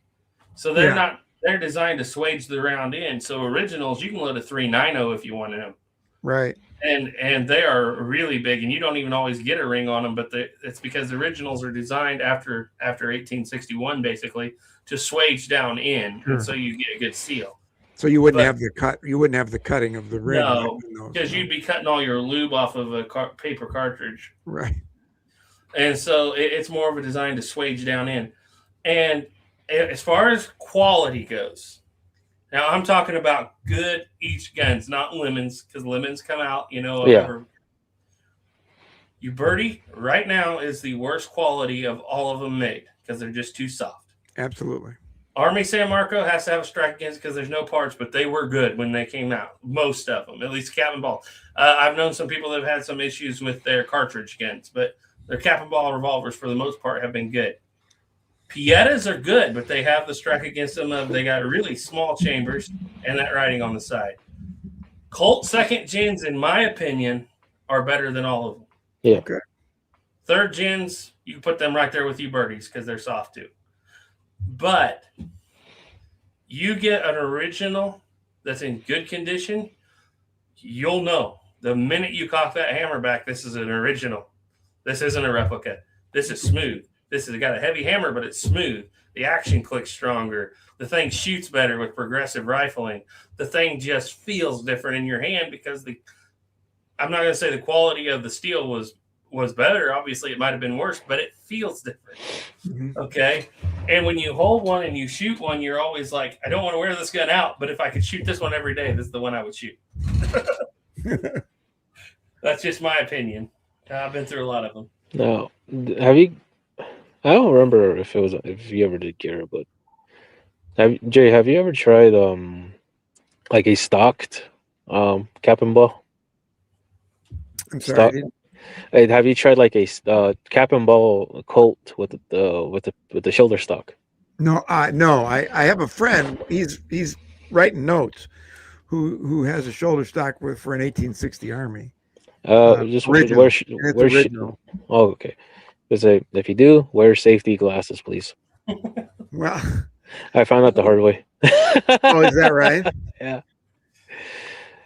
so they're designed to swage the round in. So originals, you can load a 390 if you want to, right? And they are really big, and you don't even always get a ring on them. But it's because the originals are designed after 1861 basically to swage down in, and so you get a good seal. So you wouldn't have the cut. You wouldn't have the cutting of the ring. No, because you'd be cutting all your lube off of a paper cartridge, right? And so it's more of a design to swage down in. And as far as quality goes, now I'm talking about good each guns, not lemons, because lemons come out, You birdie right now is the worst quality of all of them made because they're just too soft. Absolutely. Army San Marco has to have a strike against because there's no parts, but they were good when they came out. Most of them, at least cap and ball. I've known some people that have had some issues with their cartridge guns, but their cap and ball revolvers, for the most part, have been good. Pietas are good, but they have the strike against them they got really small chambers and that writing on the side. Colt second gens, in my opinion, are better than all of them. Yeah. Okay. Third gens, you can put them right there with you birdies because they're soft too. But you get an original that's in good condition, you'll know the minute you cock that hammer back, this is an original. This isn't a replica. This is smooth. This has got a heavy hammer, but it's smooth. The action clicks stronger. The thing shoots better with progressive rifling. The thing just feels different in your hand because I'm not going to say the quality of the steel was better. Obviously, it might have been worse, but it feels different. Mm-hmm. Okay? And when you hold one and you shoot one, you're always like, I don't want to wear this gun out, but if I could shoot this one every day, this is the one I would shoot. That's just my opinion. I've been through a lot of them. No, I don't remember if you ever did get it, but Jay, have you ever tried like a stocked cap and ball? I'm sorry. Have you tried like a cap and ball Colt with the shoulder stock? No. I have a friend. He's writing notes. Who has a shoulder stock for an 1860 Army? Just where oh, okay. If you do, wear safety glasses, please. Well, I found out the hard way. Oh, is that right? Yeah.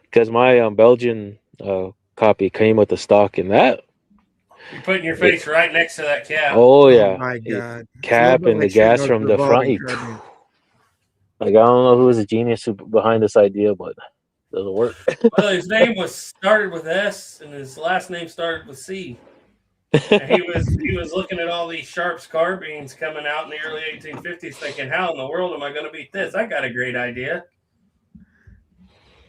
Because my Belgian copy came with the stock in that. You're putting your face right next to that cap. Oh yeah. Oh my God. Cap and the gas from the front. Like I don't know who was a genius behind this idea, but it doesn't work. Well, his name started with S, and his last name started with C. And he was looking at all these Sharps carbines coming out in the early 1850s, thinking, "How in the world am I going to beat this? I got a great idea."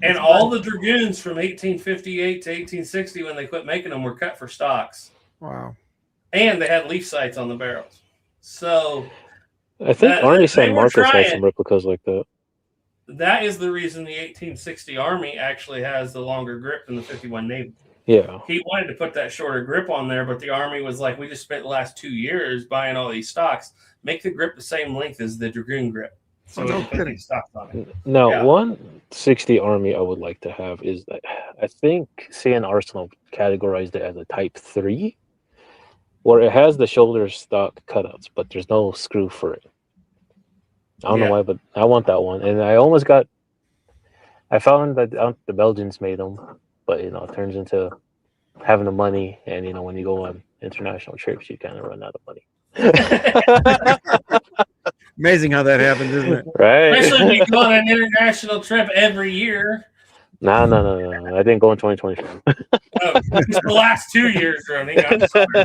And all the dragoons from 1858 to 1860, when they quit making them, were cut for stocks. Wow! And they had leaf sights on the barrels. So I think Army San Marcos has some replicas like that. That is the reason the 1860 Army actually has the longer grip than the 51 Navy. Yeah. He wanted to put that shorter grip on there, but the Army was like, we just spent the last 2 years buying all these stocks. Make the grip the same length as the dragoon grip. So we put these stocks on it. Now, 160 Army I would like to have is that I think CN Arsenal categorized it as a Type 3, where it has the shoulder stock cutouts, but there's no screw for it. I don't know why, but I want that one. And I found that the Belgians made them, but it turns into having the money, and when you go on international trips, you kind of run out of money. Amazing how that happens, isn't it? Right. Especially when you go on an international trip every year. No. I didn't go in 2020. It's the last 2 years running. I'm sorry.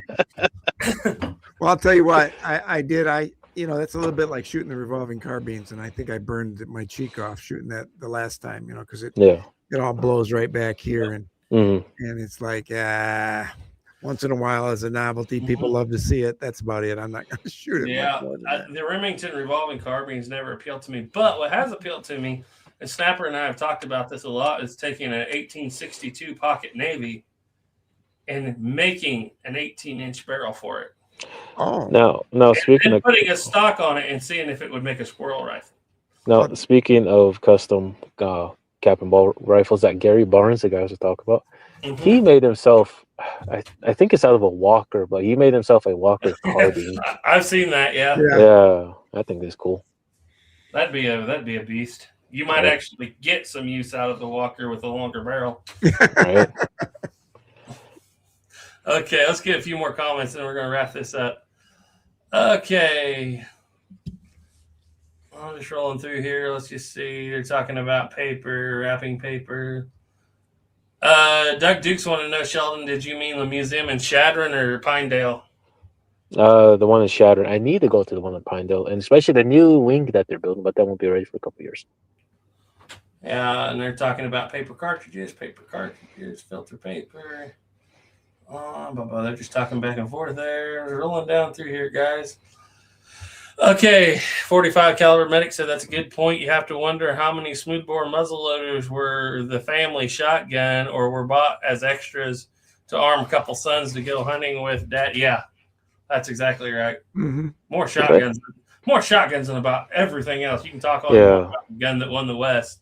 Well, I'll tell you what, I did. That's a little bit like shooting the revolving carbines, and I think I burned my cheek off shooting that the last time, because it all blows right back here, and and it's like once in a while as a novelty. People love to see it. That's about it. I'm not going to shoot it. Yeah, the Remington revolving carbines never appealed to me. But what has appealed to me, and Snapper and I have talked about this a lot, is taking an 1862 Pocket Navy and making an 18-inch barrel for it. Oh, no. Speaking and of putting a stock on it and seeing if it would make a squirrel rifle. Now, speaking of custom cap and ball rifles, that Gary Barnes, the guy I was talking about, he made himself. I think it's out of a Walker, but he made himself a Walker carbine. I've seen that. Yeah, I think that's cool. That'd be a beast. You might actually get some use out of the Walker with a longer barrel. Right. Okay, let's get a few more comments and we're going to wrap this up. Okay. I'm just rolling through here. Let's just see. They're talking about paper, wrapping paper. Doug Dukes want to know, Sheldon, did you mean the museum in Shadron or Pinedale? The one in Shadron. I need to go to the one in Pinedale, and especially the new wing that they're building, but that won't be ready for a couple of years. Yeah, and they're talking about paper cartridges, filter paper. They're just talking back and forth there. We're rolling down through here, guys. Okay, 45 caliber medic said that's a good point. You have to wonder how many smoothbore muzzleloaders were the family shotgun or were bought as extras to arm a couple sons to go hunting with dad. Yeah, that's exactly right. More shotguns than about everything else. You can talk on the gun that won the West.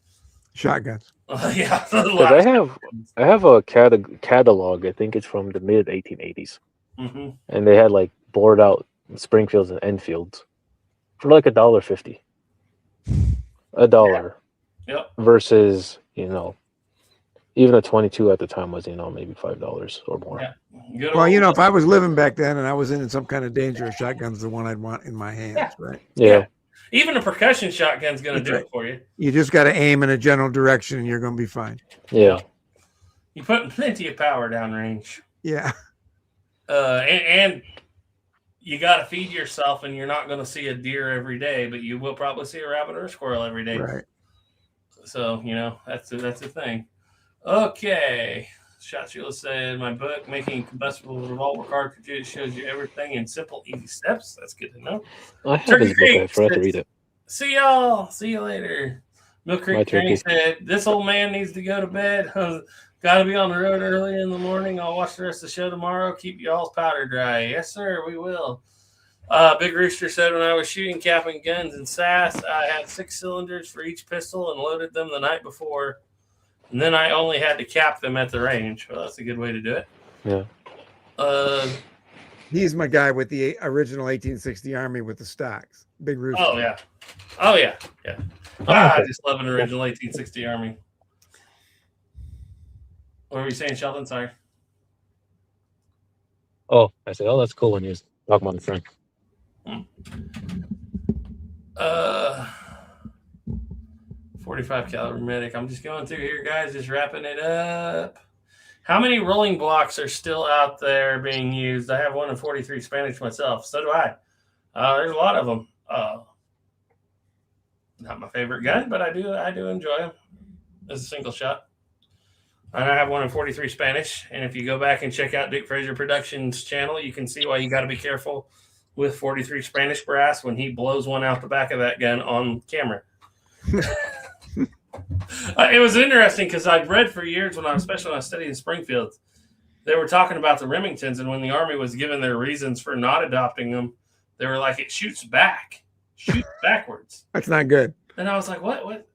Shotguns. Yeah, I have a catalog. I think it's from the mid 1880s, and they had like bored out Springfields and Enfields for like $1.50. $1. Yep. Versus, even a 22 at the time was, maybe $5 or more. Yeah. Well, if I was living back then and I was in some kind of danger, a shotgun's the one I'd want in my hands, right? Yeah. Even a percussion shotgun's going to do it for you. You just got to aim in a general direction and you're going to be fine. Yeah. You're putting plenty of power downrange. Yeah. And you got to feed yourself, and you're not going to see a deer every day, but you will probably see a rabbit or a squirrel every day. Right. So, that's the thing. Okay. Shot Sheila said, my book, Making Combustible Revolver Cartridges, shows you everything in simple, easy steps. That's good to know. I have this book. I forgot to read it. See y'all. See you later. Mill Creek Trainee said, this old man needs to go to bed. Got to be on the road early in the morning. I'll watch the rest of the show tomorrow. Keep y'all's powder dry. Yes, sir, we will. Big Rooster said, when I was shooting cap and guns in SAS, I had 6 cylinders for each pistol and loaded them the night before. And then I only had to cap them at the range. Well, that's a good way to do it. Yeah. He's my guy with the original 1860 Army with the stocks. Big Rooster. Oh, yeah. I just love an original 1860 Army. What were you saying, Sheldon? Sorry. Oh, I said, that's cool when you're talking about the friend. 45 caliber medic. I'm just going through here, guys, just wrapping it up. How many rolling blocks are still out there being used? I have one in 43 Spanish myself. So do I. There's a lot of them. Not my favorite gun, but I do enjoy them as a single shot. And I have one in 43 Spanish. And if you go back and check out Dick Fraser Productions channel, you can see why you got to be careful with 43 Spanish brass when he blows one out the back of that gun on camera. It was interesting because I'd read for years especially when I was studying in Springfield, they were talking about the Remingtons, and when the Army was given their reasons for not adopting them, they were like, it shoots backwards. That's not good. And I was like, what?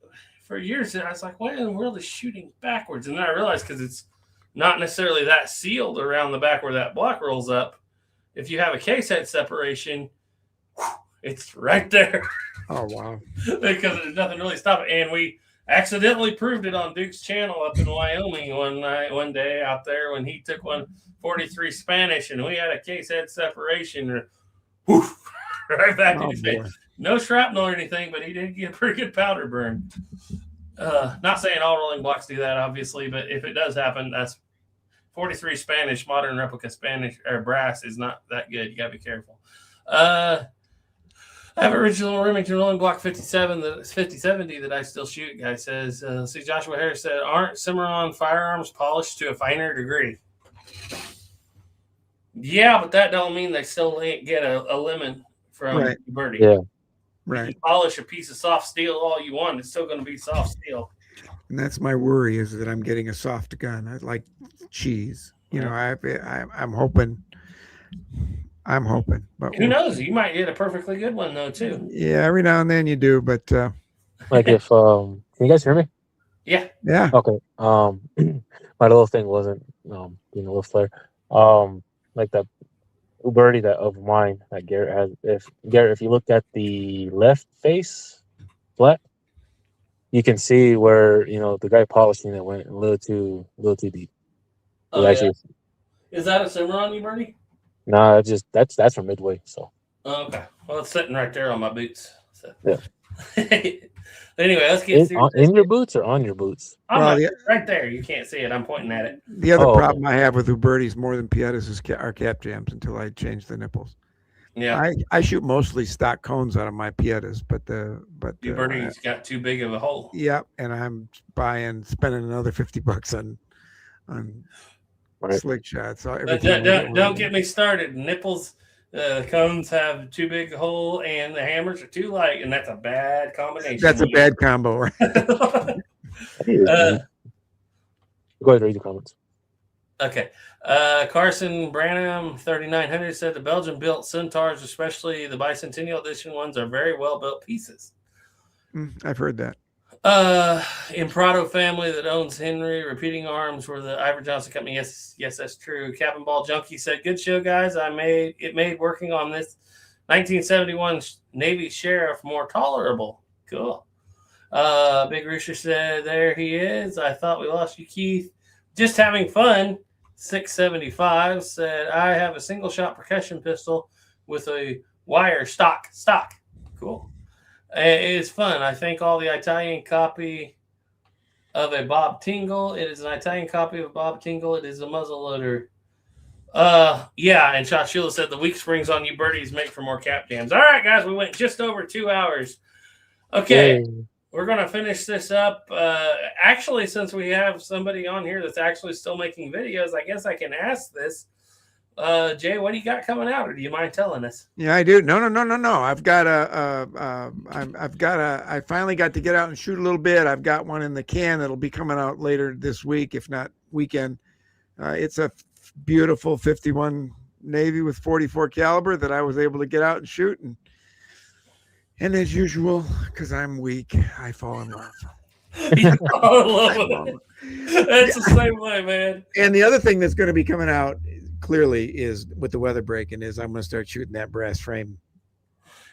For years, I was like, what in the world is shooting backwards? And then I realized because it's not necessarily that sealed around the back where that block rolls up. If you have a case head separation, it's right there. Oh, wow. Because there's nothing really stopping it. And we accidentally proved it on Duke's channel up in Wyoming one day out there when he took one 43 Spanish and we had a case head separation. Right back in his face. No shrapnel or anything, but he did get a pretty good powder burn. Not saying all rolling blocks do that, obviously, but if it does happen, that's 43 Spanish, modern replica Spanish or brass is not that good. You gotta be careful. I have original Remington rolling block 5070 that I still shoot. Guy says, see, Joshua Harris said, aren't Cimarron firearms polished to a finer degree? Yeah, but that don't mean they still ain't get a lemon from Birdie. Yeah. Right. You can polish a piece of soft steel all you want. It's still going to be soft steel. And that's my worry, is that I'm getting a soft gun. I like cheese. You know, I'm hoping. But who knows? You might get a perfectly good one though too. Yeah, every now and then you do, but like if can you guys hear me? Yeah. Yeah. Okay. My little thing wasn't being a little flare. Like that birdie that of mine that Garrett has. If you look at the left face flat, you can see where the guy polishing it went a little too deep. Oh, actually, yeah. Is that a Cimarron, Birdie? No, that's from Midway. So. Oh, okay. Well, it's sitting right there on my boots. So. Yeah. Anyway, let's get in your boots or on your boots? Right there. You can't see it. I'm pointing at it. The other problem I have with Ubertis more than Pietas is our cap jams until I change the nipples. Yeah, I shoot mostly stock cones out of my Pietas, but Uberti's got too big of a hole. Yep, and I'm spending another $50 on slick shots. So don't get me started. Nipples. Cones have too big a hole and the hammers are too light, and that's a bad combination. That's a bad combo, right? Go ahead and read the comments. Okay. Carson Branham 3900 said the Belgian built Centaurs, especially the Bicentennial Edition ones, are very well built pieces. I've heard that. Imprado family that owns Henry Repeating Arms were the Ivor Johnson company. Yes, that's true. Cap and Ball Junkie said, "Good show, guys. It made working on this 1971 Navy Sheriff more tolerable." Cool. Big Rooster said, "There he is. I thought we lost you, Keith. Just having fun." 675 said, "I have a single shot percussion pistol with a wire stock. Cool. It's fun. I think all the Italian copy of a Bob Tingle. It is an Italian copy of Bob Tingle. It is a muzzle loader." Yeah, and Shashula said the weak springs on you birdies make for more cap jams. All right, guys, we went just over 2 hours. Okay, we're going to finish this up. Actually, since we have somebody on here that's actually still making videos, I guess I can ask this. Jay, what do you got coming out, or do you mind telling us? Yeah, I do. No. I've got I finally got to get out and shoot a little bit. I've got one in the can that'll be coming out later this week, if not weekend. It's a beautiful 51 Navy with 44 caliber that I was able to get out and shoot. And as usual, because I'm weak, I fall in love. I love it. That's the same way, man. And the other thing that's going to be coming out clearly is, with the weather breaking, is I'm going to start shooting that brass frame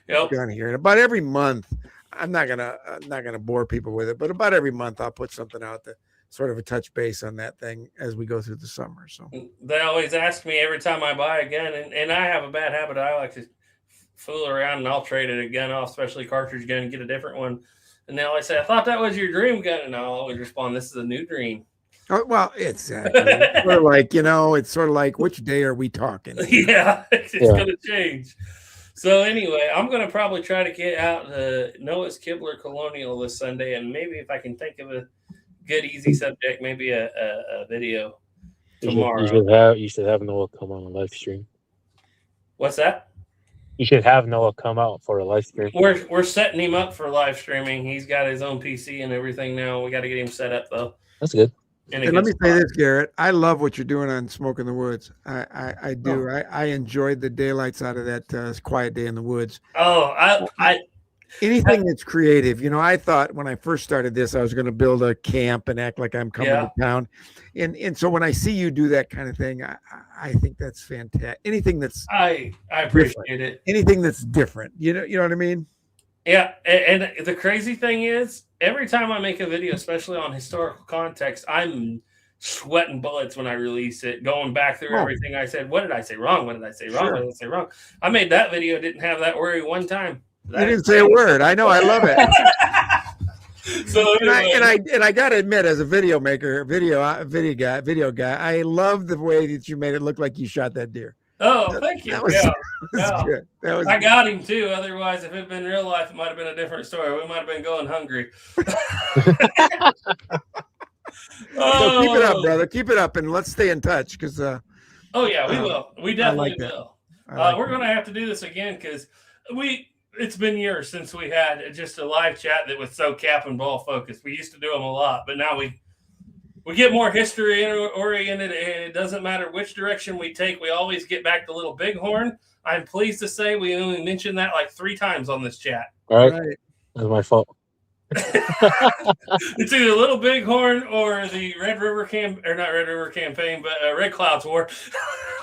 gun here. And about every month, I'm not gonna bore people with it, but about every month I'll put something out that sort of a touch base on that thing as we go through the summer. So they always ask me every time I buy a gun, and I have a bad habit. I like to fool around and I'll trade it a gun off, especially a cartridge gun, and get a different one. And they always say, "I thought that was your dream gun," and I'll always respond, "This is a new dream." Oh, well, it's sort of like, it's sort of like, which day are we talking? Yeah, it's going to change. So anyway, I'm going to probably try to get out Noah's Kibler Colonial this Sunday, and maybe if I can think of a good, easy subject, maybe a video tomorrow. You should have Noah come on a live stream. What's that? You should have Noah come out for a live stream. We're setting him up for live streaming. He's got his own PC and everything now. We got to get him set up though. That's good. And let me say this, Garrett. I love what you're doing on Smoke in the Woods. I do. I enjoyed the daylights out of that quiet day in the woods. Oh, anything that's creative. I thought when I first started this, I was going to build a camp and act like I'm coming to town. And so when I see you do that kind of thing, I think that's fantastic. Anything that's I appreciate it. Anything that's different. You know what I mean? Yeah, and the crazy thing is, every time I make a video, especially on historical context, I'm sweating bullets when I release it, going back through everything I said. What did I say wrong? What did I say wrong? What did I say wrong? I made that video, didn't have that worry one time. You didn't say a word. I know. I love it. So anyway. and I got to admit, as a video maker, video guy, I love the way that you made it look like you shot that deer. Oh, thank you. That was good. I got him too. Otherwise, if it had been real life, it might have been a different story. We might have been going hungry. So keep it up, brother. Keep it up, and let's stay in touch because Oh yeah, we will. We definitely like that. will. Like we're going to have to do this again because it's been years since we had just a live chat that was so cap and ball focused. We used to do them a lot, but now we get more history oriented, and it doesn't matter which direction we take. We always get back to Little Bighorn. I'm pleased to say we only mentioned that like 3 times on this chat. All right. That's my fault. It's either Little Bighorn or the Red River campaign, but Red Clouds War.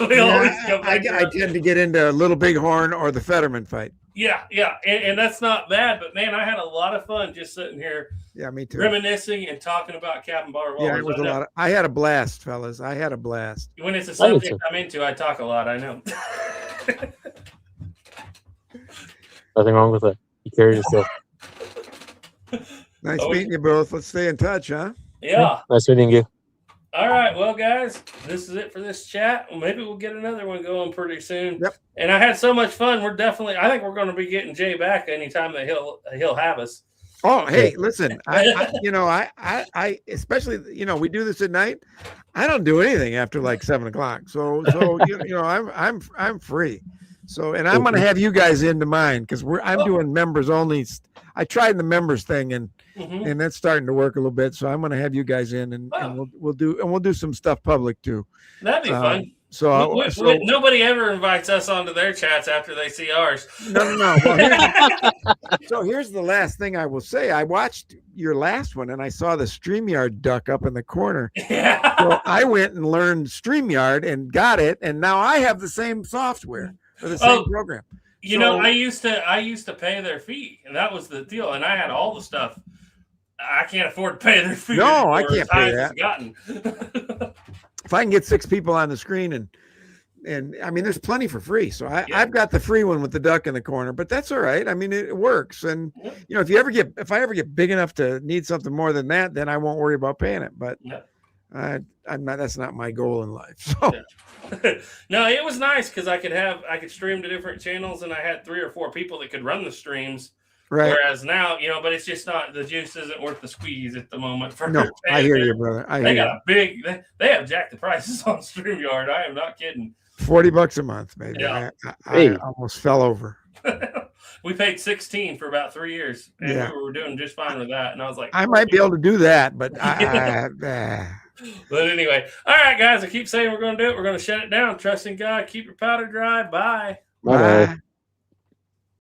I tend to get into Little Bighorn or the Fetterman fight. Yeah, and that's not bad, but man, I had a lot of fun just sitting here. Yeah, me too. Reminiscing and talking about cap and ball revolvers. Yeah, it was a lot. I had a blast, fellas. I had a blast. When it's a subject I'm into, I talk a lot. I know. Nothing wrong with that. You carry yourself. Nice meeting you both. Let's stay in touch, huh? Yeah. Nice meeting you. All right. Well, guys, this is it for this chat. Maybe we'll get another one going pretty soon. Yep. And I had so much fun. I think we're going to be getting Jay back anytime that he'll have us. Oh, hey, listen, I especially, we do this at night. I don't do anything after like 7 o'clock. So, I'm free. So, and I'm going to have you guys into mine because I'm doing members only. I tried the members thing and that's starting to work a little bit. So I'm going to have you guys in and we'll do some stuff public too. That'd be fun. So nobody ever invites us onto their chats after they see ours. No. Well, here's the last thing I will say. I watched your last one and I saw the StreamYard duck up in the corner. Yeah. So I went and learned StreamYard and got it, and now I have the same software for the same program. I used to pay their fee, and that was the deal. And I had all the stuff. I can't afford to pay their fee. No, I can't pay that. If I can get 6 people on the screen and I mean, there's plenty for free. So I've got the free one with the duck in the corner, but that's all right. I mean, it works. And if I ever get big enough to need something more than that, then I won't worry about paying it. But that's not my goal in life. So. No, it was nice because I could stream to different channels, and I had 3 or 4 people that could run the streams. Right. Whereas now, but it's just not, the juice isn't worth the squeeze at the moment. I hear you, brother. They have jacked the prices on StreamYard. I am not kidding. $40 a month, maybe. Yeah. I almost fell over. We paid $16 for about 3 years, and we were doing just fine with that. And I was like, I might be able to do that, but But anyway, all right, guys. I keep saying we're going to do it. We're going to shut it down. Trust in God. Keep your powder dry. Bye. Bye.